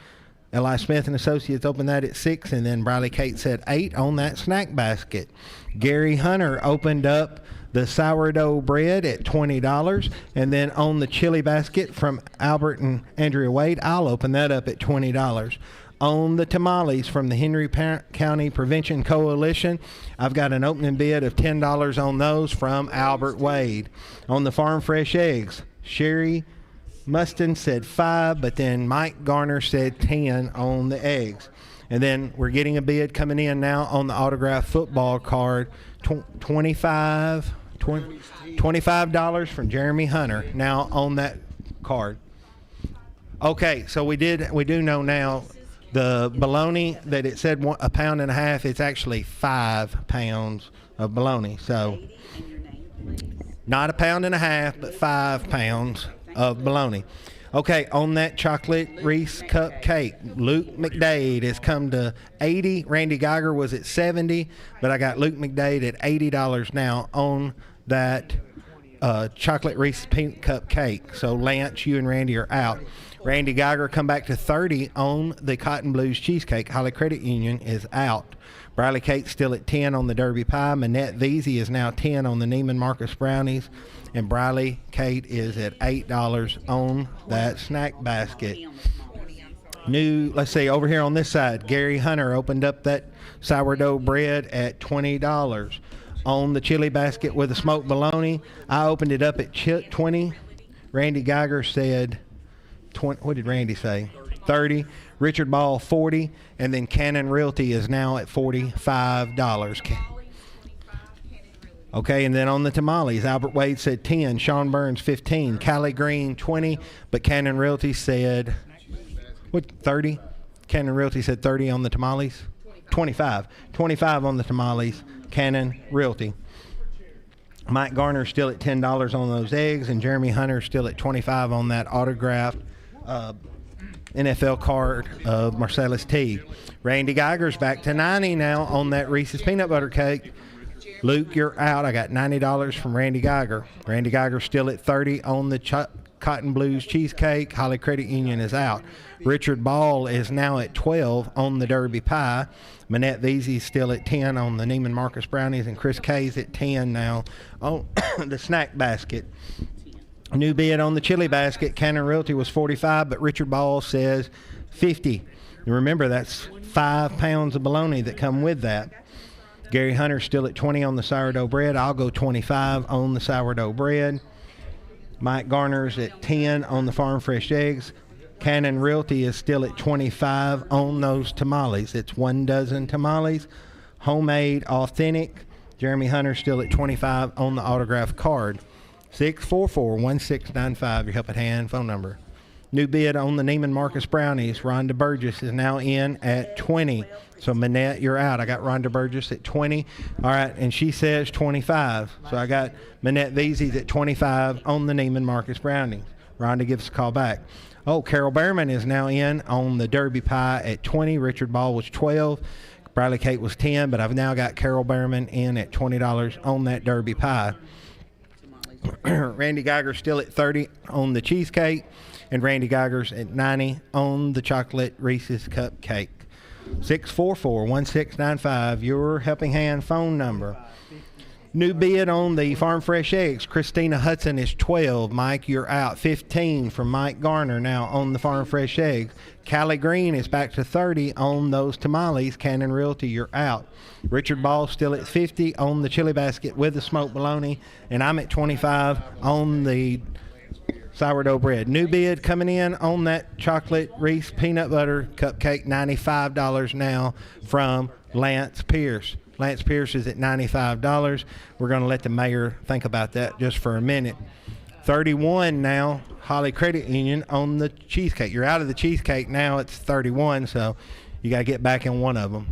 Eli Smith and Associates opened that at 6, and then Briley Kate said 8 on that snack basket. Gary Hunter opened up the sourdough bread at $20, and then on the chili basket from Albert and Andrea Wade, I'll open that up at $20. On the tamales from the Henry County Prevention Coalition, I've got an opening bid of $10 on those from Albert Wade. On the farm fresh eggs, Sherry Mustin said 5, but then Mike Garner said 10 on the eggs. And then we're getting a bid coming in now on the autographed football card, $25 from Jeremy Hunter now on that card. Okay, so we do know now the bologna that it said 1.5 pounds, it's actually 5 pounds of bologna. So not 1.5 pounds, but 5 pounds of bologna. Okay, on that chocolate Reese cupcake, Luke McDade has come to 80. Randy Geiger was at 70, but I got Luke McDade at $80 now on that chocolate Reese pink cupcake. So Lance, you and Randy are out. Randy Geiger come back to 30 on the Cotton Blues cheesecake. Holly Credit Union is out. Briley Kate still at 10 on the Derby Pie. Manette Veazey is now 10 on the Neiman Marcus Brownies. And Briley Kate is at $8 on that snack basket. Let's see, over here on this side, Gary Hunter opened up that sourdough bread at $20. On the chili basket with the smoked bologna, I opened it up at 20. Randy Geiger said 20. What did Randy say? 30. Richard Ball 40, and then Cannon Realty is now at $45. Okay, and then on the tamales, Albert Wade said 10, Sean Burns 15, Callie Green 20, but Cannon Realty said 30. Cannon Realty said 30 on the tamales. 25 on the tamales. Cannon Realty. Mike Garner still at $10 on those eggs, and Jeremy Hunter still at $25 on that autographed NFL card of Marcellus T. Randy Geiger's back to 90 now on that Reese's peanut butter cake. Luke, you're out. I got $90 from Randy Geiger. Randy Geiger's still at 30 on the Cotton Blues cheesecake. Holly Credit Union is out. Richard Ball is now at 12 on the Derby pie. Manette Veazey's still at 10 on the Neiman Marcus brownies, and Chris Kay's at 10 now on the snack basket. New bid on the chili basket. Cannon Realty was 45, but Richard Ball says 50. And remember, that's 5 pounds of bologna that come with that. Gary Hunter's still at 20 on the sourdough bread. I'll go 25 on the sourdough bread. Mike Garner's at 10 on the farm fresh eggs. Cannon Realty is still at 25 on those tamales. It's 1 dozen tamales, homemade, authentic. Jeremy Hunter's still at 25 on the autograph card. 644-1695, your help at hand phone number. New bid on the Neiman Marcus brownies. Rhonda Burgess is now in at 20. So, Manette, you're out. I got Rhonda Burgess at 20. All right, and she says 25. So, I got Manette Veazey's at 25 on the Neiman Marcus brownies. Rhonda gives us a call back. Oh, Carol Behrman is now in on the Derby pie at 20. Richard Ball was 12. Bradley Kate was 10, but I've now got Carol Behrman in at $20 on that Derby pie. Randy Geiger's still at 30 on the cheesecake, and Randy Geiger's at 90 on the chocolate Reese's cupcake. 644-1695, your helping hand phone number. New bid on the farm fresh eggs. Christina Hudson is 12. Mike, you're out. 15 from Mike Garner now on the farm fresh eggs. Callie Green is back to 30 on those tamales. Cannon Realty, you're out. Richard Ball still at 50 on the chili basket with the smoked bologna, and I'm at 25 on the sourdough bread. New bid coming in on that chocolate Reese peanut butter cupcake, $95 now from Lance Pierce. Lance Pierce is at $95. We're going to let the mayor think about that just for a minute. 31 now, Holly Credit Union on the cheesecake. You're out of the cheesecake now. It's 31, so you got to get back in one of them.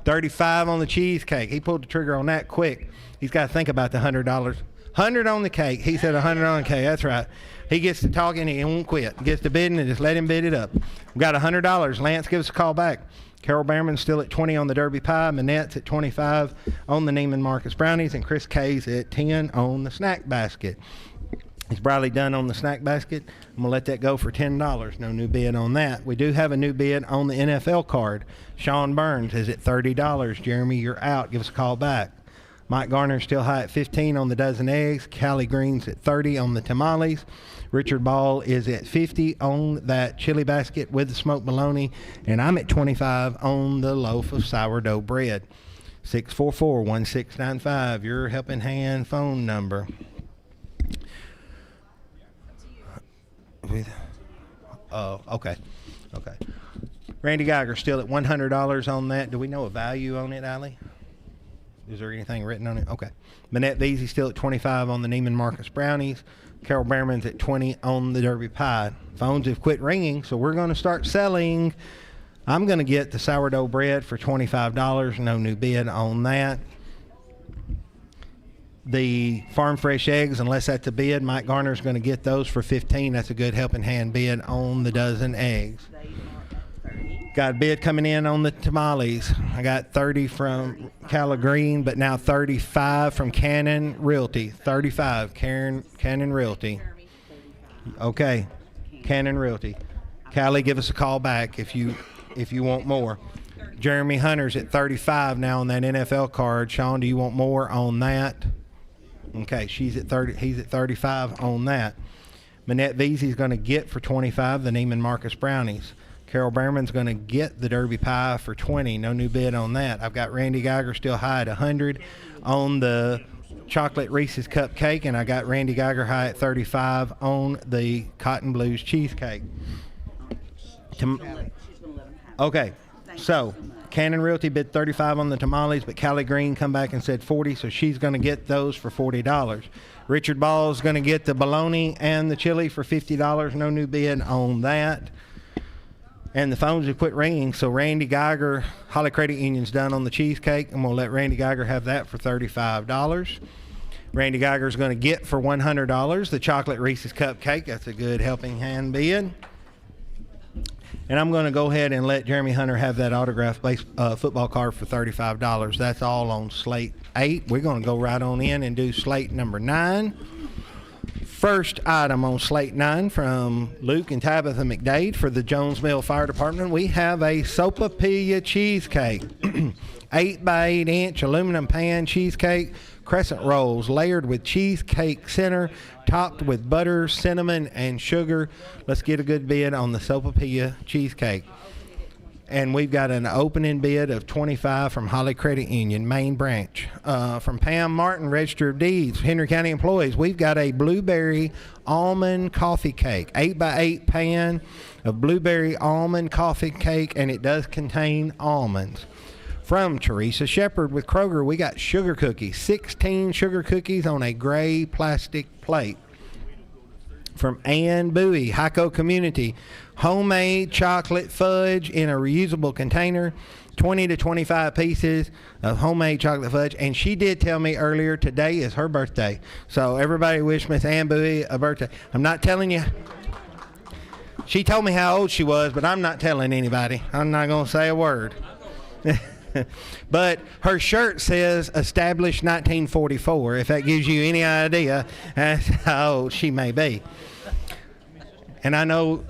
35 on the cheesecake. He pulled the trigger on that quick. He's got to think about the $100. 100 on the cake. He said 100 on the cake. That's right. He gets to talking. He won't quit. He gets to bidding and just let him bid it up. We got $100. Lance, give us a call back. Carol Behrman's still at 20 on the Derby pie. Manette's at 25 on the Neiman Marcus brownies, and Chris Kay's at 10 on the snack basket. Is Bradley done on the snack basket? I'm going to let that go for $10. No new bid on that. We do have a new bid on the NFL card. Sean Burns is at $30. Jeremy, you're out. Give us a call back. Mike Garner's still high at 15 on the dozen eggs. Callie Green's at 30 on the tamales. Richard Ball is at 50 on that chili basket with the smoked bologna. And I'm at 25 on the loaf of sourdough bread. 644-1695, your helping hand phone number. Okay. Randy Geiger still at $100 on that. Do we know a value on it, Allie? Is there anything written on it? Okay. Manette Veazey still at 25 on the Neiman Marcus brownies. Carol Behrman's at 20 on the Derby pie. Phones have quit ringing, so we're going to start selling. I'm going to get the sourdough bread for $25. No new bid on that. The farm fresh eggs, unless that's a bid, Mike Garner's going to get those for $15. That's a good helping hand bid on the dozen eggs. Got a bid coming in on the tamales. I got 30 from Callie Green, but now 35 from Cannon Realty. 35, Cannon Realty. Okay, Cannon Realty. Callie, give us a call back if you want more. Jeremy Hunter's at 35 now on that NFL card. Sean, do you want more on that? Okay, she's at 30. He's at 35 on that. Manette Veazey's going to get for 25 the Neiman Marcus brownies. Carol Behrman's going to get the Derby pie for 20. No new bid on that. I've got Randy Geiger still high at 100 on the chocolate Reese's cupcake, and I got Randy Geiger high at 35 on the Cotton Blues cheesecake. Okay, so Cannon Realty bid 35 on the tamales, but Callie Green come back and said 40, so she's going to get those for $40. Richard Ball's going to get the bologna and the chili for $50. No new bid on that. And the phones have quit ringing, so Randy Geiger, Holly Credit Union's done on the cheesecake. I'm going to let Randy Geiger have that for $35. Randy Geiger's going to get for $100 the chocolate Reese's Cupcake. That's a good helping hand bid. And I'm going to go ahead and let Jeremy Hunter have that autographed football card for $35. That's all on slate 8. We're going to go right on in and do slate number 9. First item on slate 9 from Luke and Tabitha McDade for the Jones Mill Fire Department. We have a Sopapilla cheesecake. 8 by 8 inch aluminum pan cheesecake, crescent rolls layered with cheesecake center, topped with butter, cinnamon, and sugar. Let's get a good bid on the Sopapilla cheesecake. And we've got an opening bid of $25 from Holly Credit Union, main branch. From Pam Martin, Register of Deeds, Henry County Employees, we've got a blueberry almond coffee cake, 8 by 8 pan of blueberry almond coffee cake, and it does contain almonds. From Teresa Shepard with Kroger, we got sugar cookies, 16 sugar cookies on a gray plastic plate. From Ann Bowie, Hyco Community, homemade chocolate fudge in a reusable container, 20 to 25 pieces of homemade chocolate fudge. And she did tell me earlier today is her birthday. So everybody wish Miss Ann Bowie a birthday. I'm not telling you. She told me how old she was, but I'm not telling anybody. I'm not going to say a word. But her shirt says established 1944, if that gives you any idea as how old she may be. And I know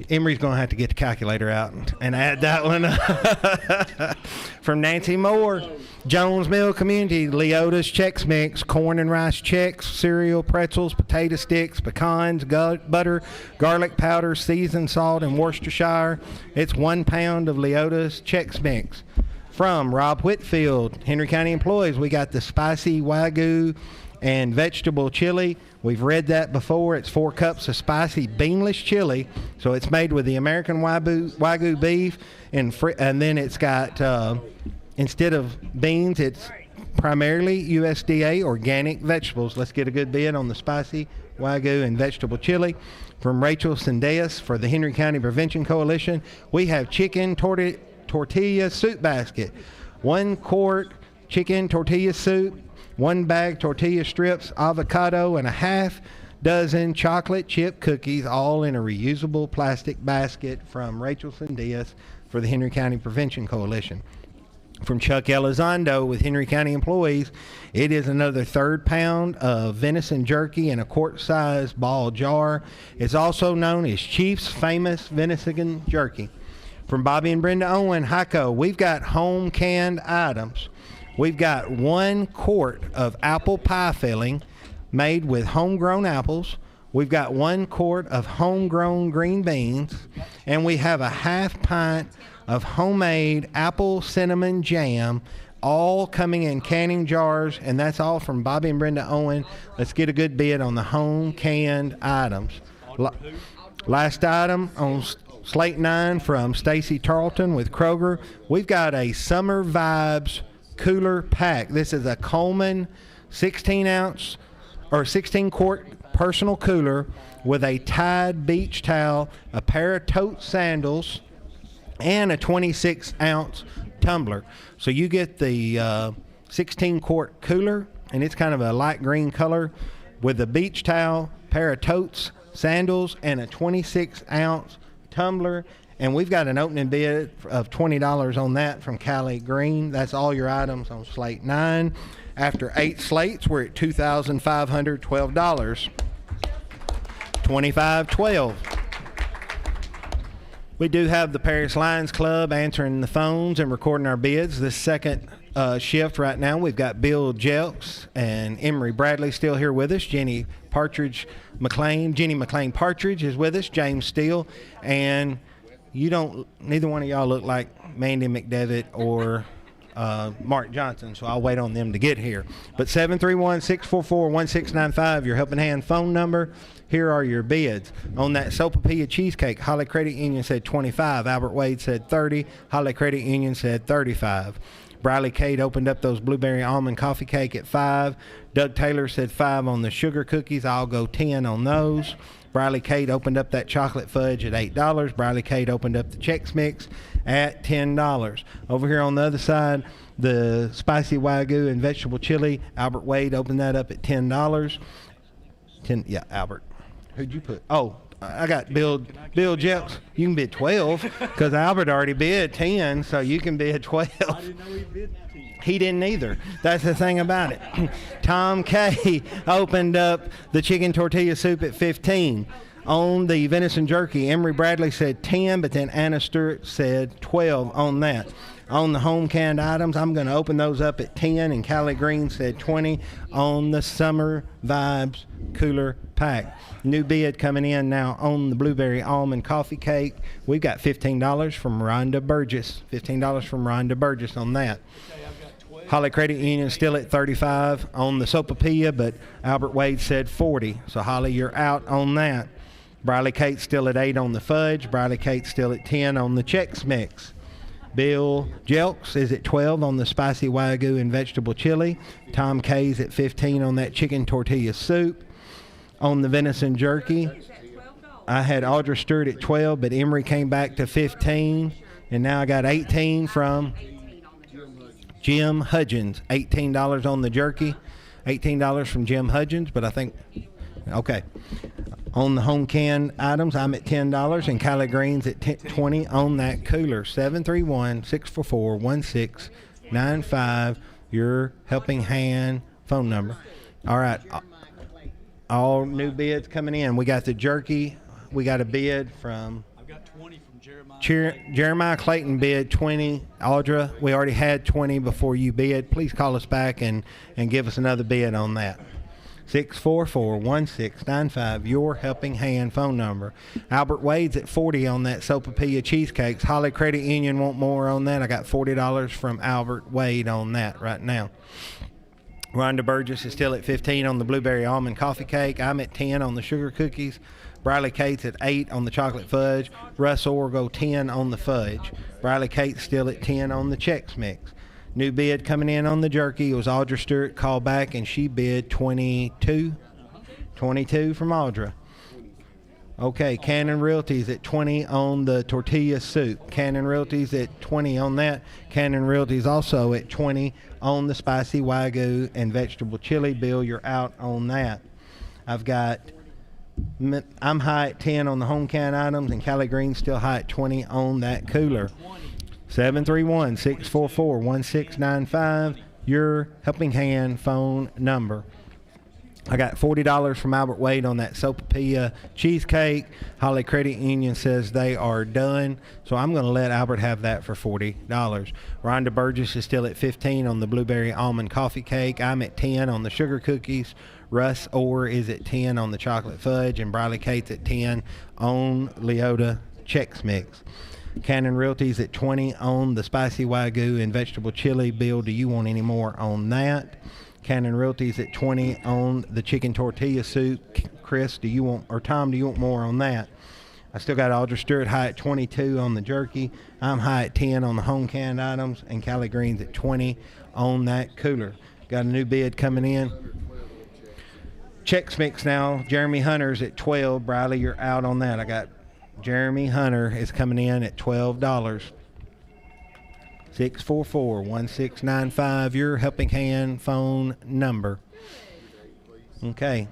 Emery's going to have to get the calculator out and add that one up. From Nancy Moore, Jones Mill Community, Leota's Chex Mix, corn and rice Chex, cereal, pretzels, potato sticks, pecans, butter, garlic powder, seasoned salt, and Worcestershire. It's 1 pound of Leota's Chex Mix. From Rob Whitfield, Henry County Employees, we got the spicy Wagyu and vegetable chili. We've read that before. It's 4 cups of spicy beanless chili. So it's made with the American Wagyu beef, and then it's got, instead of beans, it's primarily USDA organic vegetables. Let's get a good bid on the spicy Wagyu and vegetable chili. From Rachel Sendeas for the Henry County Prevention Coalition, we have chicken tortilla soup basket, 1 quart chicken tortilla soup, 1 bag tortilla strips, avocado, and a half dozen chocolate chip cookies, all in a reusable plastic basket. From Rachel Sendias for the Henry County Prevention Coalition. From Chuck Elizondo with Henry County Employees, it is another 3rd pound of venison jerky in a quart-sized ball jar. It's also known as Chief's Famous Venison Jerky. From Bobby and Brenda Owen, Hyco, we've got home canned items. We've got 1 quart of apple pie filling made with homegrown apples. We've got 1 quart of homegrown green beans. And we have a half pint of homemade apple cinnamon jam, all coming in canning jars. And that's all from Bobby and Brenda Owen. Let's get a good bid on the home canned items. Last item on slate 9 from Stacy Tarleton with Kroger. We've got a Summer Vibes cooler pack. This is a Coleman 16 quart personal cooler with a Tide beach towel, a pair of tote sandals, and a 26 ounce tumbler. So you get the 16 quart cooler, and it's kind of a light green color, with a beach towel, pair of totes, sandals, and a 26 ounce tumbler. And we've got an opening bid of $20 on that from Callie Green. That's all your items on slate 9. After 8 slates, we're at $2,512. 2512. We do have the Paris Lions Club answering the phones and recording our bids. This second shift right now, we've got Bill Jelks and Emery Bradley still here with us. Jenny McLean Partridge is with us. James Steele, and neither one of y'all look like Mandy McDevitt or Mark Johnson, so I'll wait on them to get here. But 731-644-1695, your helping hand phone number. Here are your bids. On that Sopapilla cheesecake, Holly Credit Union said 25, Albert Wade said 30, Holly Credit Union said 35. Briley Cade opened up those blueberry almond coffee cake at 5. Doug Taylor said 5 on the sugar cookies. I'll go 10 on those. Briley Cade opened up that chocolate fudge at $8. Briley Cade opened up the Chex Mix at $10. Over here on the other side, the spicy Wagyu and vegetable chili, Albert Wade opened that up at $10. Yeah, Albert. Who'd you put? Oh, I got Bill Jelks. You can bid 12 because Albert already bid 10, so you can bid 12. I didn't know he bid 10. He didn't either. That's the thing about it. Tom K opened up the chicken tortilla soup at 15. On the venison jerky, Emery Bradley said 10, but then Anna Stewart said 12 on that. On the home canned items, I'm going to open those up at 10, and Callie Green said 20 on the Summer Vibes Cooler Pack. New bid coming in now on the Blueberry Almond Coffee Cake. We've got $15 from Rhonda Burgess. $15 from Rhonda Burgess on that. Holly Credit Union still at 35 on the Sopapilla, but Albert Wade said 40. So, Holly, you're out on that. Briley Kate still at 8 on the fudge. Briley Kate still at 10 on the Chex Mix. Bill Jelks is at 12 on the spicy Wagyu and vegetable chili. Tom K's at 15 on that chicken tortilla soup. On the venison jerky, I had Audra Stewart at 12, but Emery came back to 15. And now I got 18 from Jim Hudgens. $18 on the jerky. $18 from Jim Hudgens, but I think, okay. On the home canned items, I'm at $10, and Kylie Green's at 20 on that cooler. 731-644-1695, your helping hand phone number. All right, all new bids coming in. We got the jerky. We got a bid from I've got 20 from Jeremiah. Jeremiah Clayton bid 20. Audra, we already had 20 before you bid. Please call us back and give us another bid on that. 644-1695, your helping hand phone number. Albert Wade's at 40 on that Sopapilla cheesecakes. Holly Credit Union want more on that. I got $40 from Albert Wade on that right now. Rhonda Burgess is still at 15 on the Blueberry Almond Coffee Cake. I'm at 10 on the sugar cookies. Briley Cates at 8 on the chocolate fudge. Russ Orgo 10 on the fudge. Briley Cates still at 10 on the Chex Mix. New bid coming in on the jerky. It was Audra Stewart called back, and she bid 22. 22 from Audra. Okay, Cannon Realty's at 20 on the tortilla soup. Cannon Realty's at 20 on that. Cannon Realty's also at 20 on the spicy Wagyu and vegetable chili. Bill, you're out on that. I'm high at 10 on the home can items, and Callie Green's still high at 20 on that cooler. 731-644-1695, your helping hand phone number. I got $40 from Albert Wade on that Sopapilla cheesecake. Holly Credit Union says they are done, so I'm going to let Albert have that for $40. Rhonda Burgess is still at 15 on the Blueberry Almond Coffee Cake. I'm at 10 on the sugar cookies. Russ Orr is at 10 on the chocolate fudge, and Briley Cates at 10 on Leota Chex Mix. Cannon Realty's at 20 on the spicy Wagyu and vegetable chili. Bill, do you want any more on that? Cannon Realty's at 20 on the chicken tortilla soup. Chris, do you want, or Tom, do you want more on that? I still got Audra Stewart high at 22 on the jerky. I'm high at 10 on the home canned items, and Callie Green's at 20 on that cooler. Got a new bid coming in. Chex Mix now. Jeremy Hunter's at 12. Briley, you're out on that. I got Jeremy Hunter is coming in at $12. 644-1695, your helping hand phone number. Okay.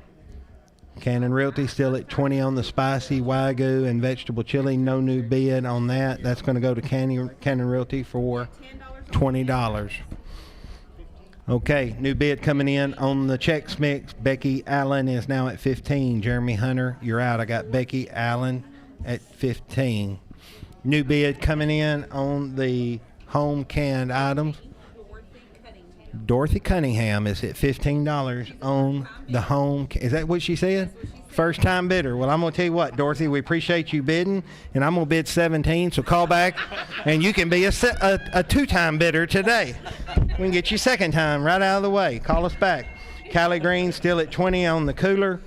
Cannon Realty still at 20 on the spicy Wagyu and vegetable chili. No new bid on that. That's going to go to Cannon Realty for $20. Okay, new bid coming in on the Chex Mix. Becky Allen is now at 15. Jeremy Hunter, you're out. I got Becky Allen at 15. New bid coming in on the home canned items. Dorothy Cunningham is at $15 on the home. Is that what she said? First time bidder. Well, I'm going to tell you what, Dorothy, we appreciate you bidding, and I'm going to bid 17, so call back, and you can be a two-time bidder today. We can get you second time right out of the way. Call us back. Callie Green still at 20 on the cooler.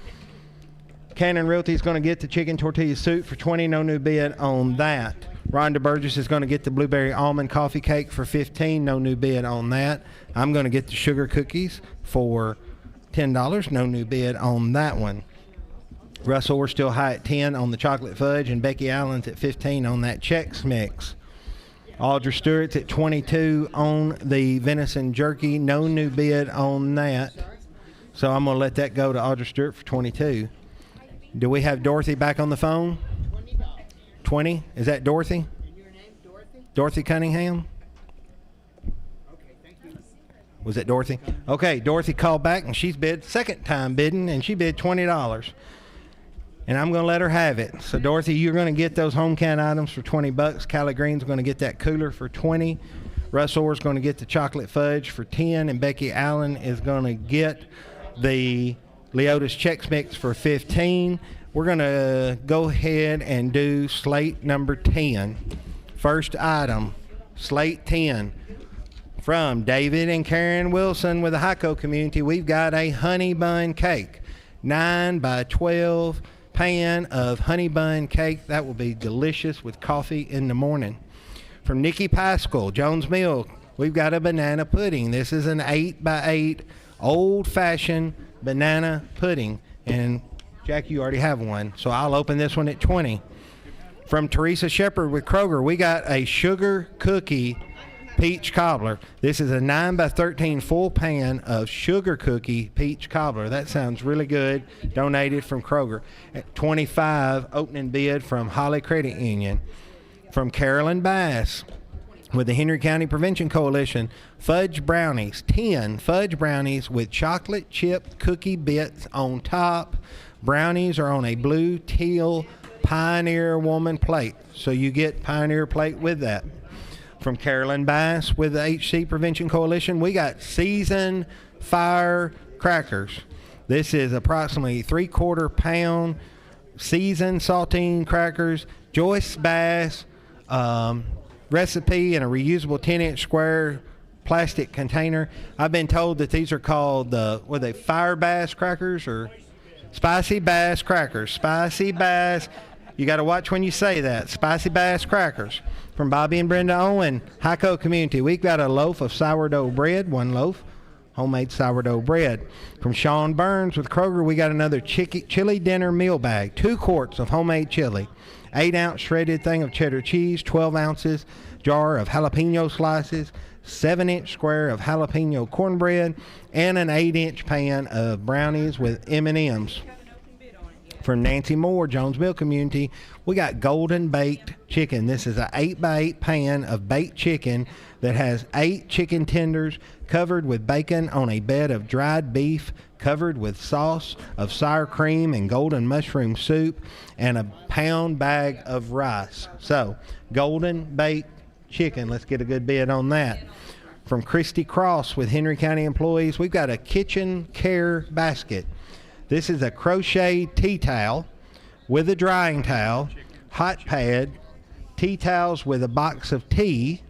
Cannon Realty is going to get the chicken tortilla soup for 20. No new bid on that. Rhonda Burgess is going to get the blueberry almond coffee cake for 15. No new bid on that. I'm going to get the sugar cookies for $10. No new bid on that one. Russ Orr's still high at 10 on the chocolate fudge, and Becky Allen's at 15 on that Chex Mix. Audrey Stewart's at 22 on the venison jerky. No new bid on that. So I'm going to let that go to Audrey Stewart for 22. Do we have Dorothy back on the phone? 20? Is that Dorothy? Dorothy Cunningham? Was it Dorothy? Okay, Dorothy called back, and she's bid second time bidding, and she bid $20. And I'm going to let her have it. So, Dorothy, you're going to get those home can items for $20. Callie Green's going to get that cooler for $20. Russ Orr's going to get the chocolate fudge for $10. And Becky Allen is going to get the Leota's Chex Mix for $15. We're going to go ahead and do slate number 10. First item, slate 10. From David and Karen Wilson with the Hyco community, we've got a honey bun cake. 9 by 12 pan of honey bun cake. That will be delicious with coffee in the morning. From Nikki Pascal, Jones Mill, we've got a banana pudding. This is an 8 by 8 old-fashioned banana pudding. And, Jack, you already have one, so I'll open this one at 20. From Teresa Shepard with Kroger, we got a sugar cookie peach cobbler. This is a 9 by 13 full pan of sugar cookie peach cobbler. That sounds really good. Donated from Kroger. At 25, opening bid from Holly Credit Union. From Carolyn Bass with the Henry County Prevention Coalition, fudge brownies. 10 fudge brownies with chocolate chip cookie bits on top. Brownies are on a blue teal Pioneer Woman plate. So you get Pioneer plate with that. From Carolyn Bass with the HC Prevention Coalition, we got seasoned fire crackers. This is approximately 3/4 pound seasoned saltine crackers. Joyce Bass recipe in a reusable 10-inch square plastic container. I've been told that these are called fire bass crackers or spicy bass crackers. Spicy bass. You got to watch when you say that. Spicy bass crackers. From Bobby and Brenda Owen, Hyco community, we've got a loaf of sourdough bread, 1 loaf, homemade sourdough bread. From Sean Burns with Kroger, we got another chili dinner meal bag, 2 quarts of homemade chili, 8-ounce shredded thing of cheddar cheese, 12 ounces jar of jalapeno slices, 7-inch square of jalapeno cornbread, and an 8-inch pan of brownies with M&Ms. From Nancy Moore, Jones Mill community, we got golden baked chicken. This is an 8 by 8 pan of baked chicken that has 8 chicken tenders covered with bacon on a bed of dried beef, covered with sauce of sour cream and golden mushroom soup, and a pound bag of rice. So, golden baked chicken. Let's get a good bid on that. From Christy Cross with Henry County employees, we've got a kitchen care basket. This is a crochet tea towel with a drying towel, hot pad, tea towels with a box of tea,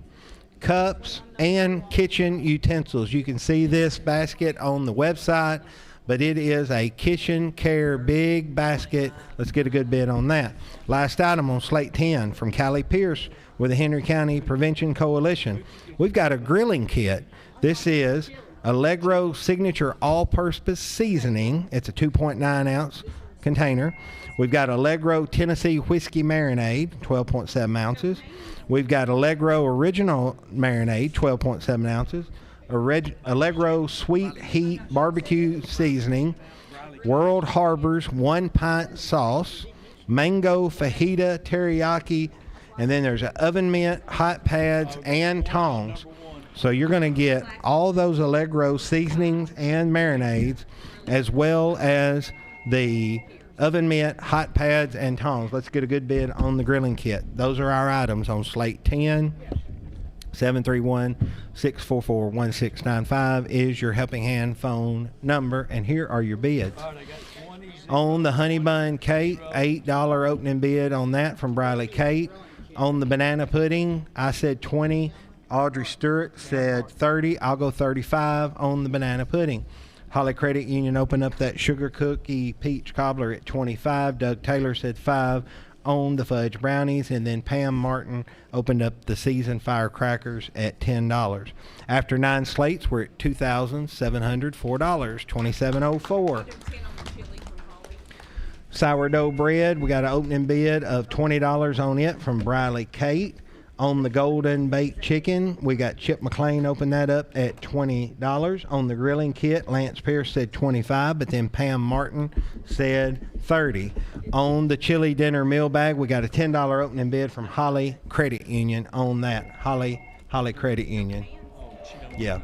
cups, and kitchen utensils. You can see this basket on the website, but it is a kitchen care big basket. Let's get a good bid on that. Last item on slate 10 from Callie Pierce with the Henry County Prevention Coalition. We've got a grilling kit. This is Allegro Signature All-Purpose Seasoning. It's a 2.9 ounce container. We've got Allegro Tennessee Whiskey Marinade, 12.7 ounces. We've got Allegro Original Marinade, 12.7 ounces. Allegro Sweet Heat Barbecue Seasoning. World Harbor's 1 pint sauce. Mango Fajita Teriyaki. And then there's an oven mitt, hot pads, and tongs. So you're going to get all those Allegro seasonings and marinades, as well as the oven mitt, hot pads, and tongs. Let's get a good bid on the grilling kit. Those are our items on slate 10. 731-644-1695 is your Helping Hand phone number, and here are your bids. On the honey bun cake, $8 opening bid on that from Briley Kate. On the banana pudding, I said 20. Audrey Stewart said 30. I'll go 35 on the banana pudding. Holly Credit Union opened up that sugar cookie peach cobbler at 25. Doug Taylor said 5 on the fudge brownies. And then Pam Martin opened up the seasoned firecrackers at $10. After 9 slates, we're at $2,704, $27.04. Sourdough bread, we got an opening bid of $20 on it from Briley Kate. On the Golden Baked Chicken, we got Chip McLean open that up at $20. On the grilling kit, Lance Pierce said $25, but then Pam Martin said $30. On the chili dinner meal bag, we got a $10 opening bid from Holly Credit Union on that. Holly Credit Union. Yeah.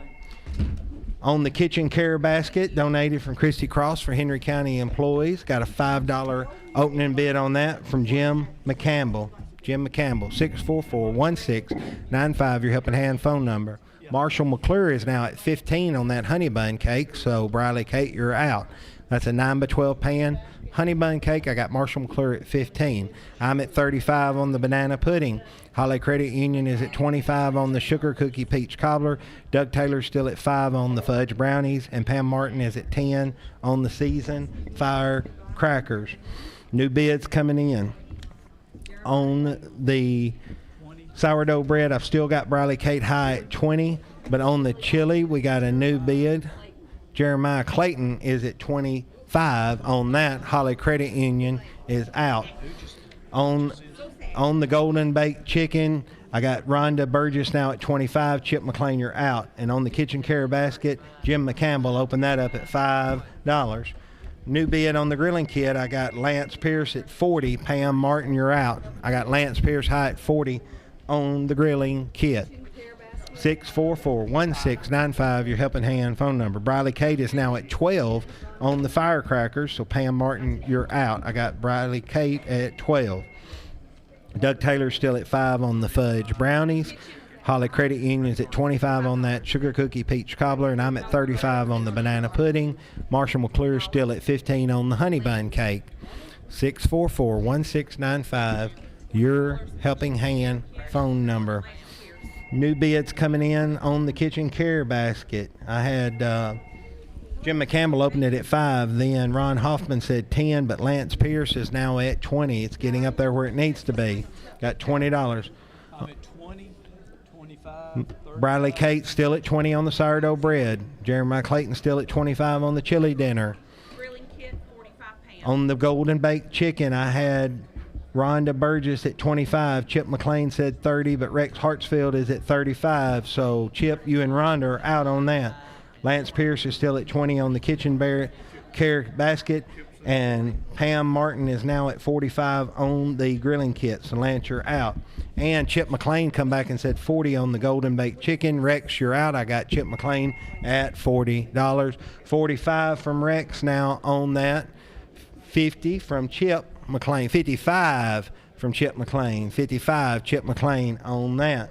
On the kitchen care basket, donated from Christy Cross for Henry County employees, got a $5 opening bid on that from Jim McCampbell. 644-1695, your helping hand phone number. Marshall McClure is now at 15 on that honey bun cake, so Briley Kate, you're out. That's a 9x12 pan honey bun cake. I got Marshall McClure at 15. I'm at 35 on the banana pudding. Holly Credit Union is at 25 on the sugar cookie peach cobbler. Doug Taylor's still at 5 on the fudge brownies, and Pam Martin is at 10 on the seasoned firecrackers. New bids coming in. On the sourdough bread, I've still got Briley Kate high at 20, but on the chili, we got a new bid. Jeremiah Clayton is at 25 on that. Holly Credit Union is out. On the Golden Baked Chicken, I got Rhonda Burgess now at 25. Chip McLean, you're out. And on the kitchen care basket, Jim McCampbell opened that up at $5. New bid on the grilling kit, I got Lance Pierce at 40. Pam Martin, you're out. I got Lance Pierce high at 40 on the grilling kit. 644-1695, your helping hand phone number. Briley Kate is now at 12 on the firecrackers, so Pam Martin, you're out. I got Briley Kate at 12. Doug Taylor's still at 5 on the fudge brownies. Holly Credit Union is at 25 on that sugar cookie peach cobbler, and I'm at 35 on the banana pudding. Marshall McClure is still at 15 on the honey bun cake. 644-1695, your helping hand phone number. New bids coming in on the kitchen care basket. I had Jim McCampbell opened it at 5. Then Ron Hoffman said 10, but Lance Pierce is now at 20. It's getting up there where it needs to be. Got $20. I'm at 20, 25, 30. Briley Kate still at 20 on the sourdough bread. Jeremiah Clayton still at 25 on the chili dinner. Grilling kit, 45 pounds. On the Golden Baked Chicken, I had Rhonda Burgess at 25. Chip McLean said 30, but Rex Hartsfield is at 35. So, Chip, you and Rhonda are out on that. Lance Pierce is still at 20 on the kitchen care basket. And Pam Martin is now at 45 on the grilling kit. So, Lance, you're out. And Chip McLean come back and said 40 on the Golden Baked Chicken. Rex, you're out. I got Chip McLean at $40. 45 from Rex now on that. 50 from Chip McLean. 55 from Chip McLean. 55 Chip McLean on that.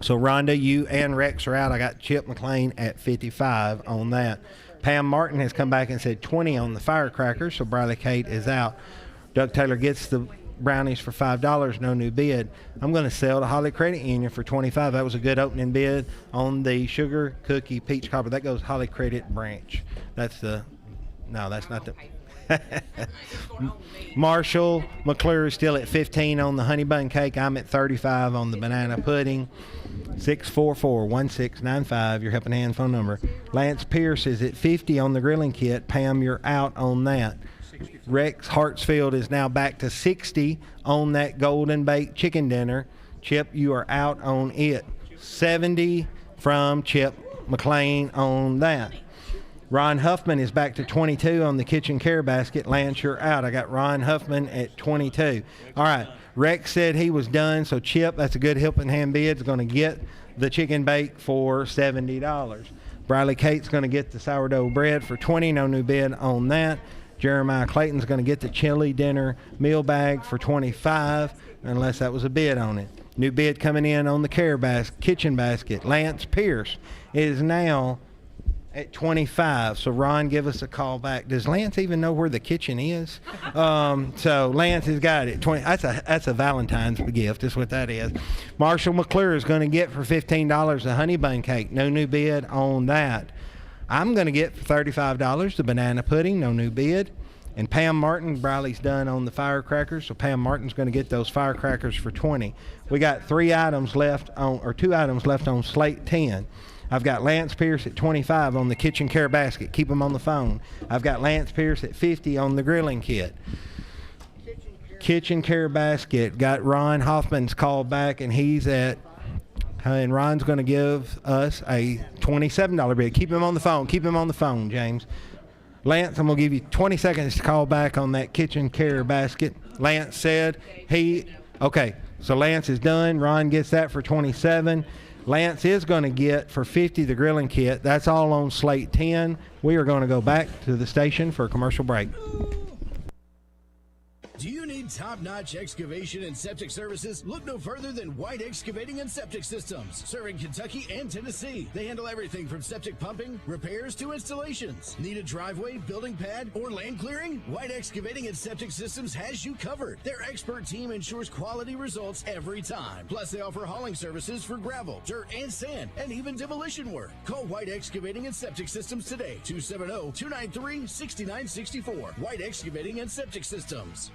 So Rhonda, you and Rex are out. I got Chip McLean at 55 on that. Pam Martin has come back and said 20 on the firecrackers, so Briley Kate is out. Doug Taylor gets the brownies for $5, no new bid. I'm going to sell to Holly Credit Union for $25. That was a good opening bid on the sugar cookie peach cobbler. That goes Holly Credit branch. That's the, no, that's not the. Marshall McClure is still at 15 on the honey bun cake. I'm at 35 on the banana pudding. 644-1695, your helping hand phone number. Lance Pierce is at 50 on the grilling kit. Pam, you're out on that. Rex Hartsfield is now back to 60 on that Golden Baked Chicken dinner. Chip, you are out on it. 70 from Chip McLean on that. Ron Huffman is back to 22 on the kitchen care basket. Lance, you're out. I got Ron Huffman at 22. All right. Rex said he was done, so Chip, that's a good helping hand bid, is going to get the chicken bake for $70. Briley Kate's going to get the sourdough bread for $20. No new bid on that. Jeremiah Clayton's going to get the chili dinner meal bag for $25, unless that was a bid on it. New bid coming in on the kitchen basket. Lance Pierce is now at 25. So Ron, give us a call back. Does Lance even know where the kitchen is? So Lance has got it. 20. That's a Valentine's gift. That's what that is. Marshall McClure is going to get for $15 a honey bun cake. No new bid on that. I'm going to get for $35 the banana pudding. No new bid. And Pam Martin, Briley's done on the firecrackers, so Pam Martin's going to get those firecrackers for $20. We got 2 items left on slate 10. I've got Lance Pierce at 25 on the kitchen care basket. Keep him on the phone. I've got Lance Pierce at 50 on the grilling kit. kitchen care basket. Got Ron Hoffman's call back, and and Ron's going to give us a $27 bid. Keep him on the phone. Keep him on the phone, James. Lance, I'm going to give you 20 seconds to call back on that kitchen care basket. Lance said okay, so Lance is done. Ron gets that for 27. Lance is going to get for 50 the grilling kit. That's all on slate 10. We are going to go back to the station for a commercial break. Do you need top-notch excavation and septic services? Look no further than White Excavating and Septic Systems, serving Kentucky and Tennessee. They handle everything from septic pumping, repairs to installations. Need a driveway, building pad, or land clearing? White Excavating and Septic Systems has you covered. Their expert team ensures quality results every time. Plus, they offer hauling services for gravel, dirt, and sand, and even demolition work. Call White Excavating and Septic Systems today, 270-293-6964. White Excavating and Septic Systems.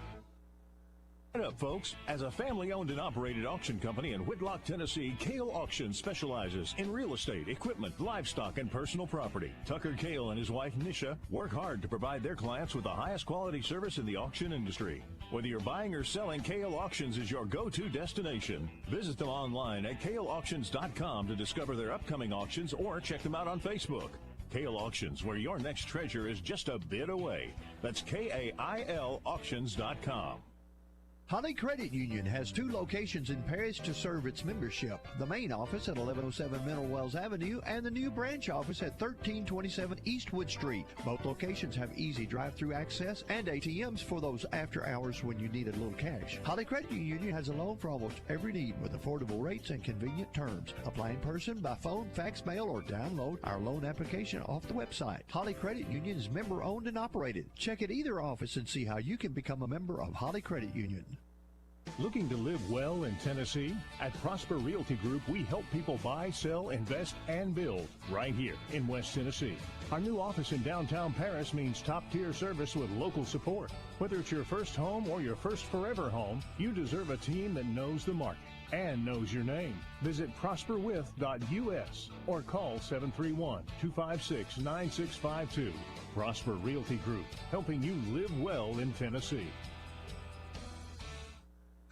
What up, folks? As a family-owned and operated auction company in Whitlock, Tennessee, Kale Auction specializes in real estate, equipment, livestock, and personal property. Tucker Kale and his wife, Nisha, work hard to provide their clients with the highest quality service in the auction industry. Whether you're buying or selling, Kale Auctions is your go-to destination. Visit them online at kaleauctions.com to discover their upcoming auctions or check them out on Facebook. Kale Auctions, where your next treasure is just a bit away. That's KAIL auctions.com. Holly Credit Union has 2 locations in Paris to serve its membership. The main office at 1107 Mineral Wells Avenue and the new branch office at 1327 Eastwood Street. Both locations have easy drive-through access and ATMs for those after hours when you need a little cash. Holly Credit Union has a loan for almost every need with affordable rates and convenient terms. Apply in person, by phone, fax, mail, or download our loan application off the website. Holly Credit Union is member-owned and operated. Check at either office and see how you can become a member of Holly Credit Union. Looking to live well in Tennessee? At Prosper Realty Group, we help people buy, sell, invest, and build right here in West Tennessee. Our new office in downtown Paris means top-tier service with local support. Whether it's your first home or your first forever home, you deserve a team that knows the market and knows your name. Visit prosperwith.us or call 731-256-9652. Prosper Realty Group, helping you live well in Tennessee.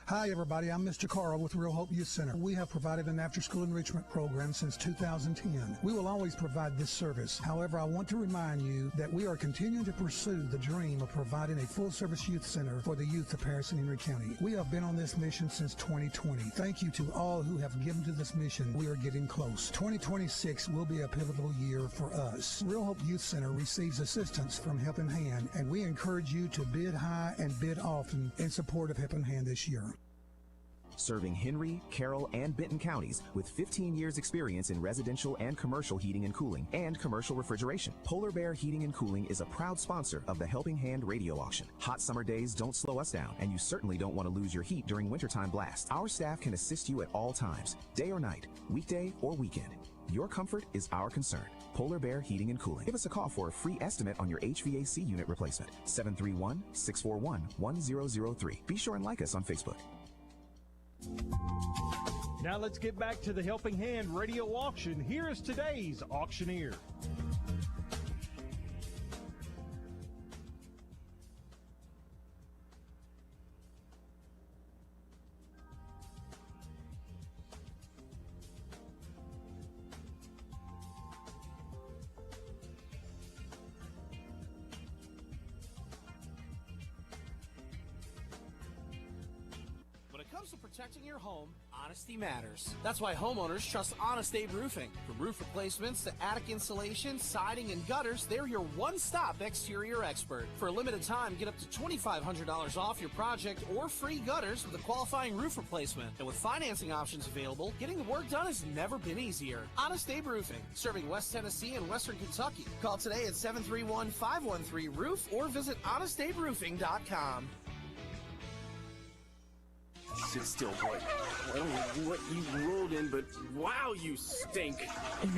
Hi, everybody. I'm Mr. Carl with Real Hope Youth Center. We have provided an after-school enrichment program since 2010. We will always provide this service. However, I want to remind you that we are continuing to pursue the dream of providing a full-service youth center for the youth of Paris and Henry County. We have been on this mission since 2020. Thank you to all who have given to this mission. We are getting close. 2026 will be a pivotal year for us. Real Hope Youth Center receives assistance from Helping Hand, and we encourage you to bid high and bid often in support of Helping Hand this year. Serving Henry, Carroll, and Benton counties with 15 years experience in residential and commercial heating and cooling and commercial refrigeration. Polar Bear Heating and Cooling is a proud sponsor of the Helping Hand radio auction. Hot summer days don't slow us down, and you certainly don't want to lose your heat during wintertime blasts. Our staff can assist you at all times, day or night, weekday or weekend. Your comfort is our concern. Polar Bear Heating and Cooling. Give us a call for a free estimate on your HVAC unit replacement. 731-641-1003. Be sure and like us on Facebook. Now let's get back to the Helping Hand radio auction. Here is today's auctioneer. To protecting your home, honesty matters. That's why homeowners trust Honest Abe Roofing. From roof replacements to attic insulation, siding, and gutters, they're your one-stop exterior expert. For a limited time, get up to $2,500 off your project or free gutters with a qualifying roof replacement. And with financing options available, getting the work done has never been easier. Honest Abe Roofing, serving West Tennessee and Western Kentucky. Call today at 731-513-ROOF or visit honestaberoofing.com. Sit still, boy. I don't know what you rolled in, but wow, you stink.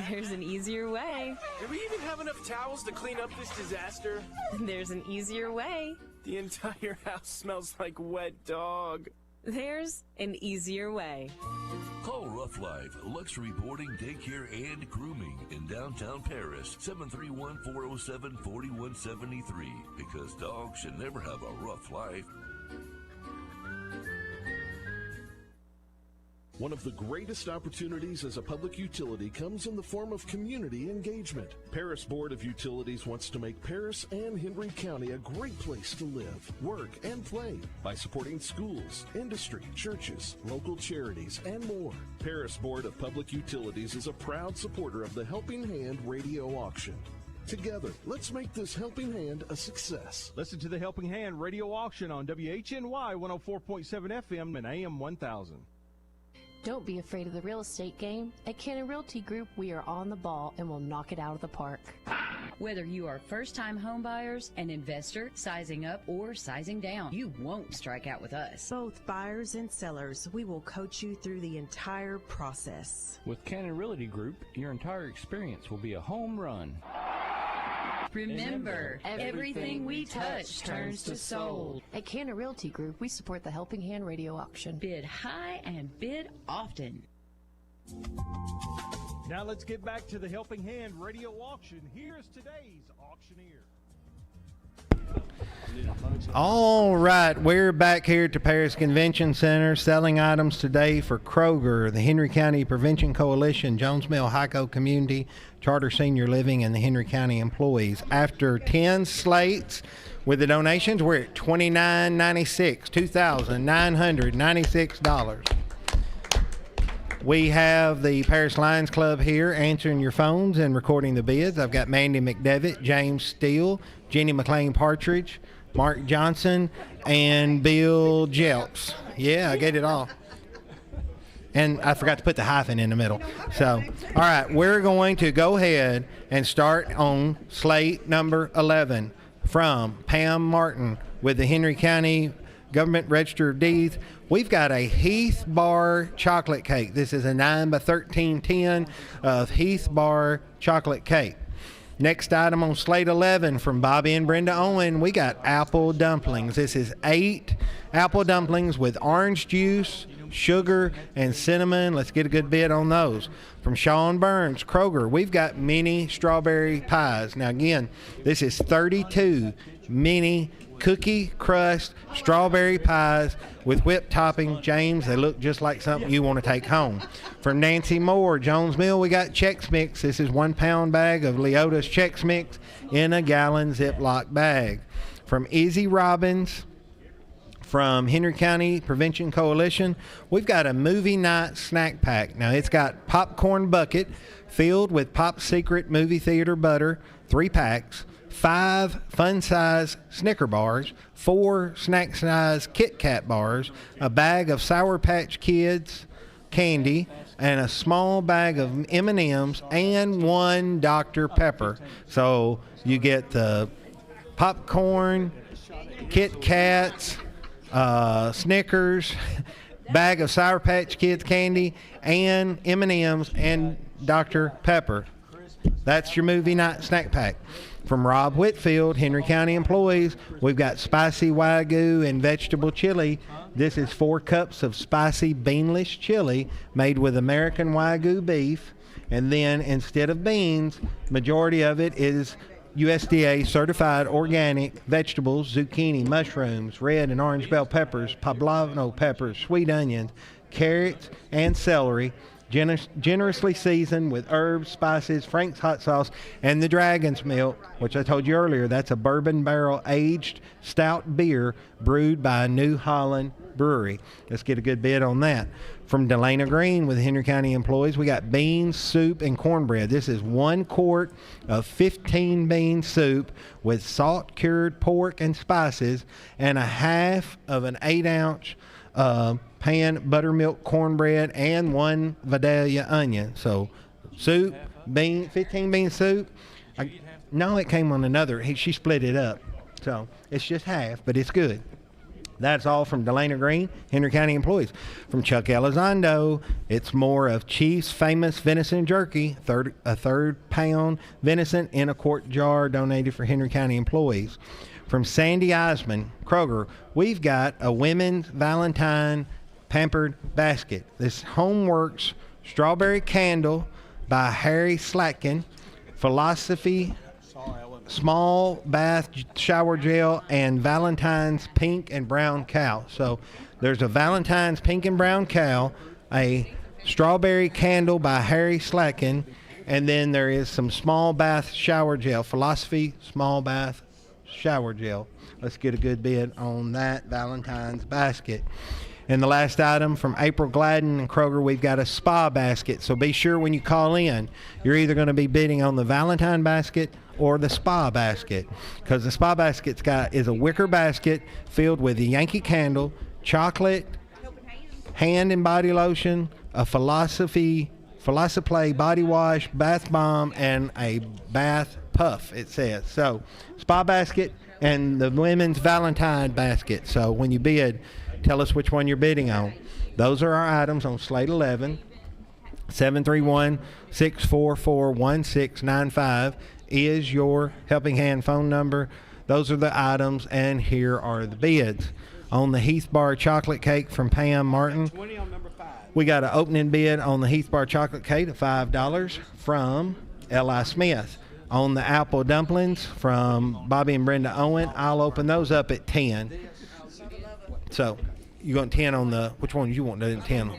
There's an easier way. Do we even have enough towels to clean up this disaster? There's an easier way. The entire house smells like wet dog. There's an easier way. Call Rough Life, luxury boarding, daycare, and grooming in downtown Paris, 731-407-4173, because dogs should never have a rough life. One of the greatest opportunities as a public utility comes in the form of community engagement. Paris Board of Utilities wants to make Paris and Henry County a great place to live, work, and play by supporting schools, industry, churches, local charities, and more. Paris Board of Public Utilities is a proud supporter of the Helping Hand radio auction. Together, let's make this Helping Hand a success. Listen to the Helping Hand radio auction on WHNY 104.7 FM and AM 1000. Don't be afraid of the real estate game. At Cannon Realty Group, we are on the ball and will knock it out of the park. Whether you are first-time home buyers, an investor, sizing up, or sizing down, you won't strike out with us. Both buyers and sellers, we will coach you through the entire process. With Cannon Realty Group, your entire experience will be a home run. Remember, everything we touch turns to sold. At Cannon Realty Group, we support the Helping Hand radio auction. Bid high and bid often. Now let's get back to the Helping Hand radio auction. Here's today's auctioneer. All right, we're back here at the Paris Convention Center selling items today for Kroger, the Henry County Prevention Coalition, Jones Mill Hico Community, Charter Senior Living, and the Henry County employees. After 10 slates with the donations, we're at $29.96, $2,996. We have the Paris Lions Club here answering your phones and recording the bids. I've got Mandy McDevitt, James Steele, Jenny McLean Partridge, Mark Johnson, and Bill Jelps. Yeah, I get it all. And I forgot to put the hyphen in the middle. So, all right, we're going to go ahead and start on slate number 11 from Pam Martin with the Henry County Government Register of Deeds. We've got a Heath Bar chocolate cake. This is a 9 by 13 tin of Heath Bar chocolate cake. Next item on slate 11 from Bobby and Brenda Owen, we got apple dumplings. This is 8 apple dumplings with orange juice, sugar, and cinnamon. Let's get a good bid on those. From Sean Burns, Kroger, we've got mini strawberry pies. Now again, this is 32 mini cookie crust strawberry pies with whipped topping. James, they look just like something you want to take home. From Nancy Moore, Jones Mill, we got Chex Mix. This is 1 pound bag of Leota's Chex Mix in a gallon Ziploc bag. From Izzy Robbins, from Henry County Prevention Coalition, we've got a movie night snack pack. Now it's got popcorn bucket filled with Pop Secret movie theater butter, 3 packs, 5 fun-size Snicker bars, 4 snack-size Kit Kat bars, a bag of Sour Patch Kids candy, and a small bag of M&Ms, and 1 Dr. Pepper. So you get the popcorn, Kit Kats, Snickers, bag of Sour Patch Kids candy, and M&Ms, and Dr. Pepper. That's your movie night snack pack. From Rob Whitfield, Henry County employees, we've got spicy Wagyu and vegetable chili. This is 4 cups of spicy beanless chili made with American Wagyu beef. And then instead of beans, majority of it is USDA certified organic vegetables, zucchini, mushrooms, red and orange bell peppers, poblano peppers, sweet onions, carrots, and celery. Generously seasoned with herbs, spices, Frank's hot sauce, and the Dragon's Milk, which I told you earlier, that's a bourbon barrel aged stout beer brewed by New Holland Brewery. Let's get a good bid on that. From Delana Green with Henry County employees, we got beans, soup, and cornbread. This is 1 quart of 15 bean soup with salt cured pork and spices, and a half of an 8-ounce pan buttermilk cornbread, and 1 Vidalia onion. So soup, 15 bean soup. No, it came on another. She split it up. So it's just half, but it's good. That's all from Delana Green, Henry County employees. From Chuck Elizondo, it's more of Chief's famous venison jerky, a third pound venison in a quart jar, donated for Henry County employees. From Sandy Eisman, Kroger, we've got a women's Valentine pampered basket. This Homeworks strawberry candle by Harry Slatkin, Philosophy small bath shower gel, and Valentine's pink and brown cow. So there's a Valentine's pink and brown cow, a strawberry candle by Harry Slacken, and then there is some small bath shower gel, Philosophy small bath shower gel. Let's get a good bid on that Valentine's basket. And the last item from April Gladden and Kroger, we've got a spa basket. So be sure when you call in, you're either going to be bidding on the Valentine basket or the spa basket, because the spa basket is a wicker basket filled with a Yankee Candle, chocolate, hand and body lotion, a Philosophy body wash, bath bomb, and a bath puff, it says. So spa basket and the women's Valentine basket. So when you bid, tell us which one you're bidding on. Those are our items on Slate 11. 731-644-1695 is your Helping Hand phone number. Those are the items, and here are the bids. On the Heath Bar chocolate cake from Pam Martin, we got an opening bid on the Heath Bar chocolate cake at $5 from L.I. Smith. On the apple dumplings from Bobby and Brenda Owen, I'll open those up at 10. So you want 10 on the, which one you want to do 10 on?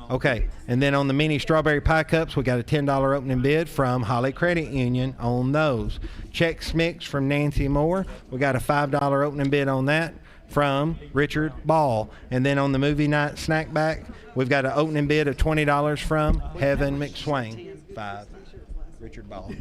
Okay, and then on the mini strawberry pie cups, we got a $10 opening bid from Holly Credit Union on those. Chex Mix from Nancy Moore, we got a $5 opening bid on that from Richard Ball. And then on the movie night snack back, we've got an opening bid of $20 from Heaven McSwain. Richard Ball.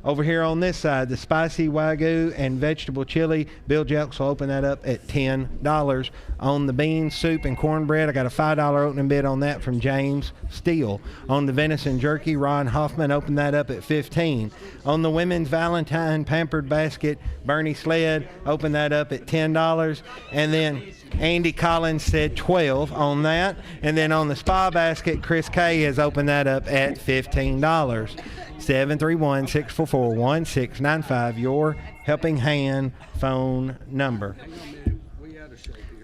Over here on this side, the spicy Wagyu and vegetable chili, Bill Jelks will open that up at $10. On the bean soup and cornbread, I got a $5 opening bid on that from James Steele. On the venison jerky, Ron Hoffman opened that up at $15. On the women's Valentine pampered basket, Bernie Sled opened that up at $10. And then Andy Collins said $12 on that. And then on the spa basket, Chris K has opened that up at $15. 731-644-1695, your Helping Hand phone number.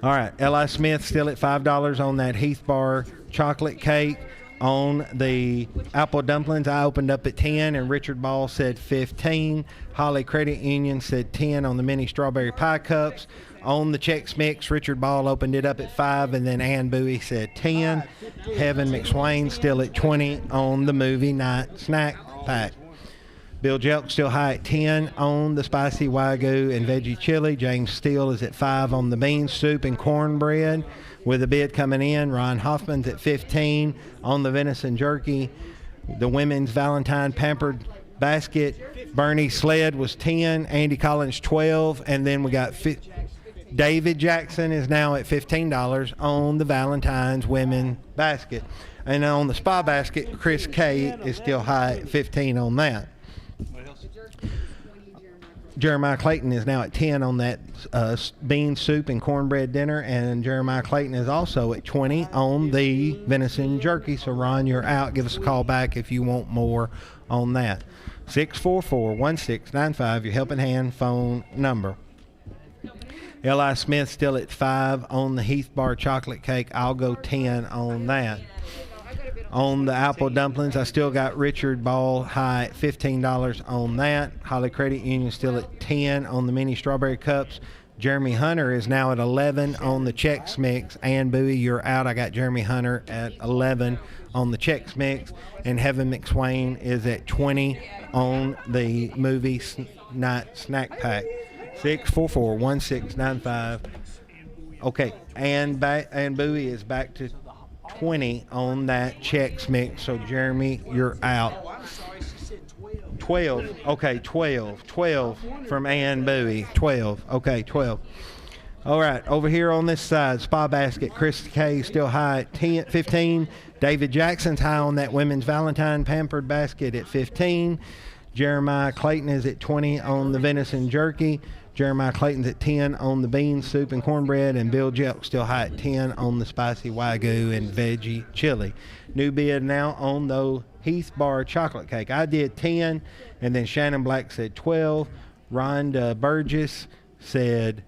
All right, L.I. Smith still at $5 on that Heath Bar chocolate cake. On the apple dumplings, I opened up at 10, and Richard Ball said 15. Holly Credit Union said 10 on the mini strawberry pie cups. On the Chex Mix, Richard Ball opened it up at 5, and then Ann Bowie said 10. Heaven McSwain still at 20 on the movie night snack pack. Bill Jelk still high at 10 on the spicy Wagyu and veggie chili. James Steele is at 5 on the bean soup and cornbread with a bid coming in. Ron Hoffman's at 15 on the venison jerky. The women's Valentine pampered basket, Bernie Sled was 10, Andy Collins 12, and then we got David Jackson is now at $15 on the Valentine's women basket. And on the spa basket, Chris K is still high at 15 on that. Jeremiah Clayton is now at 10 on that bean soup and cornbread dinner, and Jeremiah Clayton is also at 20 on the venison jerky. So, Ron, you're out. Give us a call back if you want more on that. 644-1695, your Helping Hand phone number. L.I. Smith still at 5 on the Heath Bar chocolate cake. I'll go 10 on that. On the apple dumplings, I still got Richard Ball high at $15 on that. Holly Credit Union still at 10 on the mini strawberry cups. Jeremy Hunter is now at 11 on the Chex Mix. Ann Bowie, you're out. I got Jeremy Hunter at 11 on the Chex Mix. And Heaven McSwain is at 20 on the movie night snack pack. 644-1695. Okay, and Bowie is back to 20 on that Chex Mix. So, Jeremy, you're out. 12. Okay, 12. 12 from Ann Bowie. 12. Okay, 12. All right, over here on this side, Spa Basket, Chris K still high at 15. David Jackson's high on that women's Valentine pampered basket at 15. Jeremiah Clayton is at 20 on the venison jerky. Jeremiah Clayton's at 10 on the bean soup and cornbread, and Bill Jelk still high at 10 on the spicy Wagyu and veggie chili. New bid now on the Heath Bar chocolate cake. I did 10, and then Shannon Black said 12. Rhonda Burgess said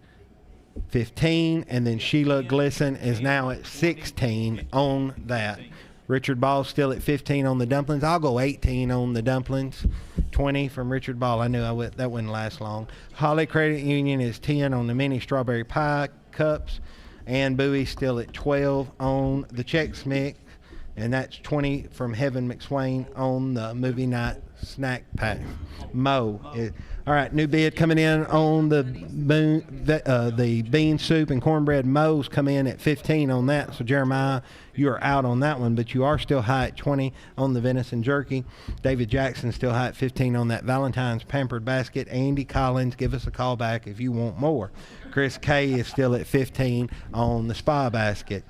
15, and then Sheila Glisson is now at 16 on that. Richard Ball still at 15 on the dumplings. I'll go 18 on the dumplings. 20 from Richard Ball. I knew that wouldn't last long. Holly Credit Union is 10 on the mini strawberry pie cups. Ann Bowie still at 12 on the Chex Mix. and that's 20 from Heaven McSwain on the movie night snack pack. All right, new bid coming in on the bean soup and cornbread. Mo's come in at 15 on that. So Jeremiah, you are out on that one, but you are still high at 20 on the venison jerky. David Jackson still high at 15 on that Valentine's pampered basket. Andy Collins, give us a call back if you want more. Chris K is still at 15 on the spa basket.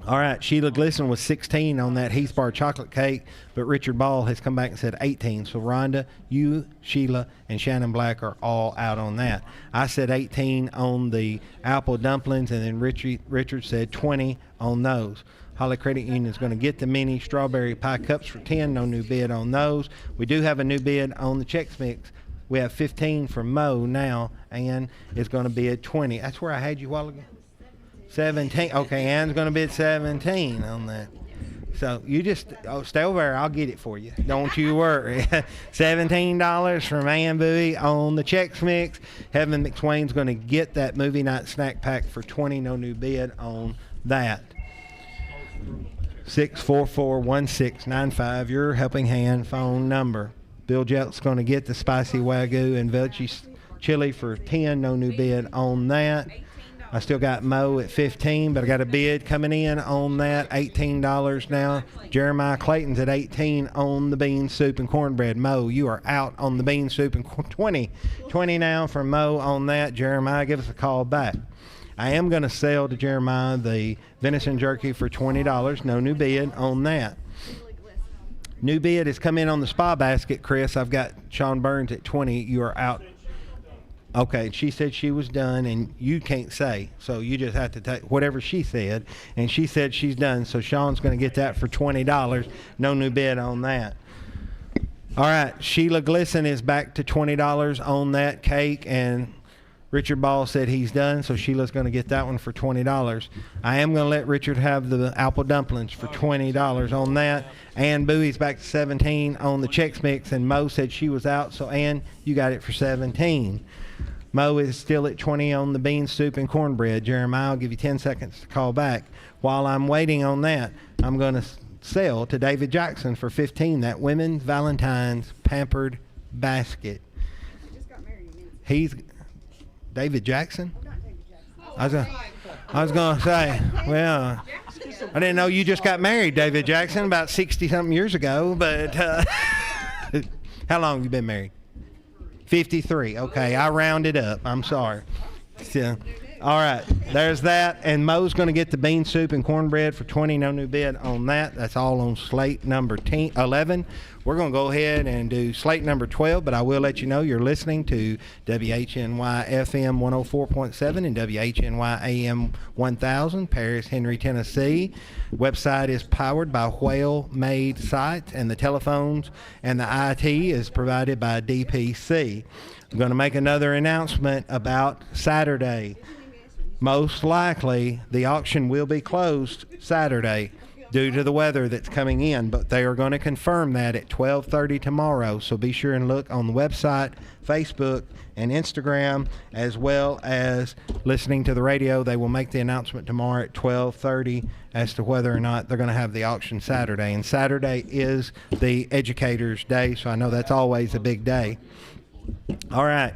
All right, Sheila Glisson was 16 on that Heath Bar chocolate cake, but Richard Ball has come back and said 18. So Rhonda, you, Sheila, and Shannon Black are all out on that. I said 18 on the apple dumplings, and then Richard said 20 on those. Holly Credit Union is going to get the mini strawberry pie cups for 10. No new bid on those. We do have a new bid on the Chex Mix. We have 15 from Mo now, and it's going to be at 20. That's where I had you a while ago. 17. Okay, Ann's going to be at 17 on that. So you just stay over there. I'll get it for you. Don't you worry. $17 from Ann Bowie on the Chex Mix. Heaven McSwain's going to get that movie night snack pack for 20. No new bid on that. 644-1695, your Helping Hand phone number. Bill Jelt's going to get the spicy Wagyu and veggie chili for 10. No new bid on that. I still got Mo at 15, but I got a bid coming in on that, $18 now. Jeremiah Clayton's at 18 on the bean soup and cornbread. Mo, you are out on the bean soup and 20 now from Mo on that. Jeremiah, give us a call back. I am going to sell to Jeremiah the venison jerky for $20. No new bid on that. New bid has come in on the spa basket, Chris. I've got Sean Burns at 20. You are out. Okay, she said she was done, and you can't say, so you just have to take whatever she said, and she said she's done, so Sean's going to get that for $20. No new bid on that. All right, Sheila Glisson is back to $20 on that cake, and Richard Ball said he's done, so Sheila's going to get that one for $20. I am going to let Richard have the apple dumplings for $20 on that. Ann Bowie's back to 17 on the Chex Mix, and Mo said she was out, so Ann, you got it for 17. Mo is still at 20 on the bean soup and cornbread. Jeremiah, I'll give you 10 seconds to call back. While I'm waiting on that, I'm going to sell to David Jackson for 15, that Women's Valentine's pampered basket. He's David Jackson? I was going to say, well, I didn't know you just got married, David Jackson, about 60-something years ago, but how long have you been married? 53. Okay, I rounded up. I'm sorry. So, all right, there's that. And Mo's going to get the bean soup and cornbread for 20. No new bid on that. That's all on slate number 11. We're going to go ahead and do slate number 12, but I will let you know you're listening to WHNY FM 104.7 and WHNY AM 1000, Paris, Henry, Tennessee. Website is powered by Whale Made Sites, and the telephones and the IT is provided by DPC. I'm going to make another announcement about Saturday. Most likely, the auction will be closed Saturday due to the weather that's coming in, but they are going to confirm that at 12:30 tomorrow. So be sure and look on the website, Facebook, and Instagram, as well as listening to the radio. They will make the announcement tomorrow at 12:30 as to whether or not they're going to have the auction Saturday. And Saturday is the Educators' Day, so I know that's always a big day. All right.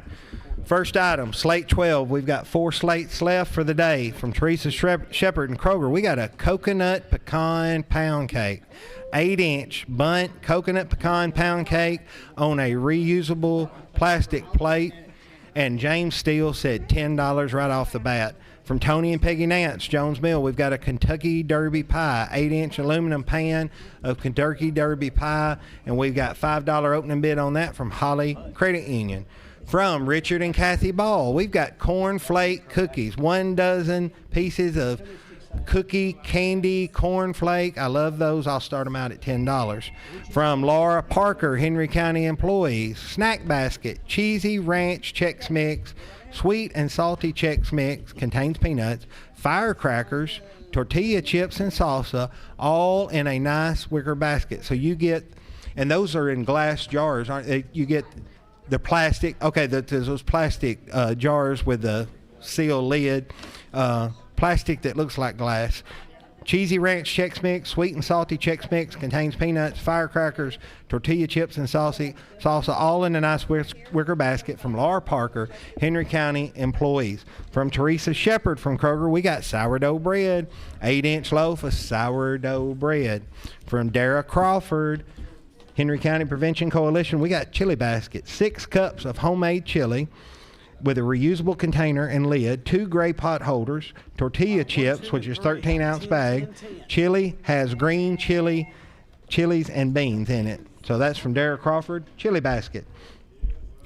First item, slate 12. We've got 4 slates left for the day from Teresa Shepherd and Kroger. We got a coconut pecan pound cake, 8-inch bundt coconut pecan pound cake on a reusable plastic plate. And James Steele said $10 right off the bat. From Tony and Peggy Nance, Jones Mill, we've got a Kentucky Derby pie, 8-inch aluminum pan of Kentucky Derby pie, and we've got $5 opening bid on that from Holly Credit Union. From Richard and Kathy Ball, we've got corn flake cookies, 1 dozen pieces of cookie candy corn flake. I love those. I'll start them out at $10. From Laura Parker, Henry County employees, snack basket, cheesy ranch Chex Mix, sweet and salty Chex Mix, contains peanuts, firecrackers, tortilla chips and salsa, all in a nice wicker basket. So you get, and those are in glass jars, aren't they? You get the plastic, okay, there's those plastic jars with the seal lid, plastic that looks like glass. Cheesy Ranch Chex Mix, sweet and salty Chex Mix, contains peanuts, firecrackers, tortilla chips, and salsa, all in a nice wicker basket from Laura Parker, Henry County employees. From Teresa Shepard from Kroger, we got sourdough bread, 8-inch loaf of sourdough bread. From Dara Crawford, Henry County Prevention Coalition, we got chili basket, 6 cups of homemade chili with a reusable container and lid, 2 gray pot holders, tortilla chips, which is 13-ounce bag. Chili has green chilies and beans in it. So that's from Dara Crawford, chili basket.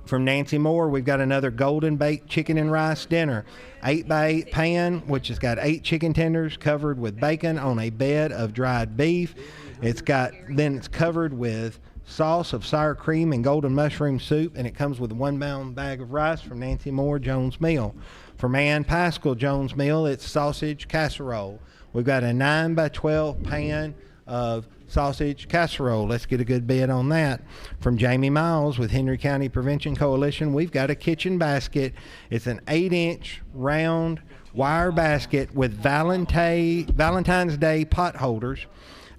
From Nancy Moore, we've got another golden baked chicken and rice dinner, 8x8 pan, which has got 8 chicken tenders covered with bacon on a bed of dried beef. It's covered with sauce of sour cream and golden mushroom soup, and it comes with a 1-pound bag of rice from Nancy Moore, Jones Mill. From Ann Pascal, Jones Mill, it's sausage casserole. We've got a 9x12 pan of sausage casserole. Let's get a good bid on that. From Jamie Miles with Henry County Prevention Coalition, we've got a kitchen basket. It's an 8-inch round wire basket with Valentine's Day pot holders,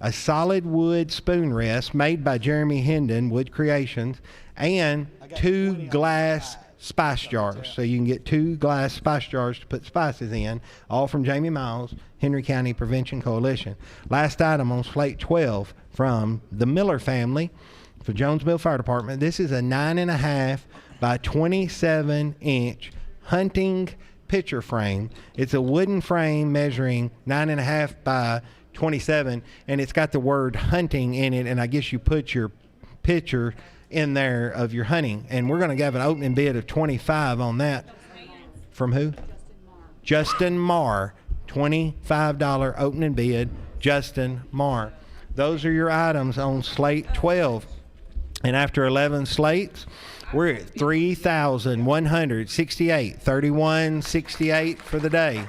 a solid wood spoon rest made by Jeremy Hendon, Wood Creations, and 2 glass spice jars. So you can get 2 glass spice jars to put spices in, all from Jamie Miles, Henry County Prevention Coalition. Last item on slate 12 from the Miller family for Jones Mill Fire Department. This is a 9.5 by 27-inch hunting picture frame. It's a wooden frame measuring 9.5 by 27, and it's got the word hunting in it, and I guess you put your picture in there of your hunting. And we're going to have an opening bid of $25 on that. From who? Justin Marr. $25 opening bid, Justin Marr. Those are your items on slate 12. And after 11 slates, we're at $3,168, $31.68 for the day.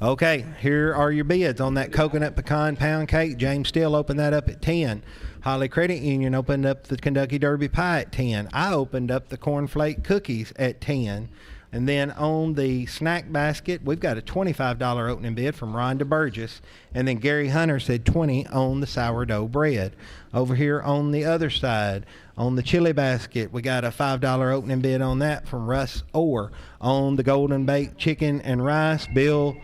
Okay, here are your bids on that coconut pecan pound cake. James Steele opened that up at 10. Holly Credit Union opened up the Kentucky Derby pie at 10. I opened up the cornflake cookies at 10. And then on the snack basket, we've got a $25 opening bid from Rhonda Burgess. And then Gary Hunter said 20 on the sourdough bread. Over here on the other side, on the chili basket, we got a $5 opening bid on that from Russ Orr. On the golden baked chicken and rice, Bill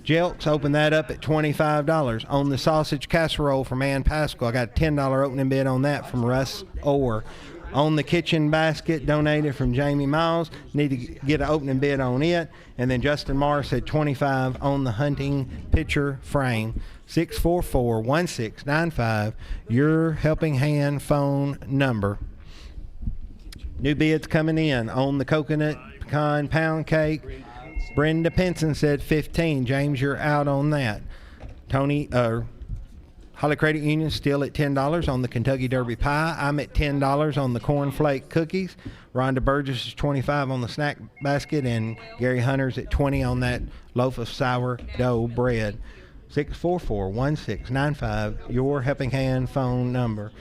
Jelks opened that up at $25. On the sausage casserole from Ann Pascal, I got a $10 opening bid on that from Russ Orr. On the kitchen basket, donated from Jamie Miles, need to get an opening bid on it. And then Justin Morris said $25 on the hunting picture frame. 644-1695, your Helping Hand phone number. New bids coming in on the coconut pecan pound cake. Brenda Pinson said 15. James, you're out on that. Holly Credit Union still at $10 on the Kentucky Derby pie. I'm at $10 on the cornflake cookies. Rhonda Burgess is $25 on the snack basket, and Gary Hunter's at $20 on that loaf of sourdough bread. 644-1695, your Helping Hand phone number.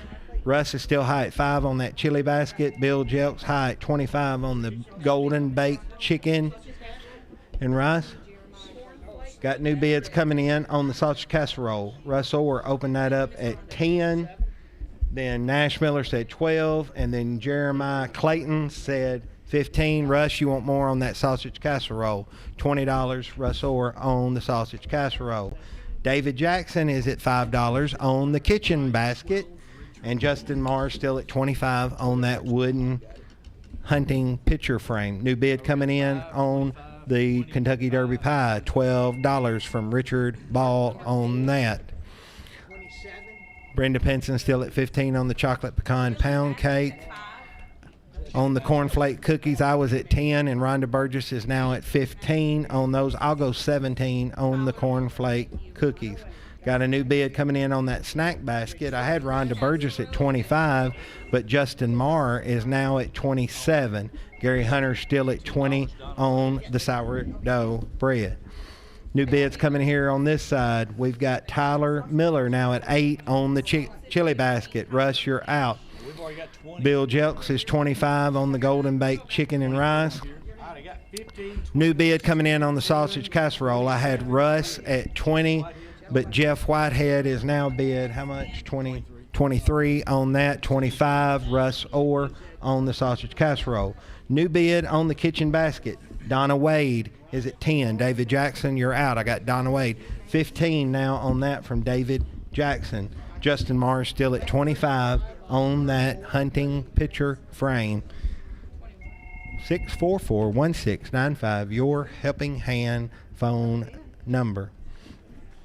Russ is still high at 5 on that chili basket. Bill Jelks high at 25 on the golden baked chicken and rice. Got new bids coming in on the sausage casserole. Russ Orr opened that up at 10. Then Nash Miller said 12. And then Jeremiah Clayton said 15. Russ, you want more on that sausage casserole. $20, Russ Orr on the sausage casserole. David Jackson is at $5 on the kitchen basket. And Justin Marr still at $25 on that wooden hunting picture frame. New bid coming in on the Kentucky Derby pie, $12 from Richard Ball on that. Brenda Pinson still at 15 on the chocolate pecan pound cake. On the cornflake cookies, I was at 10, and Rhonda Burgess is now at 15 on those. I'll go 17 on the cornflake cookies. Got a new bid coming in on that snack basket. I had Rhonda Burgess at 25, but Justin Marr is now at 27. Gary Hunter still at 20 on the sourdough bread. New bids coming here on this side. We've got Tyler Miller now at 8 on the chili basket. Russ, you're out. Bill Jelks is 25 on the golden baked chicken and rice. New bid coming in on the sausage casserole. I had Russ at 20, but Jeff Whitehead is now bid how much? 23 on that. 25 Russ Orr on the sausage casserole. New bid on the kitchen basket. Donna Wade is at 10. David Jackson, you're out. I got Donna Wade. 15 now on that from David Jackson. Justin Mars still at 25 on that hunting picture frame. 644-1695, your Helping Hand phone number.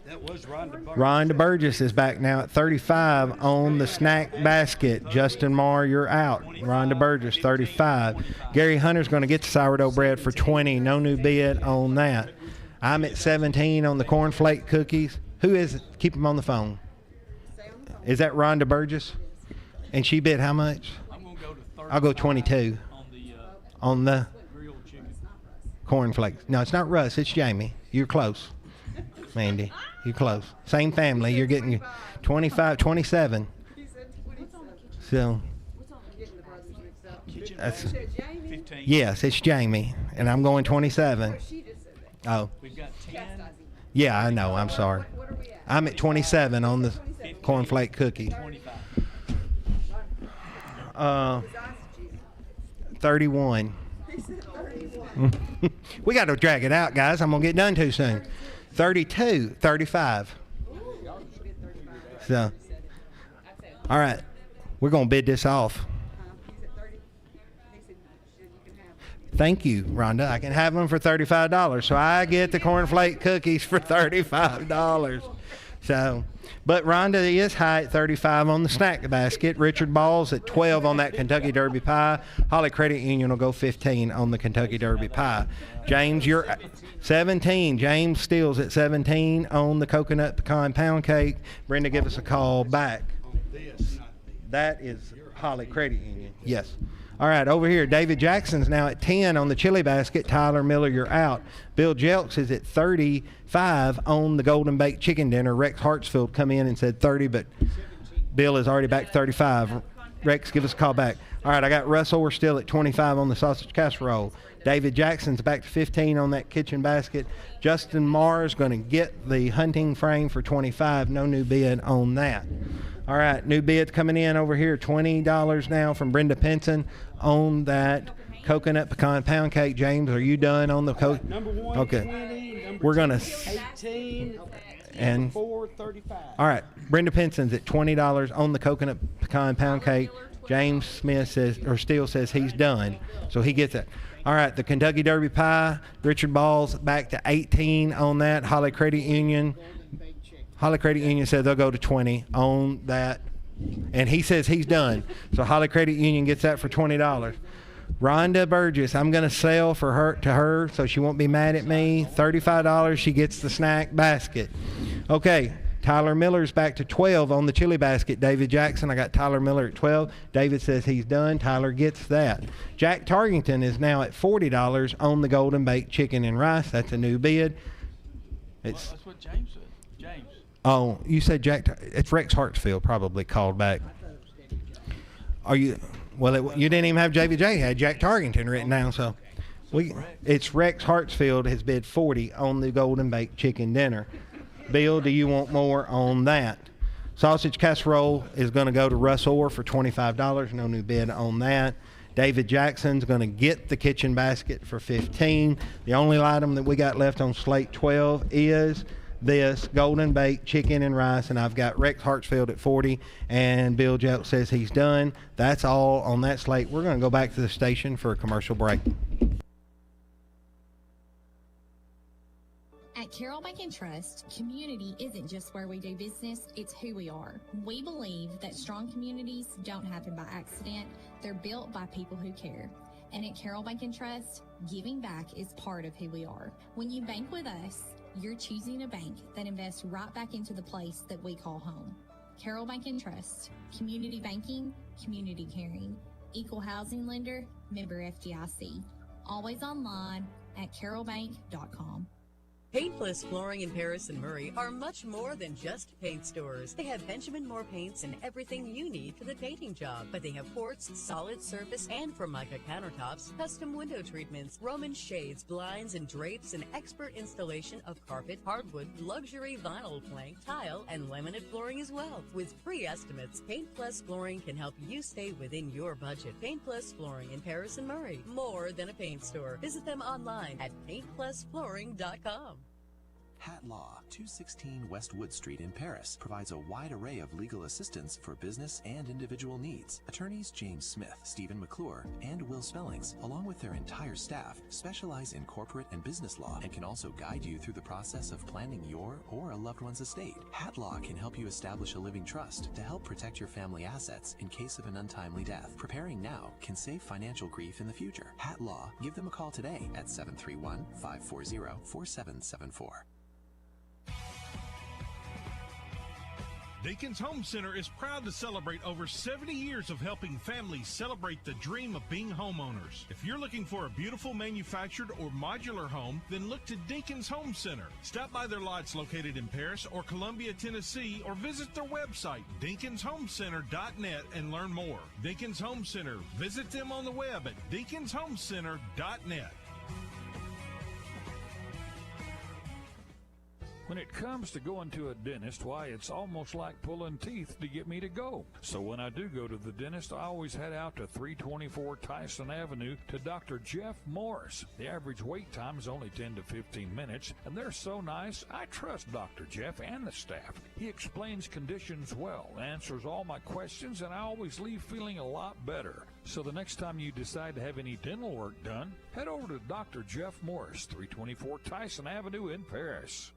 That was Rhonda Burgess. Rhonda Burgess is back now at 35 on the snack basket. Justin Marr, you're out. Rhonda Burgess, 35. Gary Hunter's going to get the sourdough bread for 20. No new bid on that. I'm at 17 on the cornflake cookies. Who is it? Keep them on the phone. Is that Rhonda Burgess? And she bid how much? I'm going to go to 30. I'll go 22. On the grilled chicken. Cornflakes. No, it's not Russ. It's Jamie. You're close, Mandy. You're close. Same family. You're getting 25, 27. So, that's, 15. yes, it's Jamie. And I'm going 27. Oh. We've got 10. Yeah, I know. I'm sorry. I'm at 27 on the cornflake cookie. 31. We got to drag it out, guys. I'm going to get done too soon. 32, 35. So, all right. We're going to bid this off. Thank you, Rhonda. I can have them for $35. So I get the cornflake cookies for $35. So, but Rhonda is high at 35 on the snack basket. Richard Ball's at 12 on that Kentucky Derby pie. Holly Credit Union will go 15 on the Kentucky Derby pie. James, you're 17. James Steele's at 17 on the coconut pecan pound cake. Brenda, give us a call back. That is Holly Credit Union. Yes. All right, over here, David Jackson's now at 10 on the chili basket. Tyler Miller, you're out. Bill Jelks is at 35 on the Golden Baked Chicken Dinner. Rex Hartsfield come in and said 30, but Bill is already back 35. Rex, give us a call back. All right, I got Russ Orr still at 25 on the sausage casserole. David Jackson's back to 15 on that kitchen basket. Justin Marr's going to get the hunting frame for 25. No new bid on that. All right, new bid coming in over here, $20 now from Brenda Pinson on that coconut pecan pound cake. James, are you done on the Number 1, okay. 20. We're going to 18 and 435. All right, Brenda Pinson's at $20 on the coconut pecan pound cake. James Smith says, or Steele says he's done, so he gets it. All right, the Kentucky Derby pie, Richard Ball's back to 18 on that. Holly Credit Union said they'll go to 20 on that, and he says he's done. So Holly Credit Union gets that for $20. Rhonda Burgess, I'm going to sell for her so she won't be mad at me. $35, she gets the snack basket. Okay, Tyler Miller's back to 12 on the chili basket. David Jackson, I got Tyler Miller at 12. David says he's done. Tyler gets that. Jack Targington is now at $40 on the Golden Baked Chicken and Rice. That's a new bid. That's what James said. James. Oh, you said Jack. It's Rex Hartsfield probably called back. Are you? Well, you didn't even have JVJ. You had Jack Targington written down. So, it's Rex Hartsfield has bid 40 on the Golden Baked Chicken Dinner. Bill, do you want more on that? Sausage casserole is going to go to Russ Orr for $25. No new bid on that. David Jackson's going to get the kitchen basket for $15. The only item that we got left on slate 12 is this Golden Baked Chicken and Rice, and I've got Rex Hartsfield at 40, and Bill Jelk says he's done. That's all on that slate. We're going to go back to the station for a commercial break. At Carroll Bank and Trust, community isn't just where we do business, it's who we are. We believe that strong communities don't happen by accident, they're built by people who care. And at Carroll Bank and Trust, giving back is part of who we are. When you bank with us, you're choosing a bank that invests right back into the place that we call home. Carroll Bank and Trust, community banking, community caring, equal housing lender, member FDIC. Always online at carrollbank.com. Paint Plus Flooring in Paris and Murray are much more than just paint stores. They have Benjamin Moore paints and everything you need for the painting job. But they have quartz, solid surface, and Formica countertops, custom window treatments, Roman shades, blinds, and drapes, and expert installation of carpet, hardwood, luxury vinyl plank, tile, and laminate flooring as well. With free estimates, Paint Plus Flooring can help you stay within your budget. Paint Plus Flooring in Paris and Murray. More than a paint store. Visit them online at paintplusflooring.com. Hat Law, 216 West Wood Street in Paris, provides a wide array of legal assistance for business and individual needs. Attorneys James Smith, Stephen McClure, and Will Spellings, along with their entire staff, specialize in corporate and business law and can also guide you through the process of planning your or a loved one's estate. Hat Law can help you establish a living trust to help protect your family assets in case of an untimely death. Preparing now can save financial grief in the future. Hat Law. Give them a call today at 731-540-4774. Dinkins Home Center is proud to celebrate over 70 years of helping families celebrate the dream of being homeowners. If you're looking for a beautiful manufactured or modular home, then look to Dinkins Home Center. Stop by their lots located in Paris or Columbia, Tennessee, or visit their website, DinkinsHomeCenter.net, and learn more. Dinkins Home Center. Visit them on the web at DinkinsHomeCenter.net. When it comes to going to a dentist, why, it's almost like pulling teeth to get me to go. So when I do go to the dentist, I always head out to 324 Tyson Avenue to Dr. Jeff Morris. The average wait time is only 10 to 15 minutes, and they're so nice, I trust Dr. Jeff and the staff. He explains conditions well, answers all my questions, and I always leave feeling a lot better. So the next time you decide to have any dental work done, head over to Dr. Jeff Morris, 324 Tyson Avenue in Paris.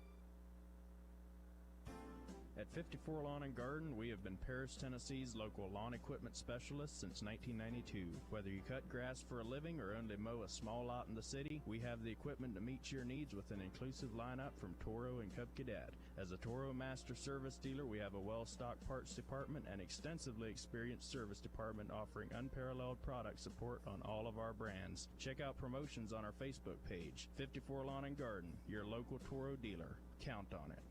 At 54 Lawn and Garden, we have been Paris, Tennessee's local lawn equipment specialist since 1992. Whether you cut grass for a living or only mow a small lot in the city, we have the equipment to meet your needs with an inclusive lineup from Toro and Cub Cadet. As a Toro Master Service dealer, we have a well-stocked parts department and extensively experienced service department offering unparalleled product support on all of our brands. Check out promotions on our Facebook page. 54 Lawn and Garden, your local Toro dealer. Count on it.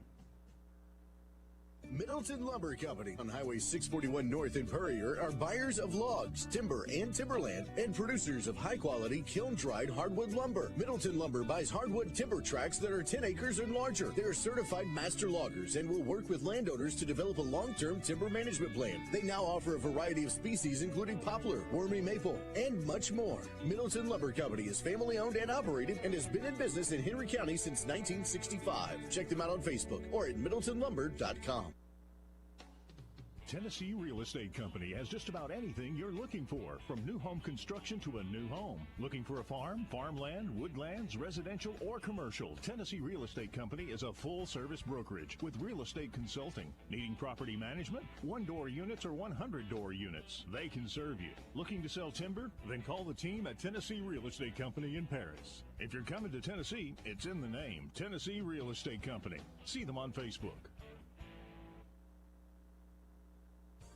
Middleton Lumber Company on Highway 641 North in Purrier are buyers of logs, timber, and timberland, and producers of high-quality kiln-dried hardwood lumber. Middleton Lumber buys hardwood timber tracts that are 10 acres and larger. They are certified master loggers and will work with landowners to develop a long-term timber management plan. They now offer a variety of species, including poplar, wormy maple, and much more. Middleton Lumber Company is family-owned and operated and has been in business in Henry County since 1965. Check them out on Facebook or at middletonlumber.com. Tennessee Real Estate Company has just about anything you're looking for, from new home construction to a new home. Looking for a farm, farmland, woodlands, residential, or commercial? Tennessee Real Estate Company is a full-service brokerage with real estate consulting. Needing property management? One-door units or 100-door units? They can serve you. Looking to sell timber? Then call the team at Tennessee Real Estate Company in Paris. If you're coming to Tennessee, it's in the name, Tennessee Real Estate Company. See them on Facebook.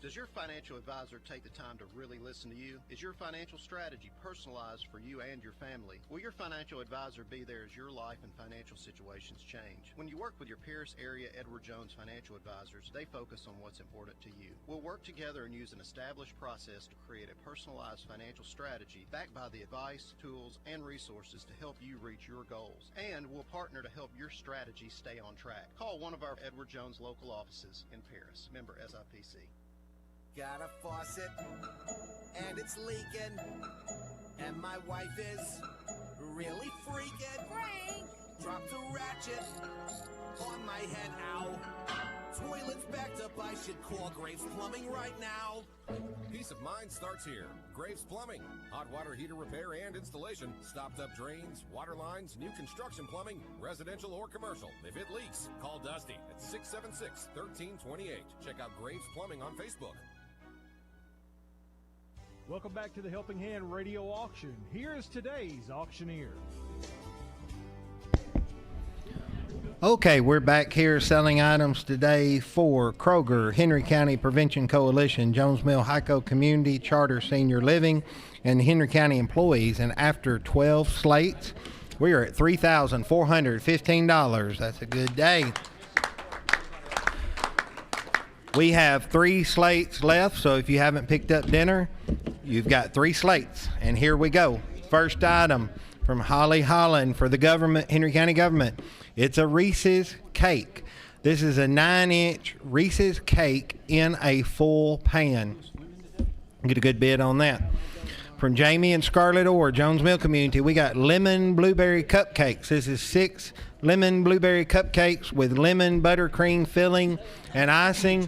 Does your financial advisor take the time to really listen to you? Is your financial strategy personalized for you and your family? Will your financial advisor be there as your life and financial situations change? When you work with your Paris area Edward Jones financial advisors, they focus on what's important to you. We'll work together and use an established process to create a personalized financial strategy backed by the advice, tools, and resources to help you reach your goals. And we'll partner to help your strategy stay on track. Call one of our Edward Jones local offices in Paris. Member SIPC. Got a faucet, and it's leaking, and my wife is really freaking. Frank! Dropped a ratchet on my head, ow. Toilet's backed up, I should call Graves Plumbing right now. Peace of mind starts here. Graves Plumbing. Hot water heater repair and installation. Stopped up drains, water lines, new construction plumbing, residential or commercial. If it leaks, call Dusty at 676-1328. Check out Graves Plumbing on Facebook. Welcome back to the Helping Hand Radio Auction. Here is today's auctioneer. Okay, we're back here selling items today for Kroger, Henry County Prevention Coalition, Jones Mill Hico Community Charter Senior Living, and Henry County employees. And after 12 slates, We are at $3,415. That's a good day. We have 3 slates left, so if you haven't picked up dinner, you've got 3 slates. And here we go. First item from Holly Holland for the government, Henry County government. It's a Reese's cake. This is a 9-inch Reese's cake in a full pan. Get a good bid on that. From Jamie and Scarlett Orr, Jones Mill community, we got lemon blueberry cupcakes. This is 6 lemon blueberry cupcakes with lemon buttercream filling and icing.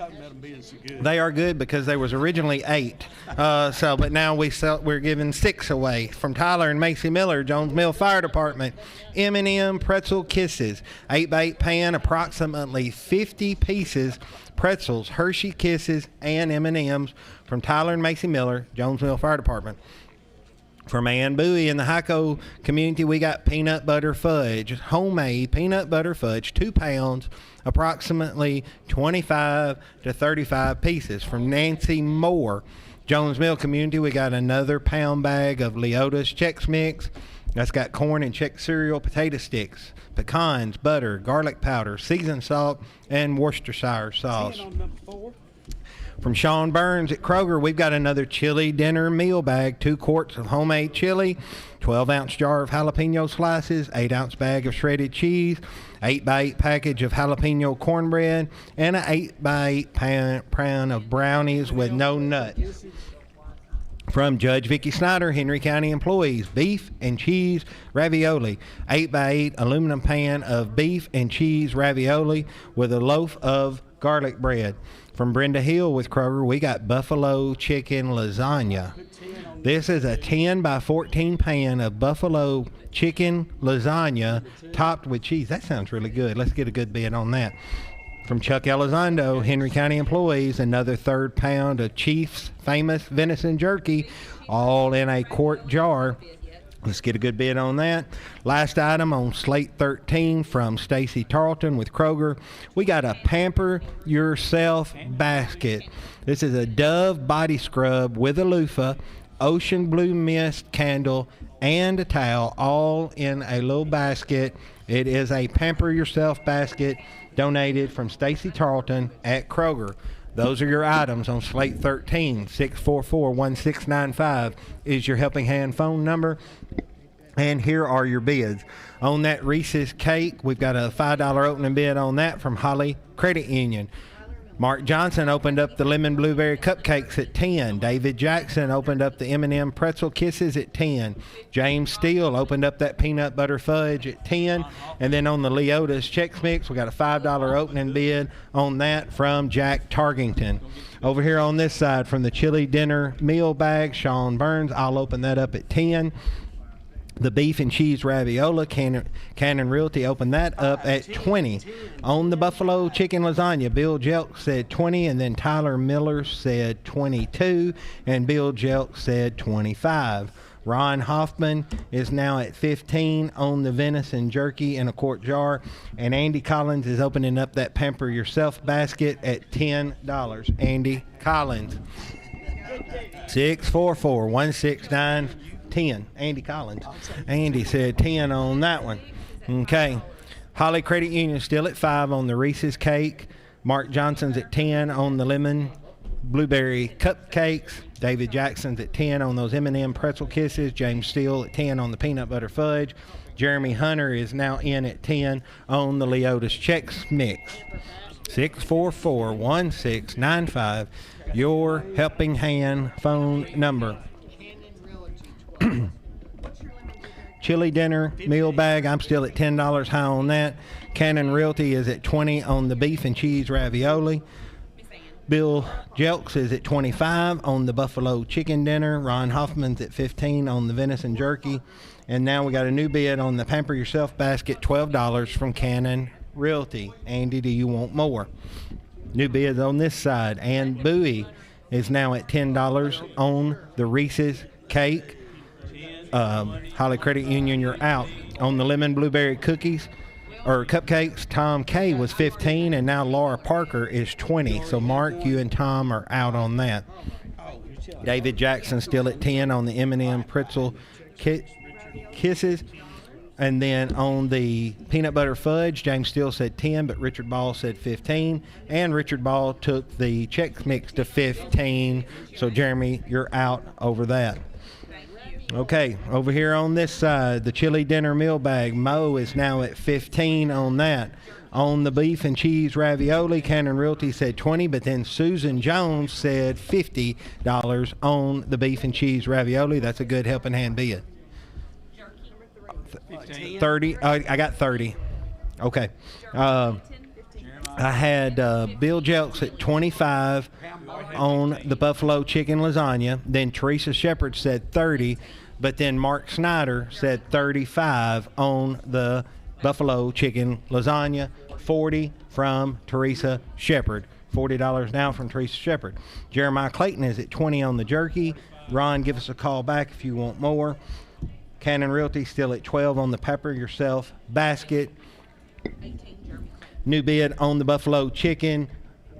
They are good because there was originally 8. But now we're giving 6 away. From Tyler and Macy Miller, Jones Mill Fire Department, M&M Pretzel Kisses, 8x8 pan, approximately 50 pieces, pretzels, Hershey Kisses, and M&Ms. From Tyler and Macy Miller, Jones Mill Fire Department. From Ann Bowie in the Hyco community, we got peanut butter fudge, homemade peanut butter fudge, 2 pounds, approximately 25 to 35 pieces. From Nancy Moore, Jones Mill community, we got another pound bag of Leota's Chex Mix. That's got corn and Chex cereal, potato sticks, pecans, butter, garlic powder, seasoned salt, and Worcestershire sauce. From Sean Burns at Kroger, we've got another chili dinner meal bag, 2 quarts of homemade chili, 12-ounce jar of jalapeno slices, 8-ounce bag of shredded cheese, 8x8 package of jalapeno cornbread, and an 8x8 pan of brownies with no nuts. From Judge Vicki Snyder, Henry County employees, beef and cheese ravioli, 8x8 aluminum pan of beef and cheese ravioli with a loaf of garlic bread. From Brenda Hill with Kroger, we got buffalo chicken lasagna. This is a 10 by 14 pan of buffalo chicken lasagna topped with cheese. That sounds really good. Let's get a good bid on that. From Chuck Elizondo, Henry County employees, another 3rd pound of Chief's famous venison jerky, all in a quart jar. Let's get a good bid on that. Last item on Slate 13 from Stacy Tarleton with Kroger. We got a Pamper Yourself basket. This is a Dove body scrub with a loofah, ocean blue mist candle, and a towel, all in a little basket. It is a Pamper Yourself basket donated from Stacy Tarleton at Kroger. Those are your items on Slate 13. 644-1695 is your Helping Hand phone number. And here are your bids. On that Reese's cake, we've got a $5 opening bid on that from Holly Credit Union. Mark Johnson opened up the lemon blueberry cupcakes at 10. David Jackson opened up the M&M pretzel kisses at 10. James Steele opened up that peanut butter fudge at 10. And then on the Leota's Chex Mix, we got a $5 opening bid on that from Jack Targington. Over here on this side, from the chili dinner meal bag, Sean Burns, I'll open that up at 10. The beef and cheese raviola, Cannon Realty opened that up at 20. On the buffalo chicken lasagna, Bill Jelk said 20, and then Tyler Miller said 22, and Bill Jelk said 25. Ron Hoffman is now at 15 on the venison jerky in a quart jar, and Andy Collins is opening up that Pamper Yourself basket at $10. Andy Collins. 644-169 10. Andy Collins. Andy said 10 on that one. Okay. Holly Credit Union still at 5 on the Reese's cake. Mark Johnson's at 10 on the lemon blueberry cupcakes. David Jackson's at 10 on those M&M pretzel kisses. James Steele at 10 on the peanut butter fudge. Jeremy Hunter is now in at 10 on the Leota's Chex Mix. 644-1695, your Helping Hand phone number. Chili dinner meal bag, I'm still at $10 high on that. Cannon Realty is at 20 on the beef and cheese ravioli. Bill Jelks is at 25 on the buffalo chicken dinner. Ron Hoffman's at 15 on the venison jerky. And now we got a new bid on the Pamper Yourself basket, $12 from Cannon Realty. Andy, do you want more? New bids on this side. And Bowie is now at $10 on the Reese's cake. Holly Credit Union, you're out. On the lemon blueberry cookies or cupcakes, Tom K was 15, and now Laura Parker is 20. So Mark, you and Tom are out on that. David Jackson still at 10 on the M&M pretzel kisses. And then on the peanut butter fudge, James Steele said 10, but Richard Ball said 15. And Richard Ball took the Chex Mix to 15. So, Jeremy, you're out over that. Okay, over here on this side, the chili dinner meal bag, Mo is now at 15 on that. On the beef and cheese ravioli, Cannon Realty said 20, but then Susan Jones said $50 on the beef and cheese ravioli. That's a good helping hand bid. 30. I got 30. Okay. I had Bill Jelks at 25 on the buffalo chicken lasagna. Then Teresa Shepard said 30, but then Mark Snyder said 35 on the buffalo chicken lasagna. 40 from Teresa Shepard. $40 now from Teresa Shepard. Jeremiah Clayton is at 20 on the jerky. Ron, give us a call back if you want more. Cannon Realty still at 12 on the pepper yourself basket. New bid on the buffalo chicken.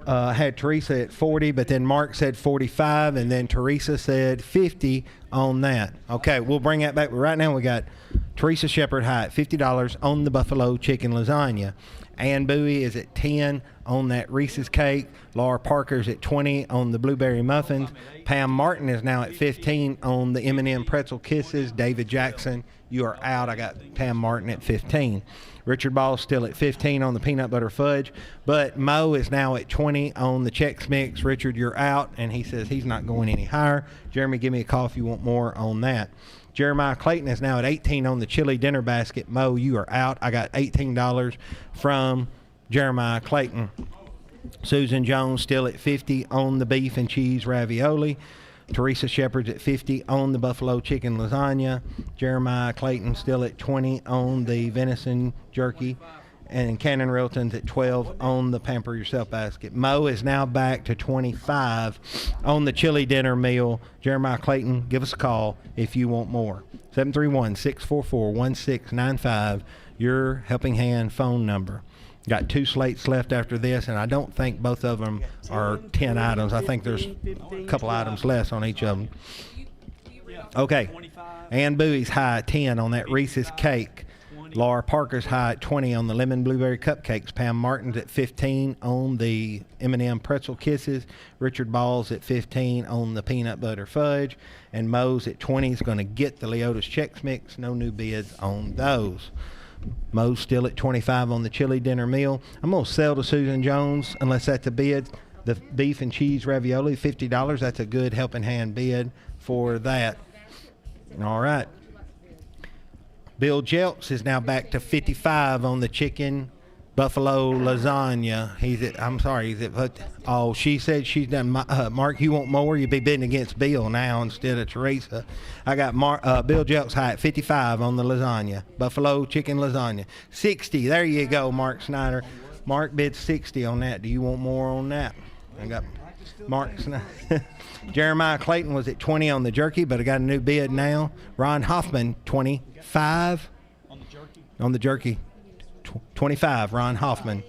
Had Teresa at 40, but then Mark said 45, and then Teresa said 50 on that. Okay, we'll bring that back. But right now we got Teresa Shepard high at $50 on the buffalo chicken lasagna. Ann Bowie is at 10 on that Reese's cake. Laura Parker's at 20 on the blueberry muffins. Pam Martin is now at 15 on the M&M pretzel kisses. David Jackson, you are out. I got Pam Martin at 15. Richard Ball still at 15 on the peanut butter fudge. But Mo is now at 20 on the Chex Mix. Richard, you're out, and he says he's not going any higher. Jeremy, give me a call if you want more on that. Jeremiah Clayton is now at 18 on the chili dinner basket. Mo, you are out. I got $18 from Jeremiah Clayton. Susan Jones still at 50 on the beef and cheese ravioli. Teresa Shepard's at 50 on the buffalo chicken lasagna. Jeremiah Clayton still at 20 on the venison jerky. And Cannon Realton's at 12 on the Pamper Yourself basket. Mo is now back to 25 on the chili dinner meal. Jeremiah Clayton, give us a call if you want more. 731-644-1695, your Helping Hand phone number. Got 2 slates left after this, and I don't think both of them are 10 items. I think there's a couple items less on each of them. Okay. Ann Bowie's high at 10 on that Reese's cake. Laura Parker's high at 20 on the lemon blueberry cupcakes. Pam Martin's at 15 on the M&M pretzel kisses. Richard Ball's at 15 on the peanut butter fudge. And Mo's at 20 is going to get the Leota's Chex Mix. No new bids on those. Mo's still at 25 on the chili dinner meal. I'm going to sell to Susan Jones, unless that's a bid. The beef and cheese ravioli, $50. That's a good helping hand bid for that. All right. Bill Jelks is now back to 55 on the chicken buffalo lasagna. He's at, she said she's done, Mark, you want more? You'd be bidding against Bill now instead of Teresa. I got Bill Jelks high at 55 on the lasagna, buffalo chicken lasagna. 60, there you go, Mark Snyder. Mark bid 60 on that. Do you want more on that? I got Mark Snyder. Jeremiah Clayton was at 20 on the jerky, but I got a new bid now. Ron Hoffman, 25 on the jerky. 25, Ron Hoffman.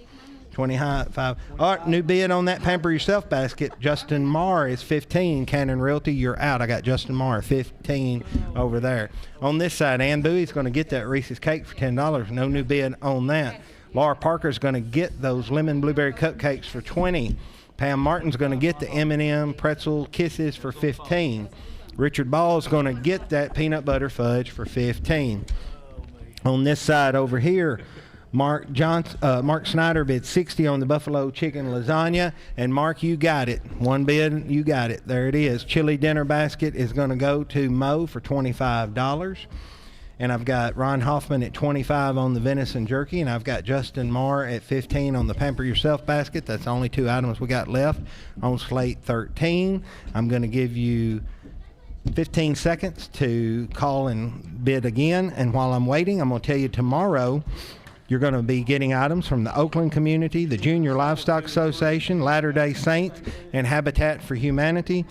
25. All right, new bid on that Pamper Yourself basket. Justin Marr is 15. Cannon Realty, you're out. I got Justin Marr, 15 over there. On this side, Ann Bowie's going to get that Reese's cake for $10. No new bid on that. Laura Parker's going to get those lemon blueberry cupcakes for 20. Pam Martin's going to get the M&M pretzel kisses for 15. Richard Ball's going to get that peanut butter fudge for 15. On this side over here, Mark Snyder bid 60 on the buffalo chicken lasagna, and Mark, you got it. One bid, you got it. There it is. Chili dinner basket is going to go to Mo for $25. And I've got Ron Hoffman at 25 on the venison jerky, and I've got Justin Marr at 15 on the Pamper Yourself basket. That's the only 2 items we got left on slate 13. I'm going to give you 15 seconds to call and bid again. And while I'm waiting, I'm going to tell you tomorrow you're going to be getting items from the Oakland community, the Junior Livestock Association, Latter-day Saints, and Habitat for Humanity.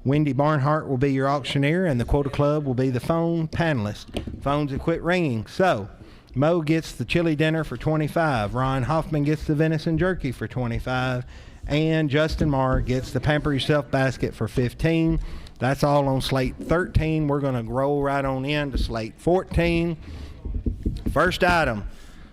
Wendy Barnhart will be your auctioneer, and the Quota Club will be the phone panelist. Phones have quit ringing. So, Mo gets the chili dinner for $25. Ron Hoffman gets the venison jerky for $25. And Justin Marr gets the Pamper Yourself basket for $15. That's all on slate 13. We're going to roll right on in to slate 14. First item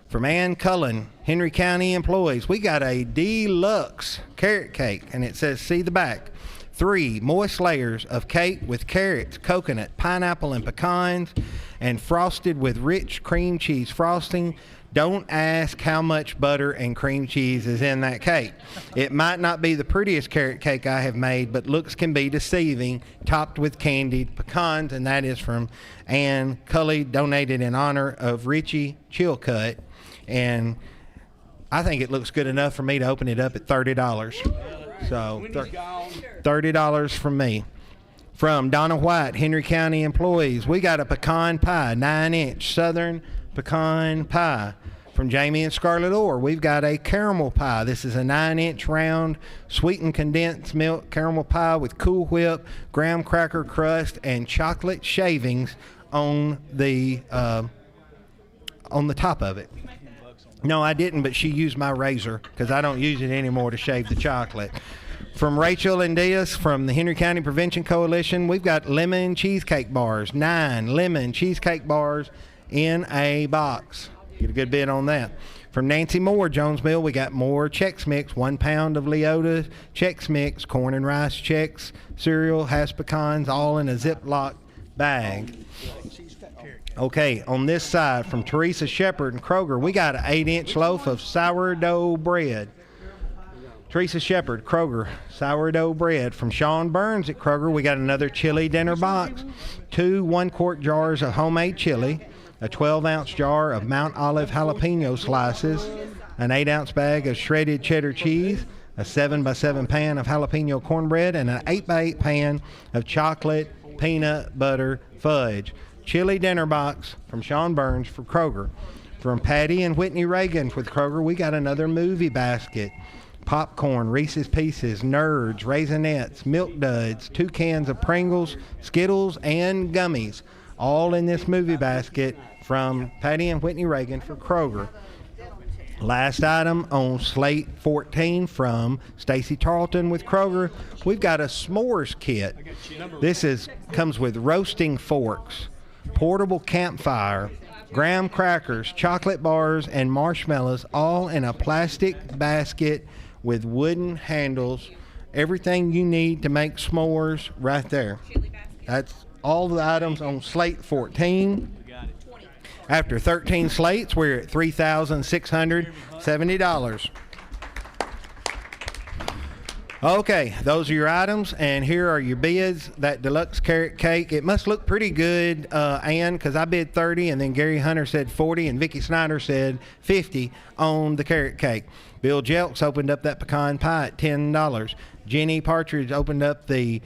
from Ann Cullen, Henry County employees. We got a deluxe carrot cake, and it says, see the back. 3 moist layers of cake with carrots, coconut, pineapple, and pecans, and frosted with rich cream cheese frosting. Don't ask how much butter and cream cheese is in that cake. It might not be the prettiest carrot cake I have made, but looks can be deceiving, topped with candied pecans, and that is from Ann Cully, donated in honor of Richie Chilcutt. And I think it looks good enough for me to open it up at $30. So $30 from me. From Donna White, Henry County employees, we got a pecan pie, 9-inch Southern pecan pie. From Jamie and Scarlett Orr, we've got a caramel pie. This is a 9-inch round sweetened condensed milk caramel pie with Cool Whip, graham cracker crust, and chocolate shavings on the top of it. No, I didn't, but she used my razor because I don't use it anymore to shave the chocolate. From Rachel and Diaz from the Henry County Prevention Coalition, we've got lemon cheesecake bars, 9 lemon cheesecake bars in a box. Get a good bid on that. From Nancy Moore, Jones Mill, we got more Chex Mix, 1 pound of Leota Chex Mix, corn and rice Chex, cereal, hash pecans, all in a Ziploc bag. Okay, on this side, from Teresa Shepard and Kroger, we got an 8-inch loaf of sourdough bread. Teresa Shepard, Kroger, sourdough bread. From Sean Burns at Kroger, we got another chili dinner box, 2 1-quart jars of homemade chili, a 12-ounce jar of Mount Olive jalapeno slices, an 8-ounce bag of shredded cheddar cheese, a 7x7 pan of jalapeno cornbread, and an 8x8 pan of chocolate peanut butter fudge. Chili dinner box from Sean Burns for Kroger. From Patty and Whitney Reagan with Kroger, we got another movie basket. Popcorn, Reese's Pieces, Nerds, Raisinets, Milk Duds, 2 cans of Pringles, Skittles, and gummies. All in this movie basket from Patty and Whitney Reagan for Kroger. Last item on slate 14 from Stacy Tarleton with Kroger. We've got a s'mores kit. This comes with roasting forks, portable campfire, graham crackers, chocolate bars, and marshmallows, all in a plastic basket with wooden handles. Everything you need to make s'mores right there. That's all the items on slate 14. After 13 slates, we're at $3,670. Okay, those are your items, and here are your bids. That deluxe carrot cake, it must look pretty good, Ann, because I bid 30, and then Gary Hunter said 40, and Vicki Snyder said 50 on the carrot cake. Bill Jelks opened up that pecan pie at $10. Jenny Partridge opened up the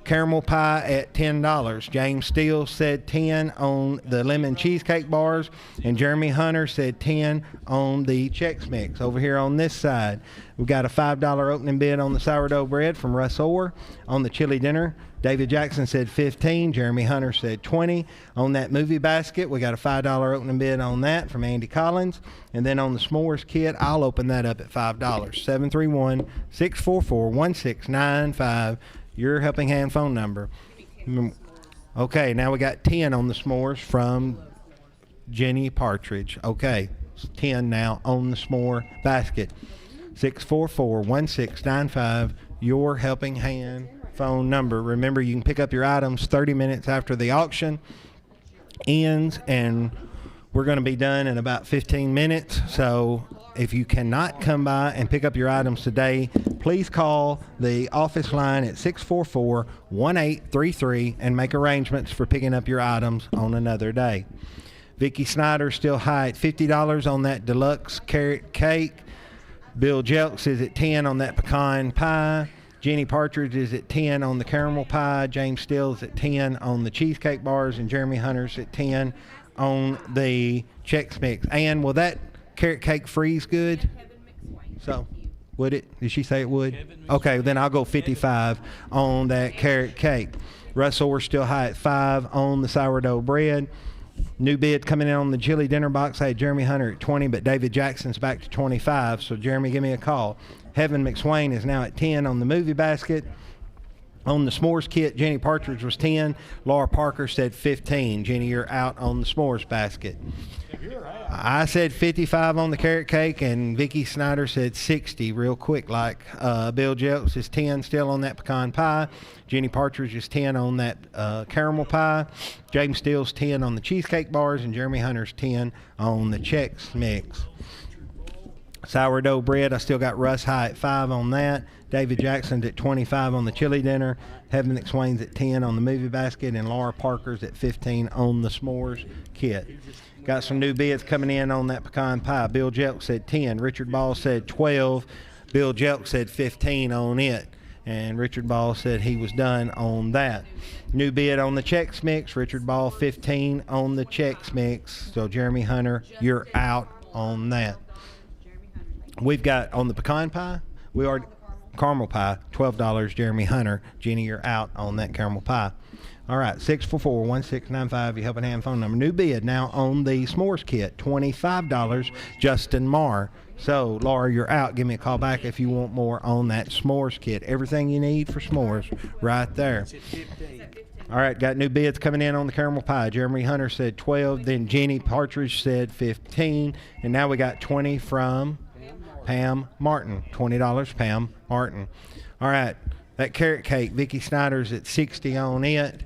caramel pie at $10. James Steele said 10 on the lemon cheesecake bars, and Jeremy Hunter said 10 on the Chex Mix. Over here on this side, we've got a $5 opening bid on the sourdough bread from Russ Orr. On the chili dinner, David Jackson said 15. Jeremy Hunter said 20. On that movie basket, we got a $5 opening bid on that from Andy Collins. And then on the s'mores kit, I'll open that up at $5. 731-644-1695. Your Helping Hand phone number. Okay, now we got 10 on the s'mores from Jenny Partridge. Okay, it's 10 now on the s'more basket. 644-1695, Your Helping Hand phone number. Remember, you can pick up your items 30 minutes after the auction ends, and we're going to be done in about 15 minutes. So if you cannot come by and pick up your items today, please call the office line at 644-1833 and make arrangements for picking up your items on another day. Vicki Snyder still high at $50 on that deluxe carrot cake. Bill Jelks is at 10 on that pecan pie. Jenny Partridge is at 10 on the caramel pie. James Steele is at 10 on the cheesecake bars, and Jeremy Hunter's at 10 on the Chex Mix. Ann, will that carrot cake freeze good? So, would it? Did she say it would? Okay, then I'll go 55 on that carrot cake. Russ Orr still high at 5 on the sourdough bread. New bid coming in on the chili dinner box. I had Jeremy Hunter at 20, but David Jackson's back to 25. So, Jeremy, give me a call. Heaven McSwain is now at 10 on the movie basket. On the s'mores kit, Jenny Partridge was 10. Laura Parker said 15. Jenny, you're out on the s'mores basket. I said 55 on the carrot cake, and Vicky Snyder said 60 real quick like. Bill Jelks is 10 still on that pecan pie. Jenny Partridge is 10 on that caramel pie. James Steele's 10 on the cheesecake bars, and Jeremy Hunter's 10 on the Chex Mix. Sourdough bread, I still got Russ High at 5 on that. David Jackson's at 25 on the chili dinner. Heaven McSwain's at 10 on the movie basket, and Laura Parker's at 15 on the s'mores kit. Got some new bids coming in on that pecan pie. Bill Jelk said 10. Richard Ball said 12. Bill Jelk said 15 on it. And Richard Ball said he was done on that. New bid on the Chex Mix. Richard Ball 15 on the Chex Mix. So Jeremy Hunter, you're out on that. We've got on the pecan pie, we are caramel pie, $12. Jeremy Hunter, Jenny, you're out on that caramel pie. All right, 644-1695, your helping hand phone number. New bid now on the s'mores kit, $25. Justin Marr. So Laura, you're out. Give me a call back if you want more on that s'mores kit. Everything you need for s'mores right there. All right, got new bids coming in on the caramel pie. Jeremy Hunter said 12, then Jenny Partridge said 15, and now we got 20 from Pam Martin. $20, Pam Martin. All right, that carrot cake, Vicky Snyder's at 60 on it.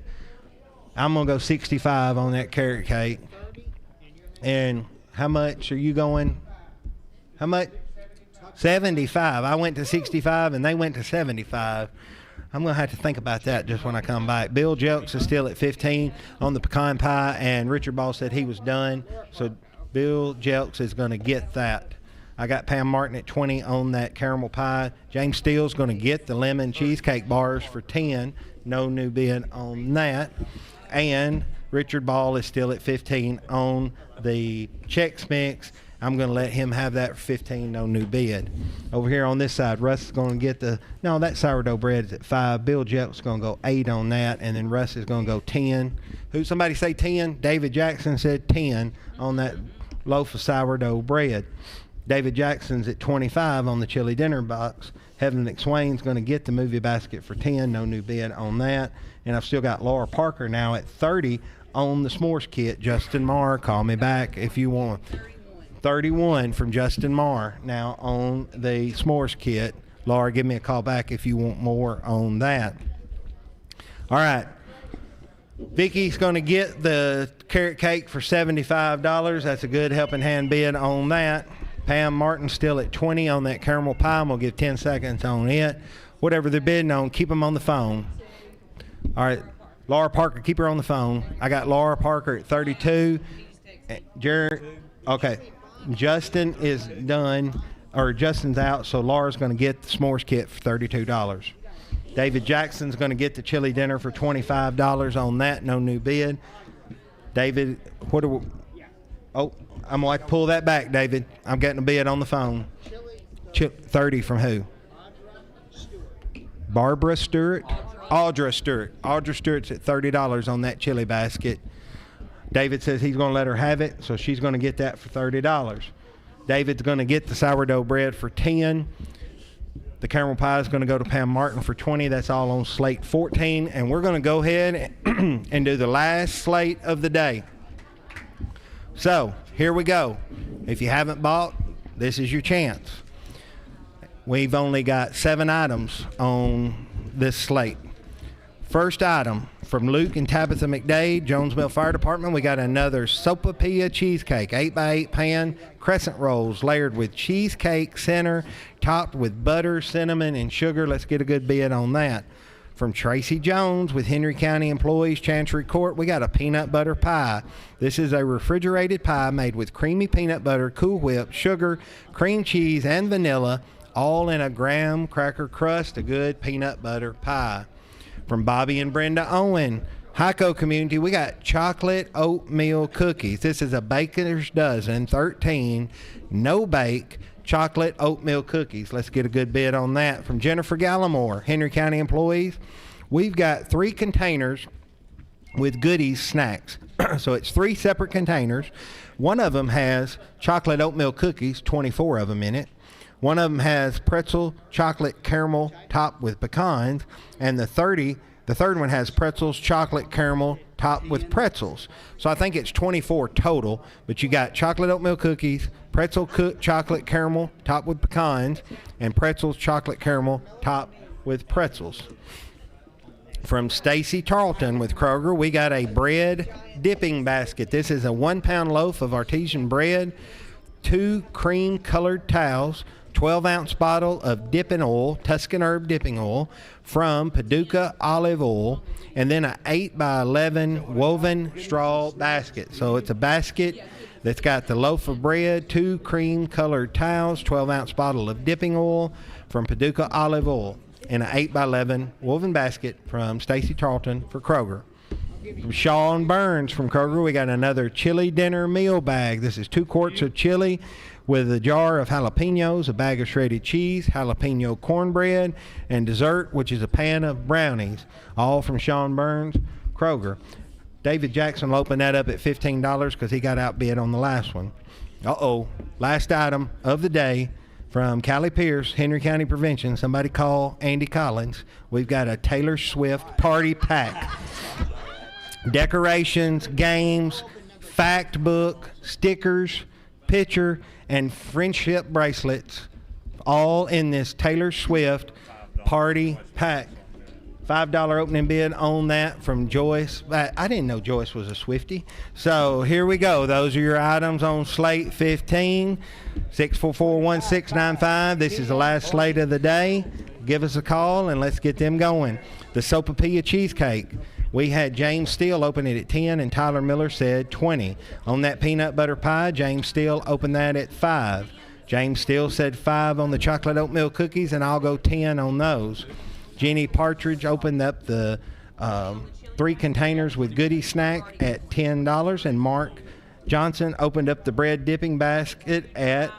I'm going to go 65 on that carrot cake. And how much are you going? How much? 75. I went to 65 and they went to 75. I'm going to have to think about that just when I come back. Bill Jelks is still at 15 on the pecan pie, and Richard Ball said he was done. So Bill Jelks is going to get that. I got Pam Martin at 20 on that caramel pie. James Steele's going to get the lemon cheesecake bars for 10. No new bid on that. And Richard Ball is still at 15 on the Chex Mix. I'm going to let him have that for 15, no new bid. Over here on this side, Russ is going to get that sourdough bread is at 5. Bill Jelks is going to go 8 on that, and then Russ is going to go 10. Somebody say 10? David Jackson said 10 on that loaf of sourdough bread. David Jackson's at 25 on the chili dinner box. Heaven McSwain's going to get the movie basket for 10, no new bid on that. And I've still got Laura Parker now at 30 on the s'mores kit. Justin Marr, call me back if you want. 31 from Justin Marr now on the s'mores kit. Laura, give me a call back if you want more on that. All right. Vicky's going to get the carrot cake for $75. That's a good helping hand bid on that. Pam Martin still at 20 on that caramel pie. I'm going to give 10 seconds on it. Whatever they're bidding on, keep them on the phone. All right. Laura Parker, keep her on the phone. I got Laura Parker at 32. Okay. Justin is done, or Justin's out, so Laura's going to get the s'mores kit for $32. David Jackson's going to get the chili dinner for $25 on that, no new bid. David, I'm going to pull that back, David. I'm getting a bid on the phone. 30 from who? Barbara Stewart? Audra Stewart. Audra Stewart's at $30 on that chili basket. David says he's going to let her have it, so she's going to get that for $30. David's going to get the sourdough bread for 10. The caramel pie is going to go to Pam Martin for 20. That's all on slate 14. And we're going to go ahead and do the last slate of the day. So here we go. If you haven't bought, this is your chance. We've only got 7 items on this slate. First item from Luke and Tabitha McDade, Jonesville Fire Department. We got another sopapilla cheesecake, 8x8 pan crescent rolls layered with cheesecake center, topped with butter, cinnamon, and sugar. Let's get a good bid on that. From Tracy Jones with Henry County Employees Chancery Court, we got a peanut butter pie. This is a refrigerated pie made with creamy peanut butter, Cool Whip, sugar, cream cheese, and vanilla, all in a graham cracker crust, a good peanut butter pie. From Bobby and Brenda Owen, Hico Community, we got chocolate oatmeal cookies. This is a baker's dozen, 13, no bake, chocolate oatmeal cookies. Let's get a good bid on that. From Jennifer Gallimore, Henry County Employees, we've got 3 containers with goodies snacks. So it's 3 separate containers. One of them has chocolate oatmeal cookies, 24 of them in it. One of them has pretzel chocolate caramel topped with pecans, and the third one has pretzels chocolate caramel topped with pretzels. So I think it's 24 total, but you got chocolate oatmeal cookies, pretzel chocolate caramel topped with pecans, and pretzels chocolate caramel topped with pretzels. From Stacy Tarleton with Kroger, we got a bread dipping basket. This is a 1-pound loaf of artesian bread, 2 cream-colored towels, 12-ounce bottle of dipping oil, Tuscan herb dipping oil, from Paducah Olive Oil, and then an 8x11 woven straw basket. So it's a basket that's got the loaf of bread, 2 cream-colored towels, 12-ounce bottle of dipping oil from Paducah Olive Oil, and an 8x11 woven basket from Stacy Tarleton for Kroger. From Sean Burns from Kroger, we got another chili dinner meal bag. This is 2 quarts of chili with a jar of jalapenos, a bag of shredded cheese, jalapeno cornbread, and dessert, which is a pan of brownies, all from Sean Burns, Kroger. David Jackson will open that up at $15 because he got outbid on the last one. Last item of the day from Callie Pierce, Henry County Prevention. Somebody call Andy Collins. We've got a Taylor Swift party pack. Decorations, games, fact book, stickers, picture, and friendship bracelets, all in this Taylor Swift party pack. $5 opening bid on that from Joyce. I didn't know Joyce was a Swiftie. So here we go. Those are your items on slate 15, 644-1695. This is the last slate of the day. Give us a call and let's get them going. The Sopapilla cheesecake. We had James Steele open it at 10 and Tyler Miller said 20. On that peanut butter pie, James Steele opened that at 5. James Steele said 5 on the chocolate oatmeal cookies, and I'll go 10 on those. Jenny Partridge opened up the 3 containers with goodie snack at $10, and Mark Johnson opened up the bread dipping basket at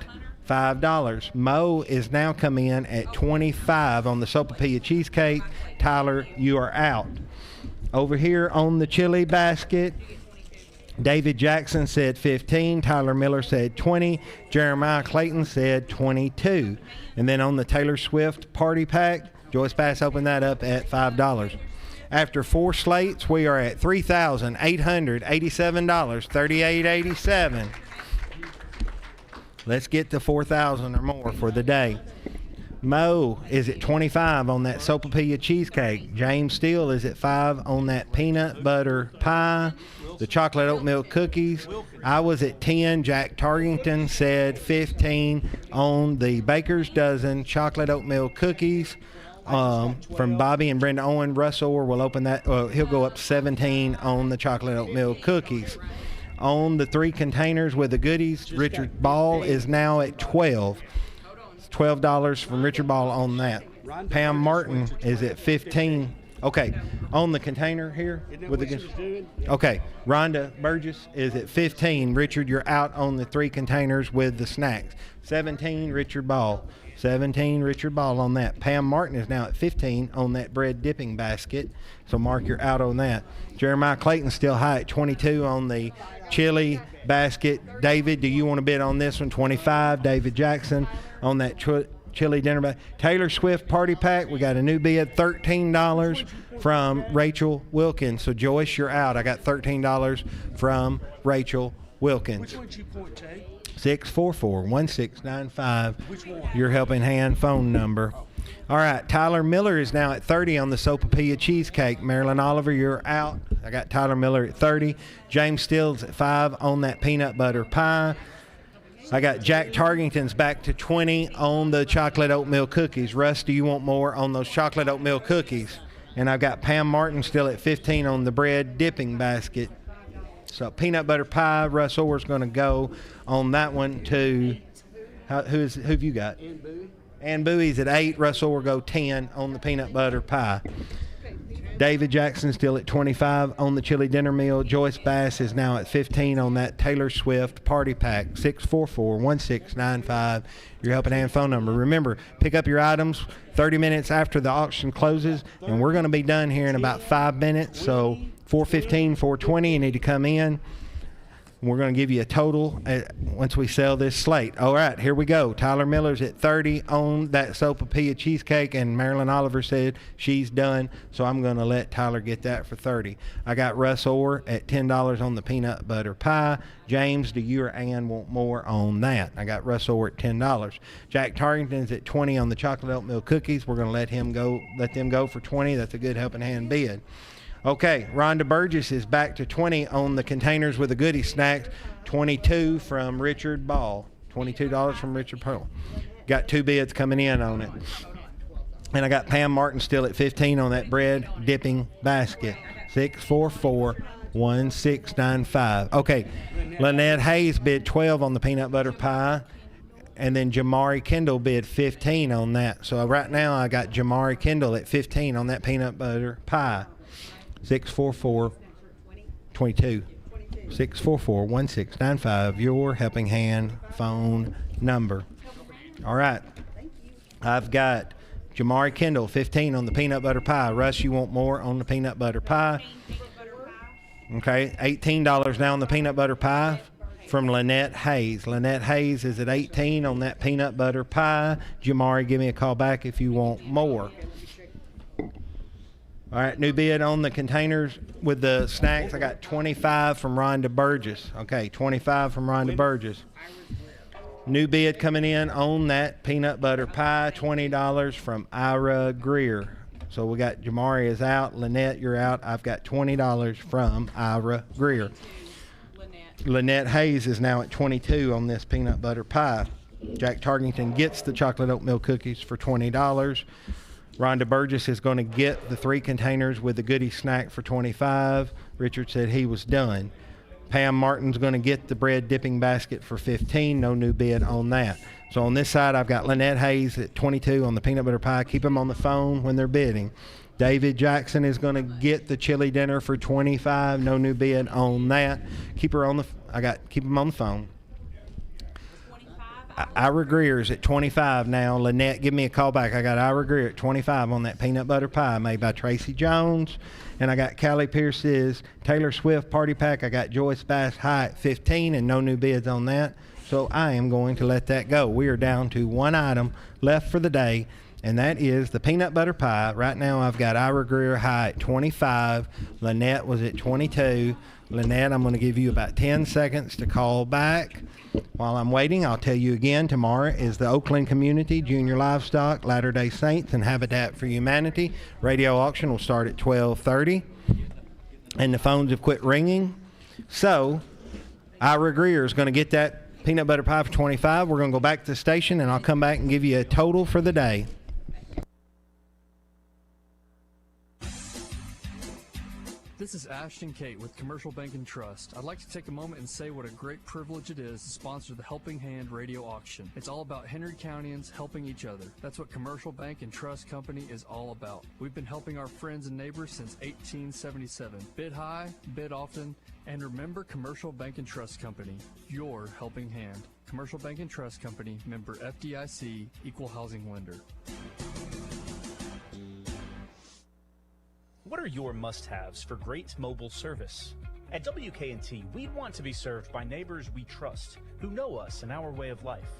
$5. Mo is now coming in at 25 on the Sopapilla cheesecake. Tyler, you are out. Over here on the chili basket, David Jackson said 15. Tyler Miller said 20. Jeremiah Clayton said 22. And then on the Taylor Swift party pack, Joyce Bass opened that up at $5. After 4 slates, we are at $3,887, $38.87. Let's get to 4,000 or more for the day. Mo is at 25 on that Sopapilla cheesecake. James Steele is at 5 on that peanut butter pie. The chocolate oatmeal cookies. I was at 10. Jack Targington said 15 on the Baker's Dozen chocolate oatmeal cookies. From Bobby and Brenda Owen. Russ Orr will open that. He'll go up 17 on the chocolate oatmeal cookies. On the 3 containers with the goodies, Richard Ball is now at 12. $12 from Richard Ball on that. Pam Martin is at 15. Okay, on the container here with the okay, Rhonda Burgess is at 15. Richard, you're out on the 3 containers with the snacks. 17, Richard Ball. 17, Richard Ball on that. Pam Martin is now at 15 on that bread dipping basket. So, Mark, you're out on that. Jeremiah Clayton still high at 22 on the chili basket. David, do you want to bid on this one? 25, David Jackson on that chili dinner basket. Taylor Swift party pack, we got a new bid, $13 from Rachel Wilkins. So, Joyce, you're out. I got $13 from Rachel Wilkins. Which one you point to? 644-1695, your helping hand phone number. All right, Tyler Miller is now at 30 on the Sopapilla cheesecake. Marilyn Oliver, you're out. I got Tyler Miller at 30. James Steele's at 5 on that peanut butter pie. I got Jack Targington's back to 20 on the chocolate oatmeal cookies. Russ, do you want more on those chocolate oatmeal cookies? And I've got Pam Martin still at 15 on the bread dipping basket. So peanut butter pie, Russ Orr's going to go on that one to, who've you got? Ann Bowie's at 8. Russ Orr go 10 on the peanut butter pie. David Jackson still at 25 on the chili dinner meal. Joyce Bass is now at 15 on that Taylor Swift party pack. 644-1695, your helping hand phone number. Remember, pick up your items 30 minutes after the auction closes, and we're going to be done here in about 5 minutes. So 4:15, 4:20, you need to come in. We're going to give you a total once we sell this slate. All right, here we go. Tyler Miller's at 30 on that sopapilla cheesecake, and Marilyn Oliver said she's done, so I'm going to let Tyler get that for 30. I got Russ Orr at $10 on the peanut butter pie. James, do you or Ann want more on that? I got Russ Orr at $10. Jack Tarkington's at 20 on the chocolate oatmeal cookies. We're going to let them go for 20. That's a good helping hand bid. Okay, Rhonda Burgess is back to 20 on the containers with the goodie snacks. 22 from Richard Ball. $22 from Richard Pearl. Got 2 bids coming in on it. And I got Pam Martin still at 15 on that bread dipping basket. 644-1695. Okay, Lynette Hayes bid 12 on the peanut butter pie. And then Jamari Kendall bid 15 on that. So right now I got Jamari Kendall at 15 on that peanut butter pie. 644-22. 644-1695, your helping hand phone number. All right. I've got Jamari Kendall, 15 on the peanut butter pie. Russ, you want more on the peanut butter pie? Okay, $18 now on the peanut butter pie from Lynette Hayes. Lynette Hayes is at 18 on that peanut butter pie. Jamari, give me a call back if you want more. All right, new bid on the containers with the snacks. I got 25 from Rhonda Burgess. Okay, 25 from Rhonda Burgess. New bid coming in on that peanut butter pie, $20 from Ira Greer. So we got Jamari is out. Lynette, you're out. I've got $20 from Ira Greer. Lynette Hayes is now at 22 on this peanut butter pie. Jack Tarkington gets the chocolate oatmeal cookies for $20. Rhonda Burgess is going to get the 3 containers with the goodie snack for $25. Richard said he was done. Pam Martin's going to get the bread dipping basket for $15. No new bid on that. So on this side, I've got Lynette Hayes at 22 on the peanut butter pie. Keep them on the phone when they're bidding. David Jackson is going to get the chili dinner for $25. No new bid on that. Keep him on the phone. Ira Greer's at 25 now. Lynette, give me a call back. I got Ira Greer at 25 on that peanut butter pie made by Tracy Jones. And I got Callie Pierce's Taylor Swift party pack. I got Joyce Bass High at 15 and no new bids on that. So I am going to let that go. We are down to one item left for the day, and that is the peanut butter pie. Right now I've got Ira Greer High at 25. Lynette was at 22. Lynette, I'm going to give you about 10 seconds to call back. While I'm waiting, I'll tell you again, tomorrow is the Oakland Community, Junior Livestock, Latter-day Saints, and Habitat for Humanity. Radio auction will start at 12:30, and the phones have quit ringing. So Ira Greer is going to get that peanut butter pie for $25. We're going to go back to the station, and I'll come back and give you a total for the day. This is Ashton Kate with Commercial Bank and Trust. I'd like to take a moment and say what a great privilege it is to sponsor the Helping Hand radio auction. It's all about Henry Countyans helping each other. That's what Commercial Bank and Trust Company is all about. We've been helping our friends and neighbors since 1877. Bid high, bid often, and remember Commercial Bank and Trust Company, your helping hand. Commercial Bank and Trust Company, member FDIC, equal housing lender. What are your must-haves for great mobile service? At WKNT, we'd want to be served by neighbors we trust, who know us and our way of life.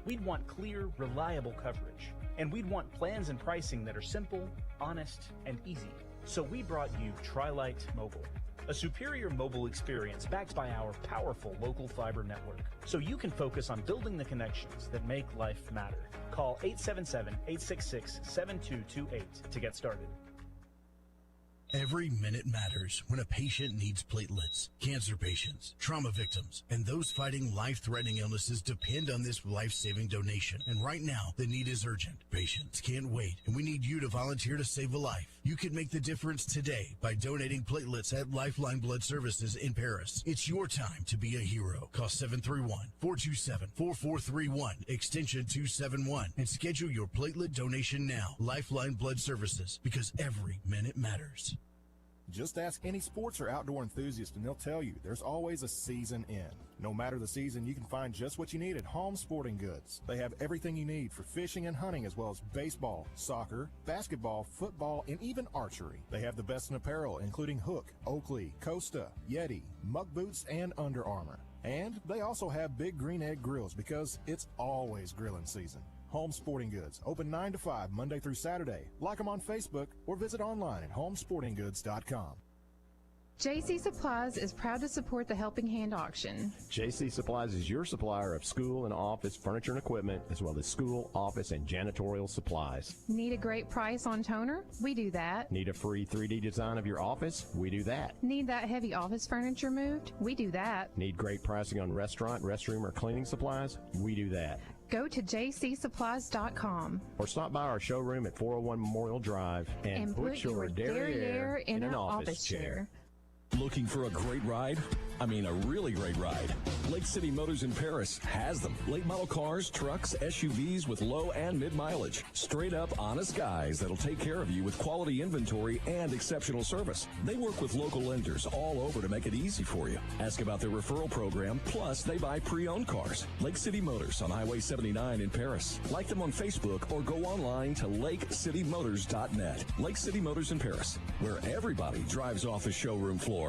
We'd want clear, reliable coverage, and we'd want plans and pricing that are simple, honest, and easy. So we brought you Tri-Lite Mobile, a superior mobile experience backed by our powerful local fiber network, so you can focus on building the connections that make life matter. Call 877-866-7228 to get started. Every minute matters when a patient needs platelets. Cancer patients, trauma victims, and those fighting life-threatening illnesses depend on this life-saving donation. And right now, the need is urgent. Patients can't wait, and we need you to volunteer to save a life. You can make the difference today by donating platelets at Lifeline Blood Services in Paris. It's your time to be a hero. Call 731-427-4431, extension 271, and schedule your platelet donation now. Lifeline Blood Services, because every minute matters. Just ask any sports or outdoor enthusiast and they'll tell you there's always a season in. No matter the season, you can find just what you need at Home Sporting Goods. They have everything you need for fishing and hunting, as well as baseball, soccer, basketball, football, and even archery. They have the best in apparel, including Hook, Oakley, Costa, Yeti, Muck Boots, and Under Armour. And they also have Big Green Egg grills because it's always grilling season. Home Sporting Goods, open 9 to 5 Monday through Saturday. Like them on Facebook or visit online at homesportinggoods.com. JC Supplies is proud to support the Helping Hand auction. JC Supplies is your supplier of school and office furniture and equipment, as well as school, office, and janitorial supplies. Need a great price on toner? We do that. Need a free 3D design of your office? We do that. Need that heavy office furniture moved? We do that. Need great pricing on restaurant, restroom, or cleaning supplies? We do that. Go to jcsupplies.com. Or stop by our showroom at 401 Memorial Drive and put your derriere in an office chair. Looking for a great ride? I mean a really great ride. Lake City Motors in Paris has them. Late model cars, trucks, SUVs with low and mid mileage. Straight up honest guys that'll take care of you with quality inventory and exceptional service. They work with local lenders all over to make it easy for you. Ask about their referral program, plus they buy pre-owned cars. Lake City Motors on Highway 79 in Paris. Like them on Facebook or go online to lakecitymotors.net. Lake City Motors in Paris, where everybody drives off the showroom floor.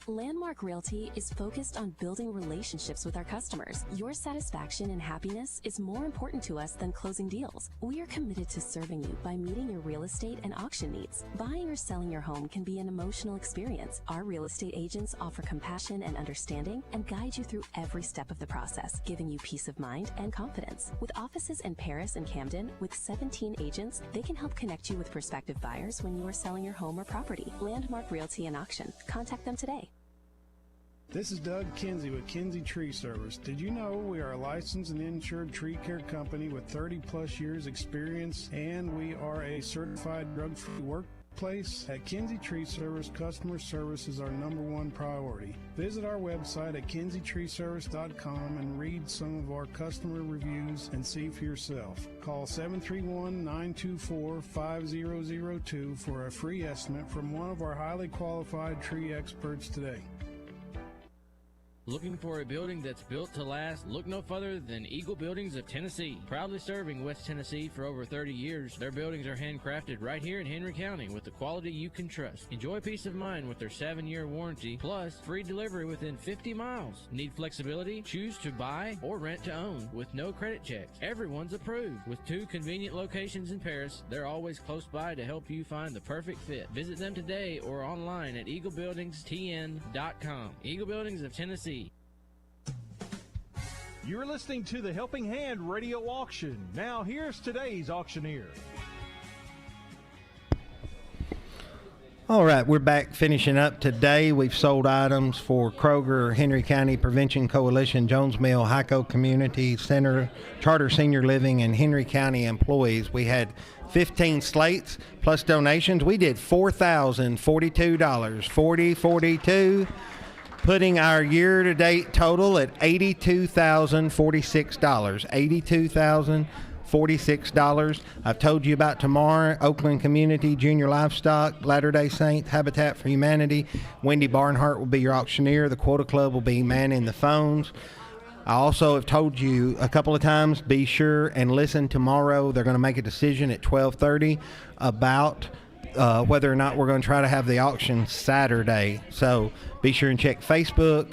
Landmark Realty is focused on building relationships with our customers. Your satisfaction and happiness is more important to us than closing deals. We are committed to serving you by meeting your real estate and auction needs. Buying or selling your home can be an emotional experience. Our real estate agents offer compassion and understanding and guide you through every step of the process, giving you peace of mind and confidence. With offices in Paris and Camden, with 17 agents, they can help connect you with prospective buyers when you are selling your home or property. Landmark Realty and Auction. Contact them today. This is Doug Kinsey with Kinsey Tree Service. Did you know we are a licensed and insured tree care company with 30-plus years experience, and we are a certified drug-free workplace? At Kinsey Tree Service, customer service is our #1 priority. Visit our website at kinseytreeservice.com and read some of our customer reviews and see for yourself. Call 731-924-5002 for a free estimate from one of our highly qualified tree experts today. Looking for a building that's built to last? Look no further than Eagle Buildings of Tennessee. Proudly serving West Tennessee for over 30 years, their buildings are handcrafted right here in Henry County with the quality you can trust. Enjoy peace of mind with their 7-year warranty, plus free delivery within 50 miles. Need flexibility? Choose to buy or rent to own with no credit checks. Everyone's approved. With 2 convenient locations in Paris, they're always close by to help you find the perfect fit. Visit them today or online at eaglebuildingstn.com. Eagle Buildings of Tennessee. You're listening to the Helping Hand Radio Auction. Now here's today's auctioneer. All right, we're back finishing up today. We've sold items for Kroger, Henry County Prevention Coalition, Jones Mill, Hyco Community Center, Charter Senior Living, and Henry County employees. We had 15 slates plus donations. We did $4,042, $40.42. Putting our year-to-date total at $82,046. $82,046. I've told you about tomorrow. Oakland Community, Junior Livestock, Latter-day Saints, Habitat for Humanity. Wendy Barnhart will be your auctioneer. The Quota Club will be manning the phones. I also have told you a couple of times, be sure and listen tomorrow. They're going to make a decision at 12:30 about whether or not we're going to try to have the auction Saturday. So be sure and check Facebook,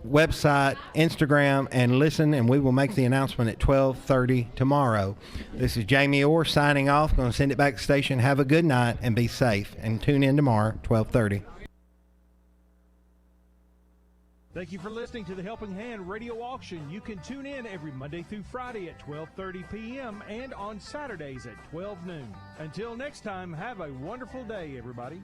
website, Instagram, and listen, and we will make the announcement at 12:30 tomorrow. This is Jamie Orr signing off. Going to send it back to the station. Have a good night and be safe. And tune in tomorrow, 12:30. Thank you for listening to the Helping Hand Radio Auction. You can tune in every Monday through Friday at 12:30 p.m. and on Saturdays at 12 noon. Until next time, have a wonderful day, everybody.